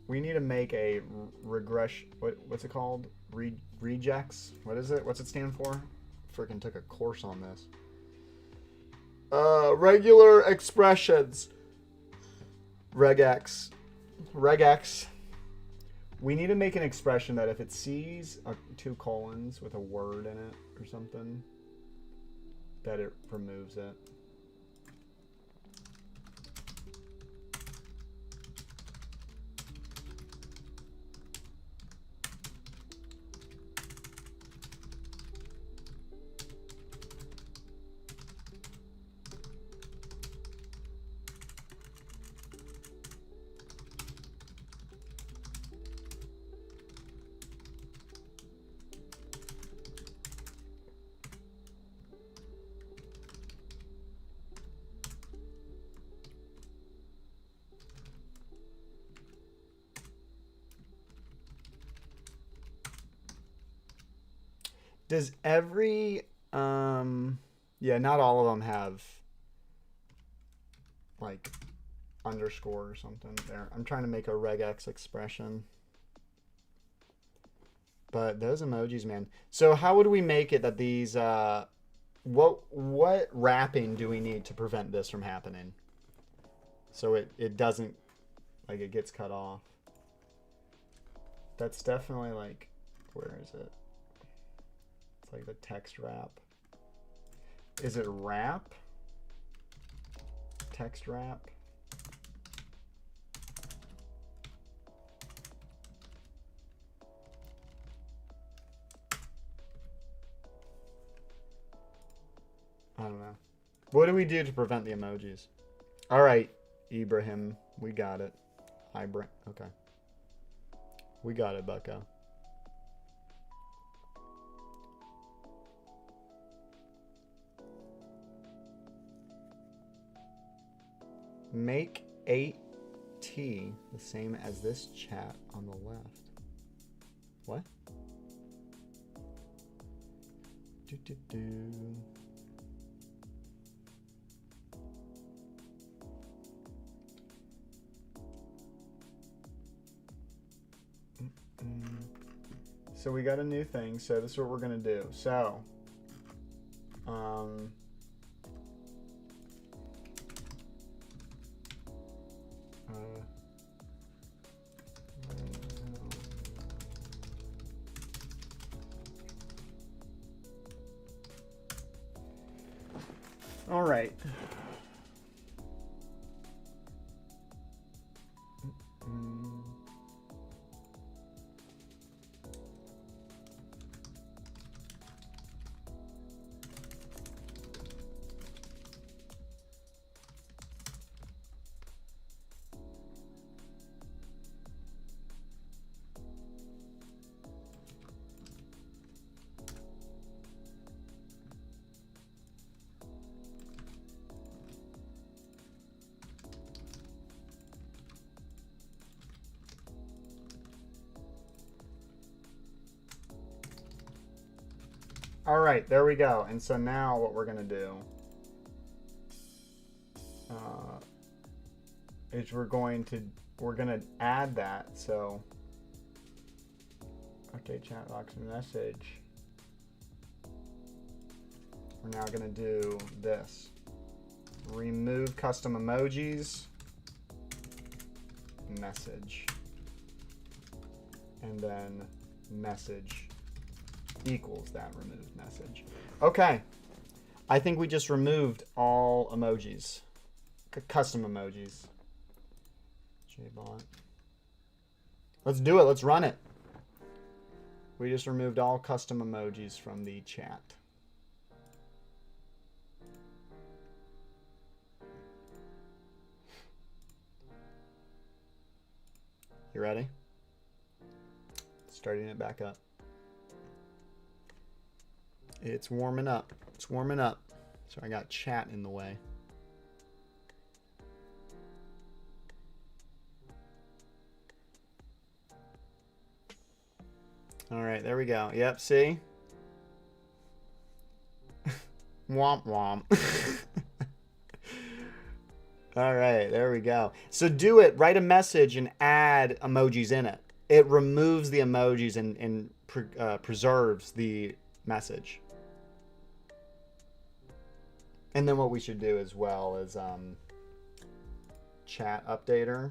We need to make a regression, what's it called? Regex? What is it? What's it stand for? Freaking took a course on this. Regular expressions. Regex. Regex. We need to make an expression that if it sees two colons with a word in it or something, that it removes it. Does every yeah, not all of them have like underscore or something there. I'm trying to make a regex expression. But those emojis, man. So how would we make it that these what wrapping do we need to prevent this from happening? So it doesn't, like, it gets cut off. That's definitely like, where is it? It's like the text wrap. Is it wrap? Text wrap? I don't know. What do we do to prevent the emojis? All right, Ibrahim, we got it. Okay. We got it, bucko. Make 8T the same as this chat on the left. What? Do. So we got a new thing. So this is what we're gonna do. So, all right. All right, there we go. And so now what we're gonna do is we're gonna add that. So update chat box message. We're now gonna do this. Remove custom emojis, message, and then message equals that removed message. Okay. I think we just removed all emojis. Custom emojis. JBot. Let's do it. Let's run it. We just removed all custom emojis from the chat. You ready? Starting it back up. It's warming up. It's warming up. So I got chat in the way. All right, there we go. Yep, see? Womp womp. All right, there we go. So do it. Write a message and add emojis in it. It removes the emojis and preserves the message. And then what we should do as well is chat updater.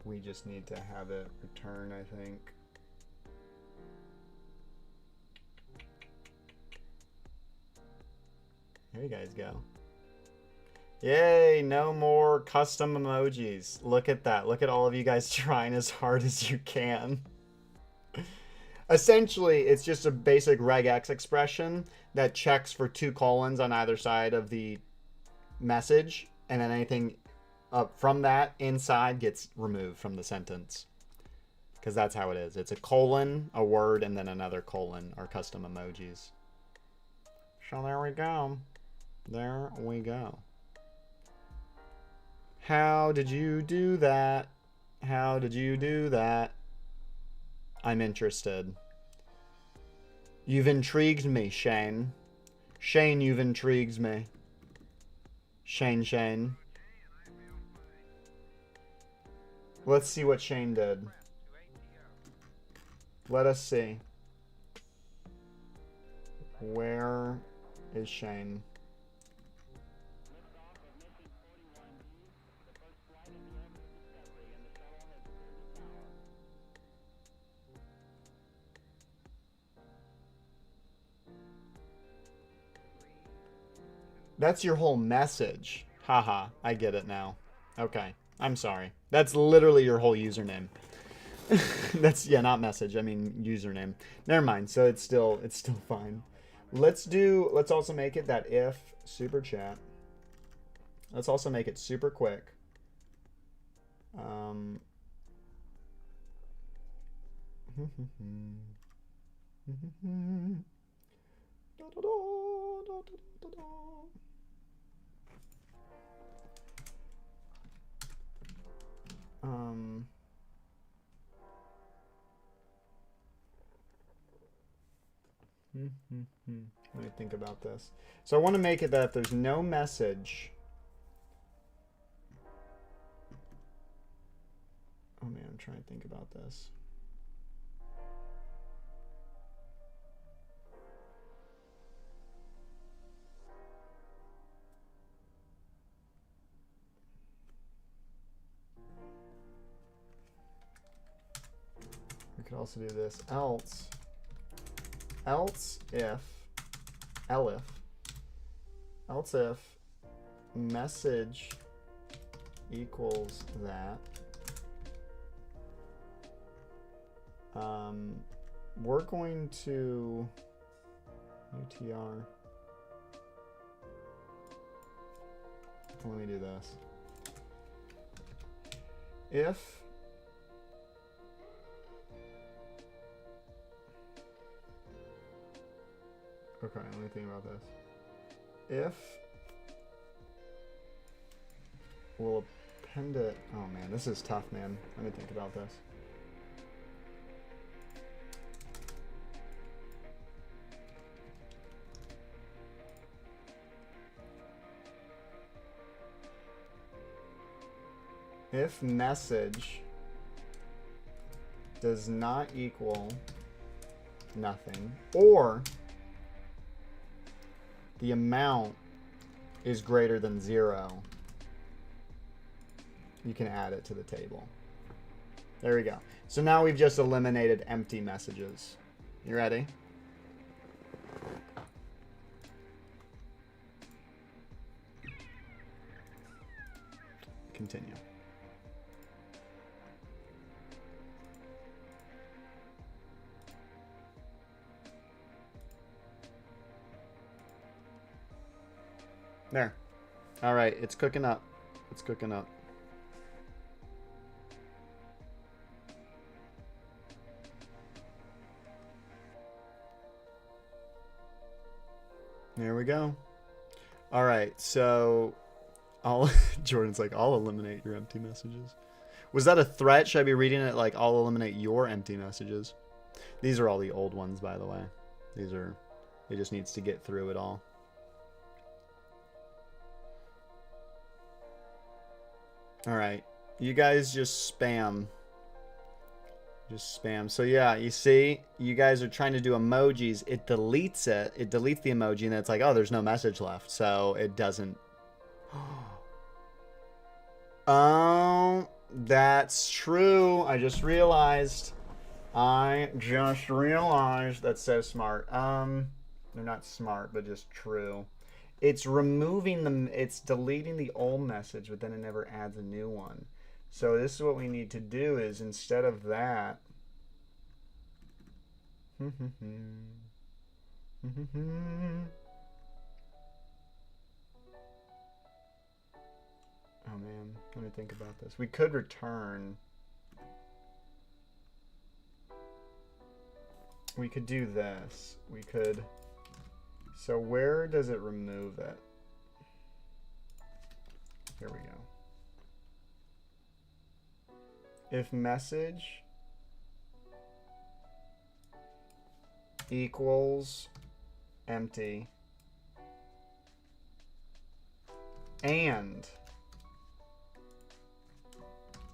We just need to have it return, I think. Here you guys go. Yay, no more custom emojis. Look at that. Look at all of you guys trying as hard as you can. Essentially, it's just a basic regex expression that checks for 2 colons on either side of the message, and then anything up from that inside gets removed from the sentence. Because that's how it is. It's a colon, a word, and then another colon are custom emojis. So there we go. There we go. How did you do that? How did you do that? I'm interested. You've intrigued me, Shane. Shane, you've intrigued me. Shane. Let's see what Shane did. Let us see. Where is Shane? That's your whole message. Haha, I get it now. Okay, I'm sorry. That's literally your whole username. That's, yeah, not message. I mean username. Never mind. So it's still fine. Let's also make it that if super chat. Let's also make it super quick. Let me think about this. So I want to make it that if there's no message. Oh man, I'm trying to think about this. We could also do this. Else if message equals that, we're going to UTR. Let me do this. If okay, let me think about this. If we'll append it. Oh man, this is tough, man. Let me think about this. If message does not equal nothing, or the amount is greater than 0, you can add it to the table. There we go. So now we've just eliminated empty messages. You ready? Continue. There. All right, it's cooking up. It's cooking up. There we go. All right, so Jordan's like, I'll eliminate your empty messages. Was that a threat? Should I be reading it like, I'll eliminate your empty messages? These are all the old ones, by the way. It just needs to get through it all. All right, you guys just spam Just spam. So yeah, you see, you guys are trying to do emojis. It deletes it. It deletes the emoji, and it's like, oh, there's no message left. So it doesn't. Oh, that's true. I just realized. That's so smart. They're not smart, but just true. It's removing them. It's deleting the old message, but then it never adds a new one. So this is what we need to do is instead of that. Oh man, let me think about this. We could return. We could do this. We could. So where does it remove it? Here we go. If message equals empty and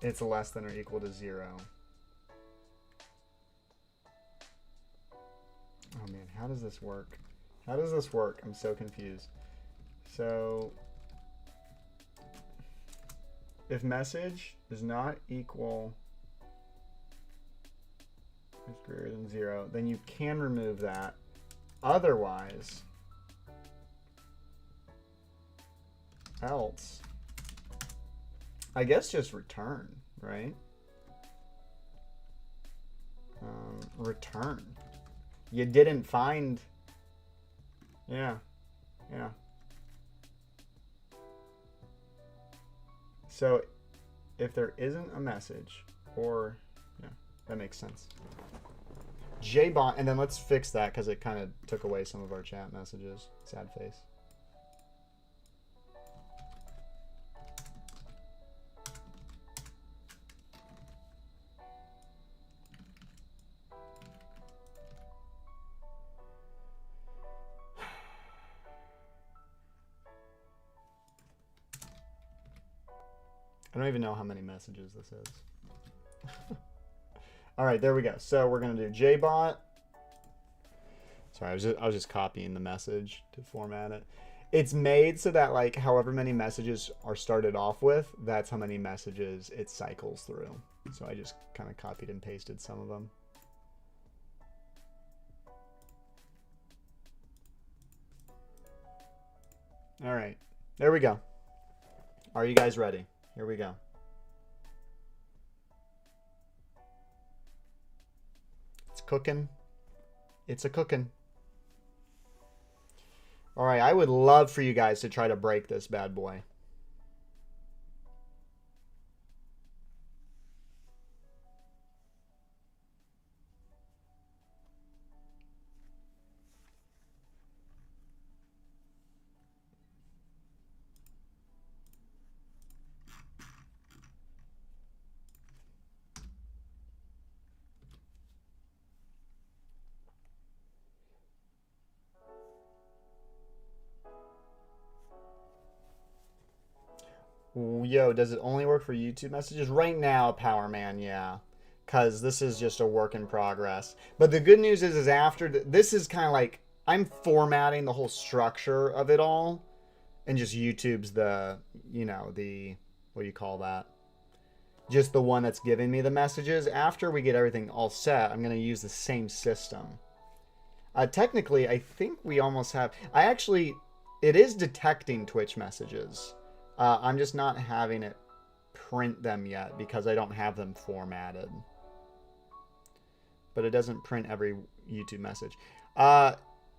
it's less than or equal to 0. Oh man, how does this work? How does this work? I'm so confused. So if message does not equal is greater than 0, then you can remove that. Otherwise, else, I guess just return, right? Return. You didn't find. Yeah. So if there isn't a message, or yeah, that makes sense. JBot, and then let's fix that because it kind of took away some of our chat messages. Sad face. I don't even know how many messages this is. All right, there we go. So we're gonna do JBot. Sorry, I was just copying the message to format it. It's made so that like however many messages are started off with, that's how many messages it cycles through. So I just kind of copied and pasted some of them. All right, there we go. Are you guys ready? Here we go. It's cooking. It's a cooking. All right, I would love for you guys to try to break this bad boy. Yo, does it only work for YouTube messages? Right now, Power Man, yeah. Because this is just a work in progress. But the good news is after, this is kind of like, I'm formatting the whole structure of it all. And just YouTube's the, you know, the, what do you call that? Just the one that's giving me the messages. After we get everything all set, I'm going to use the same system. Technically, I think we almost have, it is detecting Twitch messages. I'm just not having it print them yet because I don't have them formatted. But it doesn't print every YouTube message.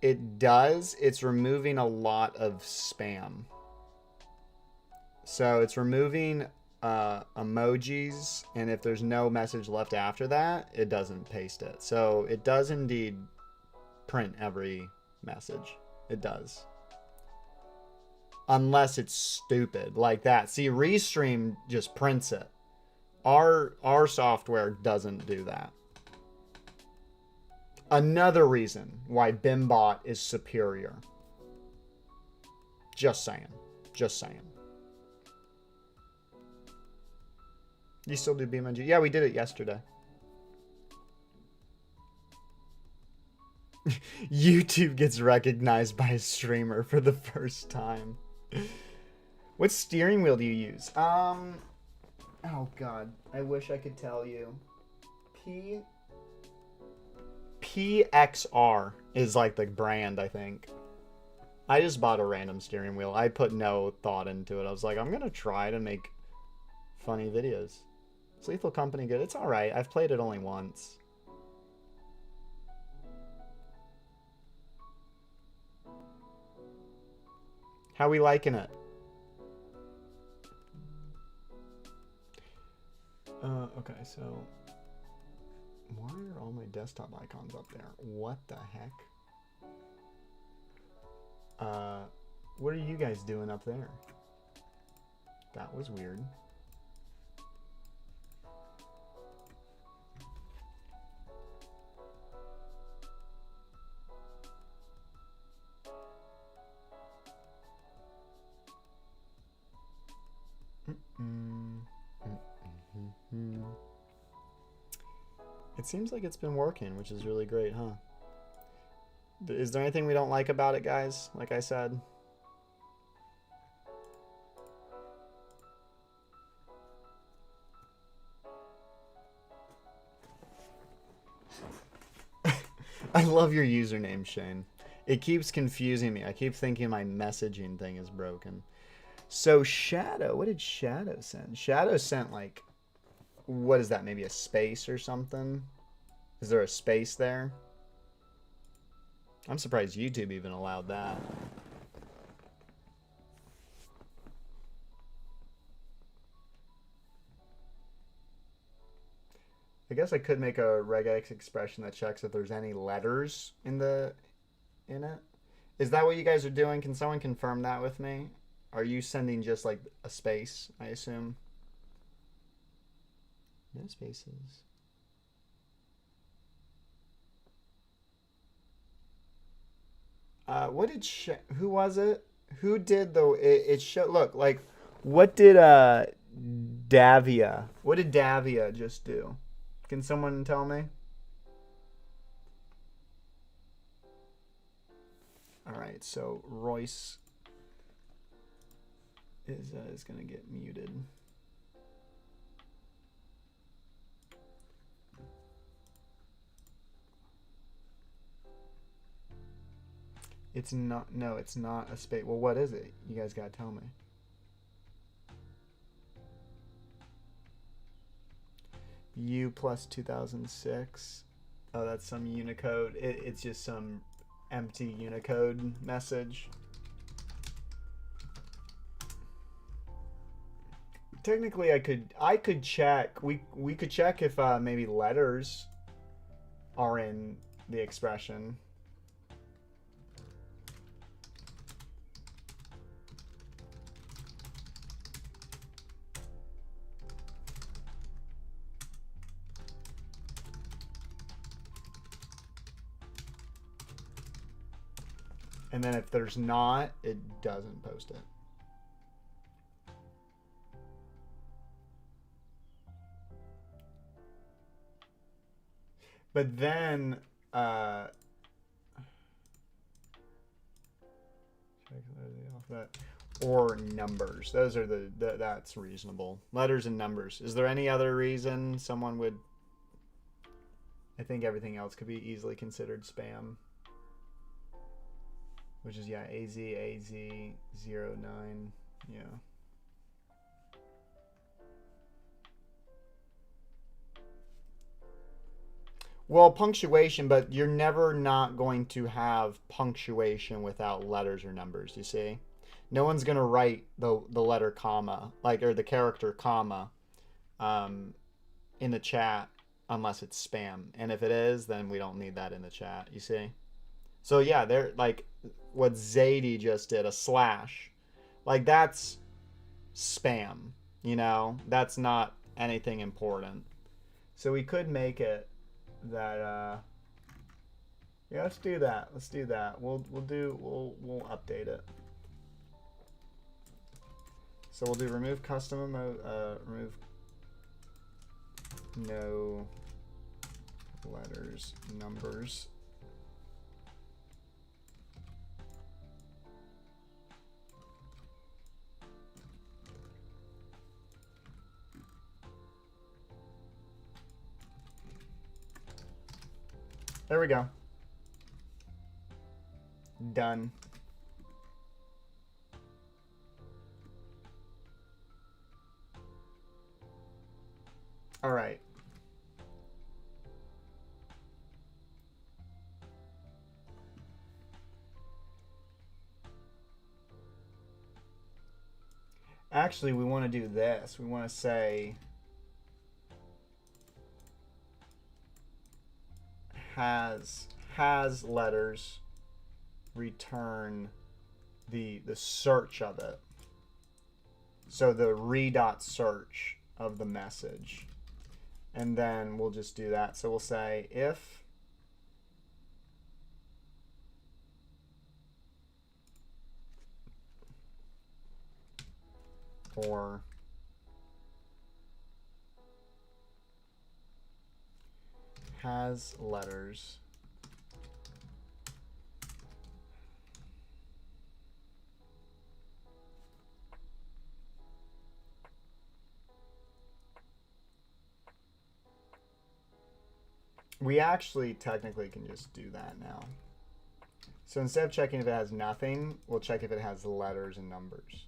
It does. It's removing a lot of spam. So it's removing emojis, and if there's no message left after that, it doesn't paste it. So it does indeed print every message. It does. Unless it's stupid like that. See, Restream just prints it. Our software doesn't do that. Another reason why Bimbot is superior. Just saying. Just saying. You still do BeamNG? Yeah, we did it yesterday. YouTube gets recognized by a streamer for the first time. What steering wheel do you use? Oh god, I wish I could tell you. PXR is like the brand, I think. I just bought a random steering wheel. I put no thought into it. I was like, I'm gonna try to make funny videos. Is Lethal Company good? It's alright. I've played it only once. How we liking it? Okay, so why are all my desktop icons up there? What the heck? What are you guys doing up there? That was weird. It seems like it's been working, which is really great, huh? Is there anything we don't like about it, guys? Like I said. I love your username, Shane. It keeps confusing me. I keep thinking my messaging thing is broken. So Shadow, what did Shadow send? Shadow sent like, what is that? Maybe a space or something? Is there a space there? I'm surprised YouTube even allowed that. I guess I could make a regex expression that checks if there's any letters in it. Is that what you guys are doing? Can someone confirm that with me? Are you sending just like a space, I assume? No spaces. What did who was it? Who did the it show look like what did Davia? What did Davia just do? Can someone tell me? All right, so Royce is going to get muted. It's not, no, it's not a space. Well, what is it? You guys got to tell me. U plus 2006. Oh, that's some Unicode. It's just some empty Unicode message. Technically, I could check. We could check if maybe letters are in the expression. And then if there's not, it doesn't post it. But then, or numbers. Those are that's reasonable. Letters and numbers. Is there any other reason someone would? I think everything else could be easily considered spam. Which is, yeah, AZ09, yeah. Well, punctuation, but you're never not going to have punctuation without letters or numbers, you see? No one's going to write the letter comma, like, or the character comma in the chat unless it's spam. And if it is, then we don't need that in the chat, you see? So yeah, they're like what Zadie just did, a slash. Like that's spam, you know? That's not anything important. So we could make it that yeah, let's do that. Let's do that. We'll update it. So we'll do remove custom remove no letters, numbers. There we go. Done. All right. Actually, we want to do this. We want to say has letters, return the search of it. So the re.search of the message. And then we'll just do that. So we'll say if or has letters we actually technically can just do that now. So instead of checking if it has nothing, we'll check if it has letters and numbers.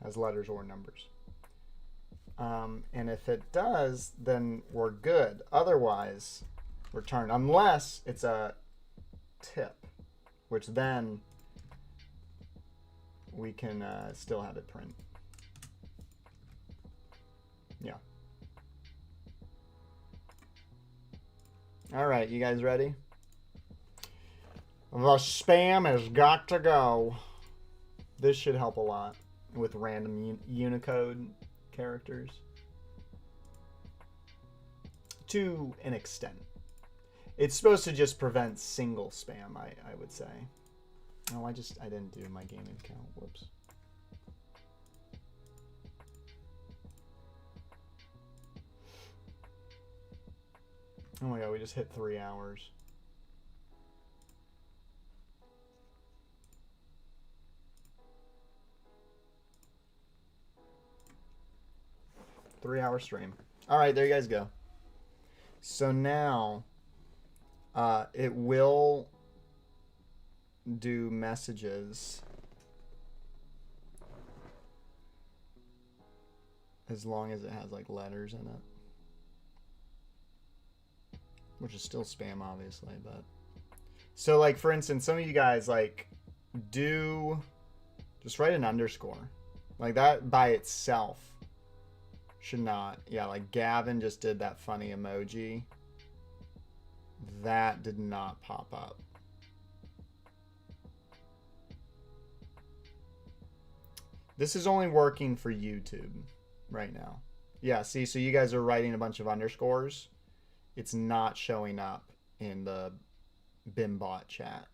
Has letters or numbers. And if it does, then we're good. Otherwise, return. Unless it's a tip, which then we can still have it print. Yeah. All right, you guys ready? The spam has got to go. This should help a lot with random Unicode characters. To an extent. It's supposed to just prevent single spam, I would say. Oh, I didn't do my gaming account. Whoops. Oh my god, we just hit 3 hours. Three-hour stream. All right, there you guys go. So now it will do messages as long as it has like letters in it. Which is still spam, obviously, but... So, like, for instance, some of you guys, like, do... Just write an underscore. Like, that by itself should not... Yeah, like, Gavin just did that funny emoji. That did not pop up. This is only working for YouTube right now. Yeah, see, so you guys are writing a bunch of underscores. It's not showing up in the Bimbot chat.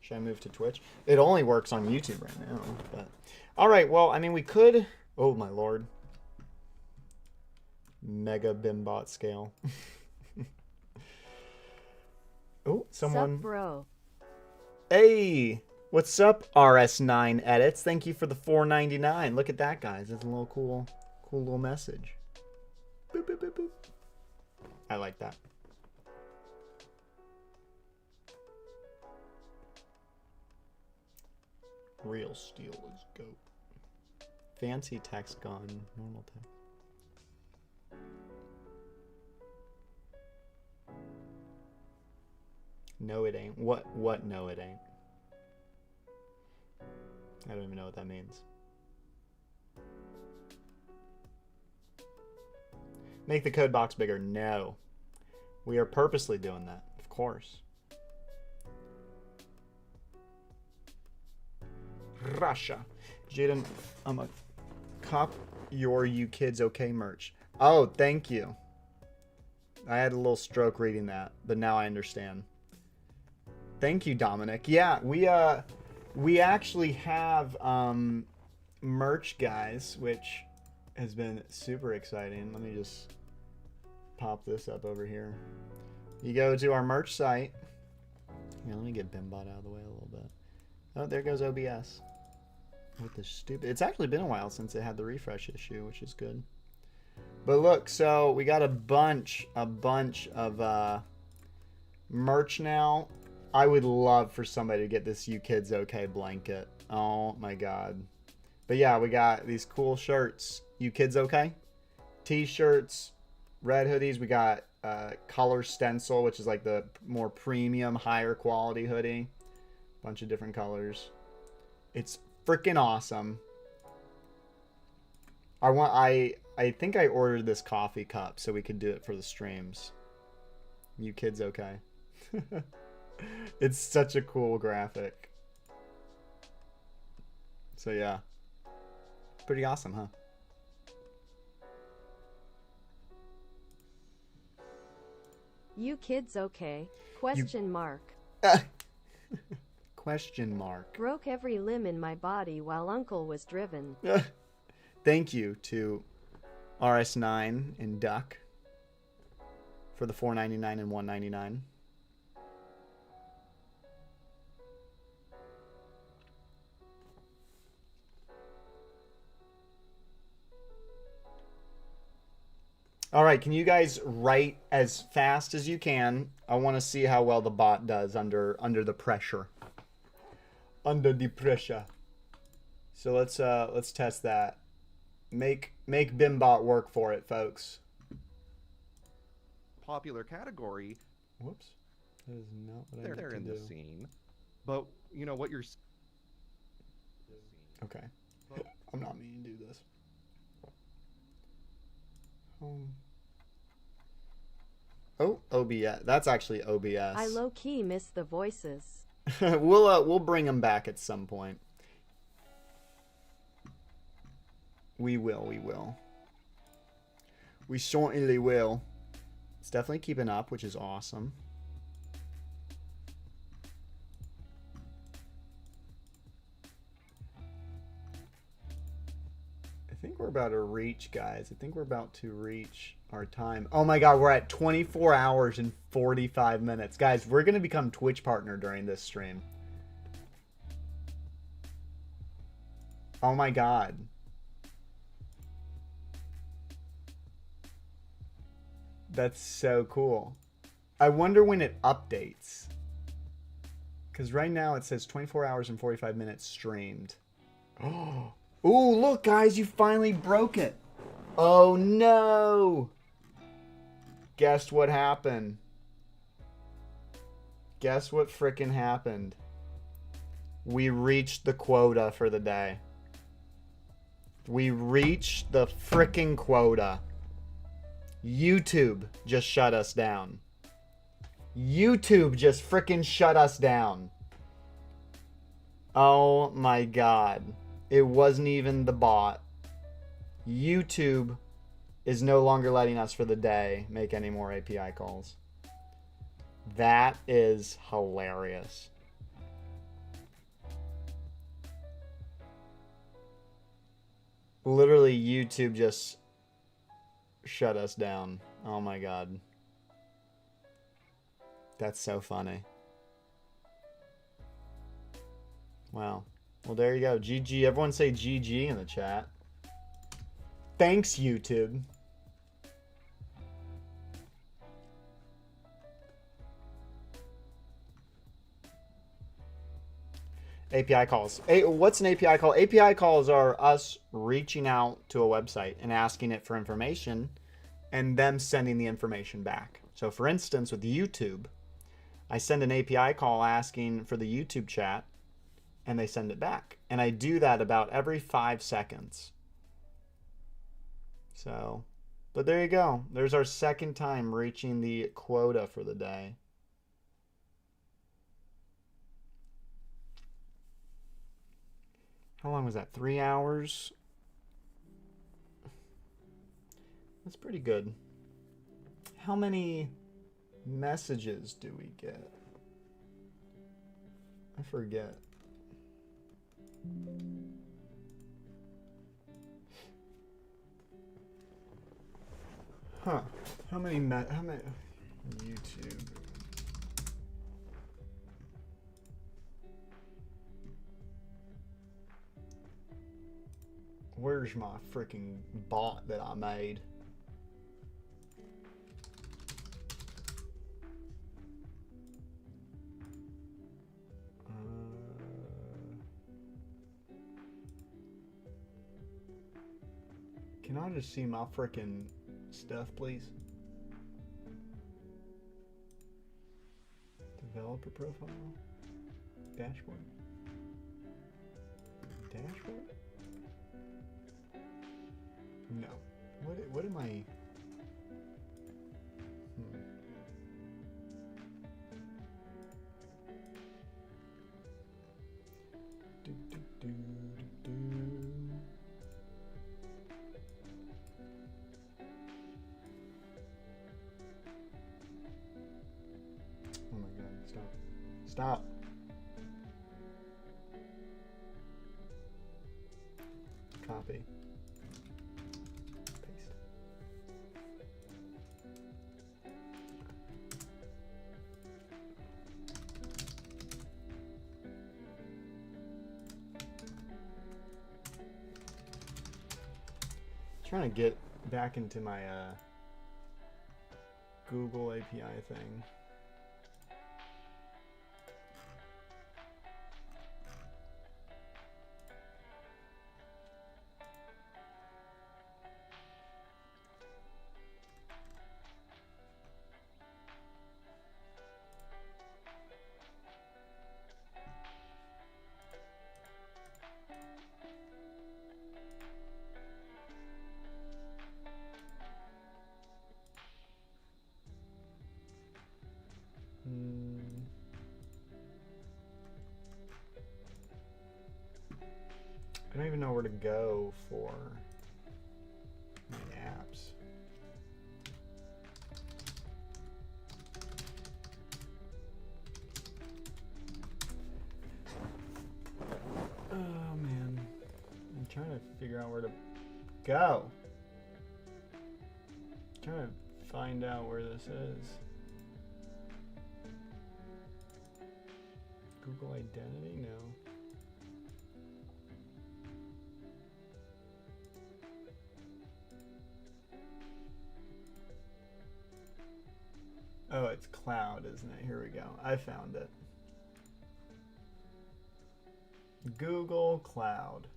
Should I move to Twitch? It only works on YouTube right now. But all right, well, I mean, we could... Oh, my lord. Mega Bimbot scale. Oh, someone... Sup, bro? Hey! What's up, RS9 Edits? Thank you for the $4.99. Look at that, guys. That's a little cool little message. Boop, boop, boop, boop. I like that. Real steel is goat. Fancy text gone. Normal text. No, it ain't. What? No, it ain't. I don't even know what that means. Make the code box bigger. No. We are purposely doing that. Of course. Russia. Jaden, I'm a cop your You Kids Okay merch. Oh, thank you. I had a little stroke reading that, but now I understand. Thank you, Dominic. Yeah, we actually have merch, guys, which has been super exciting. Let me just pop this up over here. You go to our merch site. Yeah, let me get Bimbot out of the way a little bit. Oh, there goes OBS. With the stupid... It's actually been a while since it had the refresh issue, which is good. But look, so we got a bunch of merch now. I would love for somebody to get this You Kids Okay blanket. Oh my god. But yeah, we got these cool shirts. You Kids Okay? T-shirts, red hoodies. We got color stencil, which is like the more premium, higher quality hoodie. Bunch of different colors. It's freaking awesome. I think I ordered this coffee cup so we could do it for the streams. You Kids Okay? It's such a cool graphic. So yeah. Pretty awesome, huh? You kids okay? Question mark. Question mark. Broke every limb in my body while Uncle was driven. Thank you to RS9 and Duck for the $4.99 and $1.99. All right, can you guys write as fast as you can? I want to see how well the bot does under the pressure. Under the pressure. So let's test that. Make Bimbot work for it, folks. Popular category. Whoops. That is not what I meant They're to in do. the scene. But you know what you're Okay. I'm not meaning to do this. Oh, OBS. That's actually OBS. I low-key miss the voices. We'll bring them back at some point. We will. We certainly will. It's definitely keeping up, which is awesome. I think we're about to reach, guys. I think we're about to reach our time. Oh my god, we're at 24 hours and 45 minutes. Guys, we're going to become Twitch partner during this stream. Oh my god. That's so cool. I wonder when it updates. Because right now it says 24 hours and 45 minutes streamed. Oh, ooh, look, guys, you finally broke it. Oh, no. Guess what happened? Guess what frickin' happened? We reached the quota for the day. We reached the frickin' quota. YouTube just shut us down. YouTube just frickin' shut us down. Oh my god. It wasn't even the bot. YouTube is no longer letting us for the day make any more API calls. That is hilarious. Literally, YouTube just shut us down. Oh my god. That's so funny. Wow. Well, there you go. GG. Everyone say GG in the chat. Thanks, YouTube. API calls. What's an API call? API calls are us reaching out to a website and asking it for information and them sending the information back. So for instance, with YouTube, I send an API call asking for the YouTube chat and they send it back. And I do that about every 5 seconds. So, but there you go. There's our second time reaching the quota for the day. How long was that? 3 hours? That's pretty good. How many messages do we get? I forget. Huh. How many YouTube? Where's my freaking bot that I made? Can I just see my freaking stuff, please? Developer profile. Dashboard. Dashboard? No. What am I? Do, do, do, do, do. Oh my god, stop. Stop. Copy. Paste. Trying to get back into my Google API thing. I don't even know where to go for my apps. Oh man, I'm trying to figure out where to go. I'm trying to find out where this is. Google Identity? No. Oh, it's cloud, isn't it? Here we go. I found it. Google Cloud.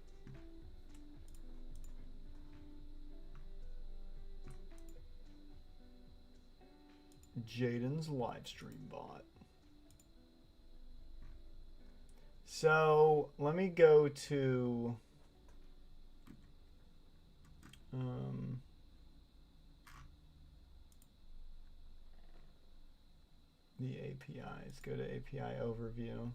Jaden's live stream bot. So let me go to the APIs. Go to API overview.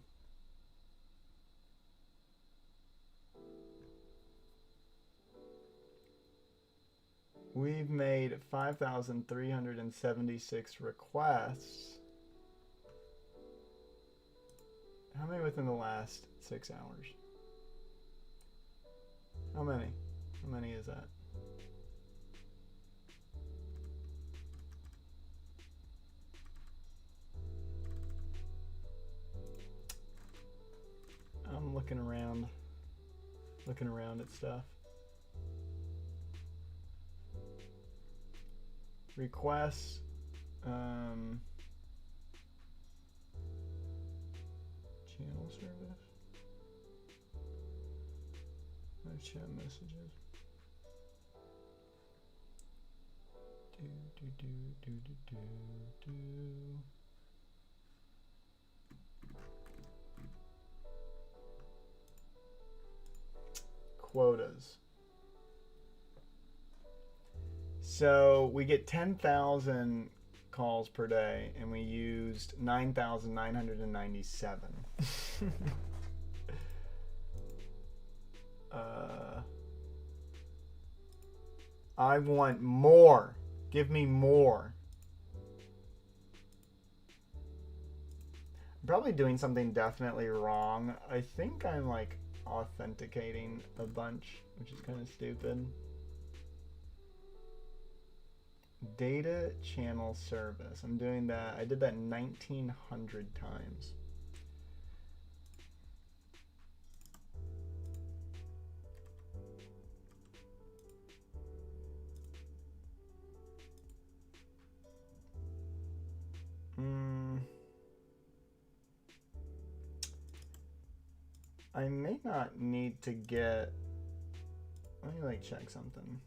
We've made 5,376 requests. How many within the last 6 hours? How many? How many is that? I'm looking around at stuff. Requests. Channel service. No chat messages. Do. Quotas. So we get 10,000 calls per day, and we used 9,997. I want more. Give me more. I'm probably doing something definitely wrong. I think I'm like authenticating a bunch, which is kind of stupid. Data channel service. I'm doing that. I did that 1,900 times. I may not need to get. Let me like check something.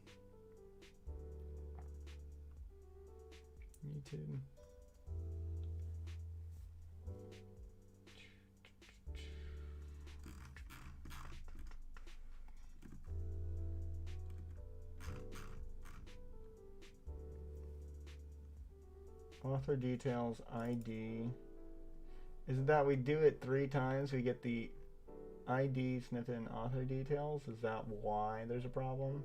YouTube. Author details, ID. Is it that we do it 3 times? We get the ID snippet and author details? Is that why there's a problem?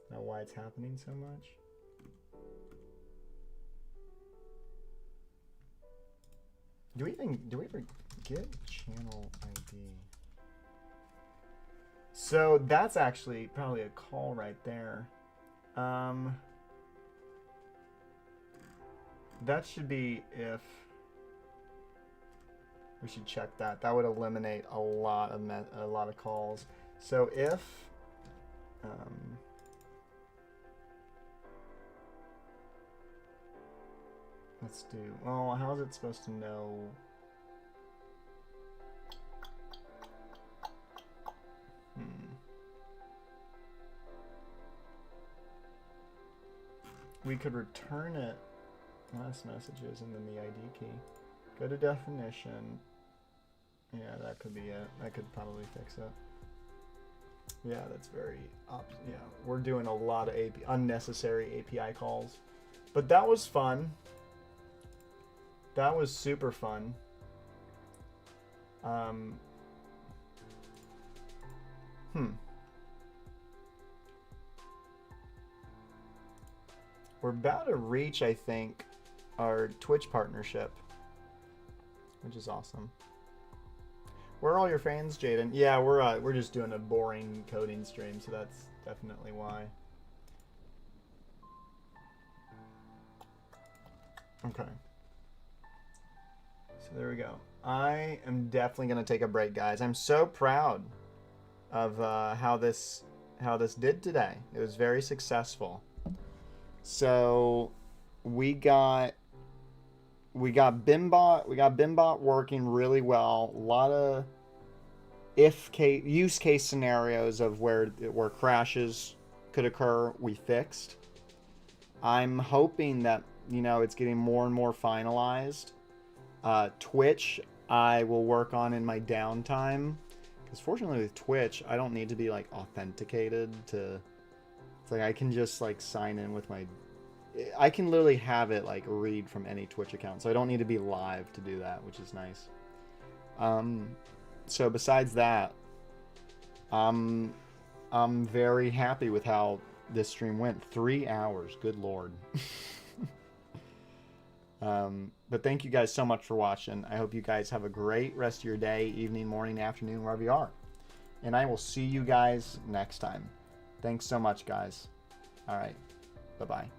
Is that why it's happening so much? Do we ever get channel ID? So that's actually probably a call right there. That should be if we should check that. That would eliminate a lot of calls. So if let's do. Well, how is it supposed to know? We could return it. Last messages and then the ID key. Go to definition. Yeah, that could be it. That could probably fix it. Yeah, that's very yeah, we're doing a lot of unnecessary API calls. But that was fun. That was super fun. We're about to reach, I think, our Twitch partnership, which is awesome. Where are all your fans, Jaden? Yeah, we're just doing a boring coding stream, so that's definitely why. Okay. So there we go. I am definitely gonna take a break, guys. I'm so proud of how this did today. It was very successful. So we got Bimbot working really well. A lot of use case scenarios of where crashes could occur, we fixed. I'm hoping that, you know, it's getting more and more finalized. Twitch, I will work on in my downtime, because fortunately with Twitch, I don't need to be like authenticated to. It's like I can just like sign in with my. I can literally have it like read from any Twitch account, so I don't need to be live to do that, which is nice. So besides that, I'm very happy with how this stream went. 3 hours, good lord. But thank you guys so much for watching. I hope you guys have a great rest of your day, evening, morning, afternoon, wherever you are. And I will see you guys next time. Thanks so much, guys. All right. Bye-bye.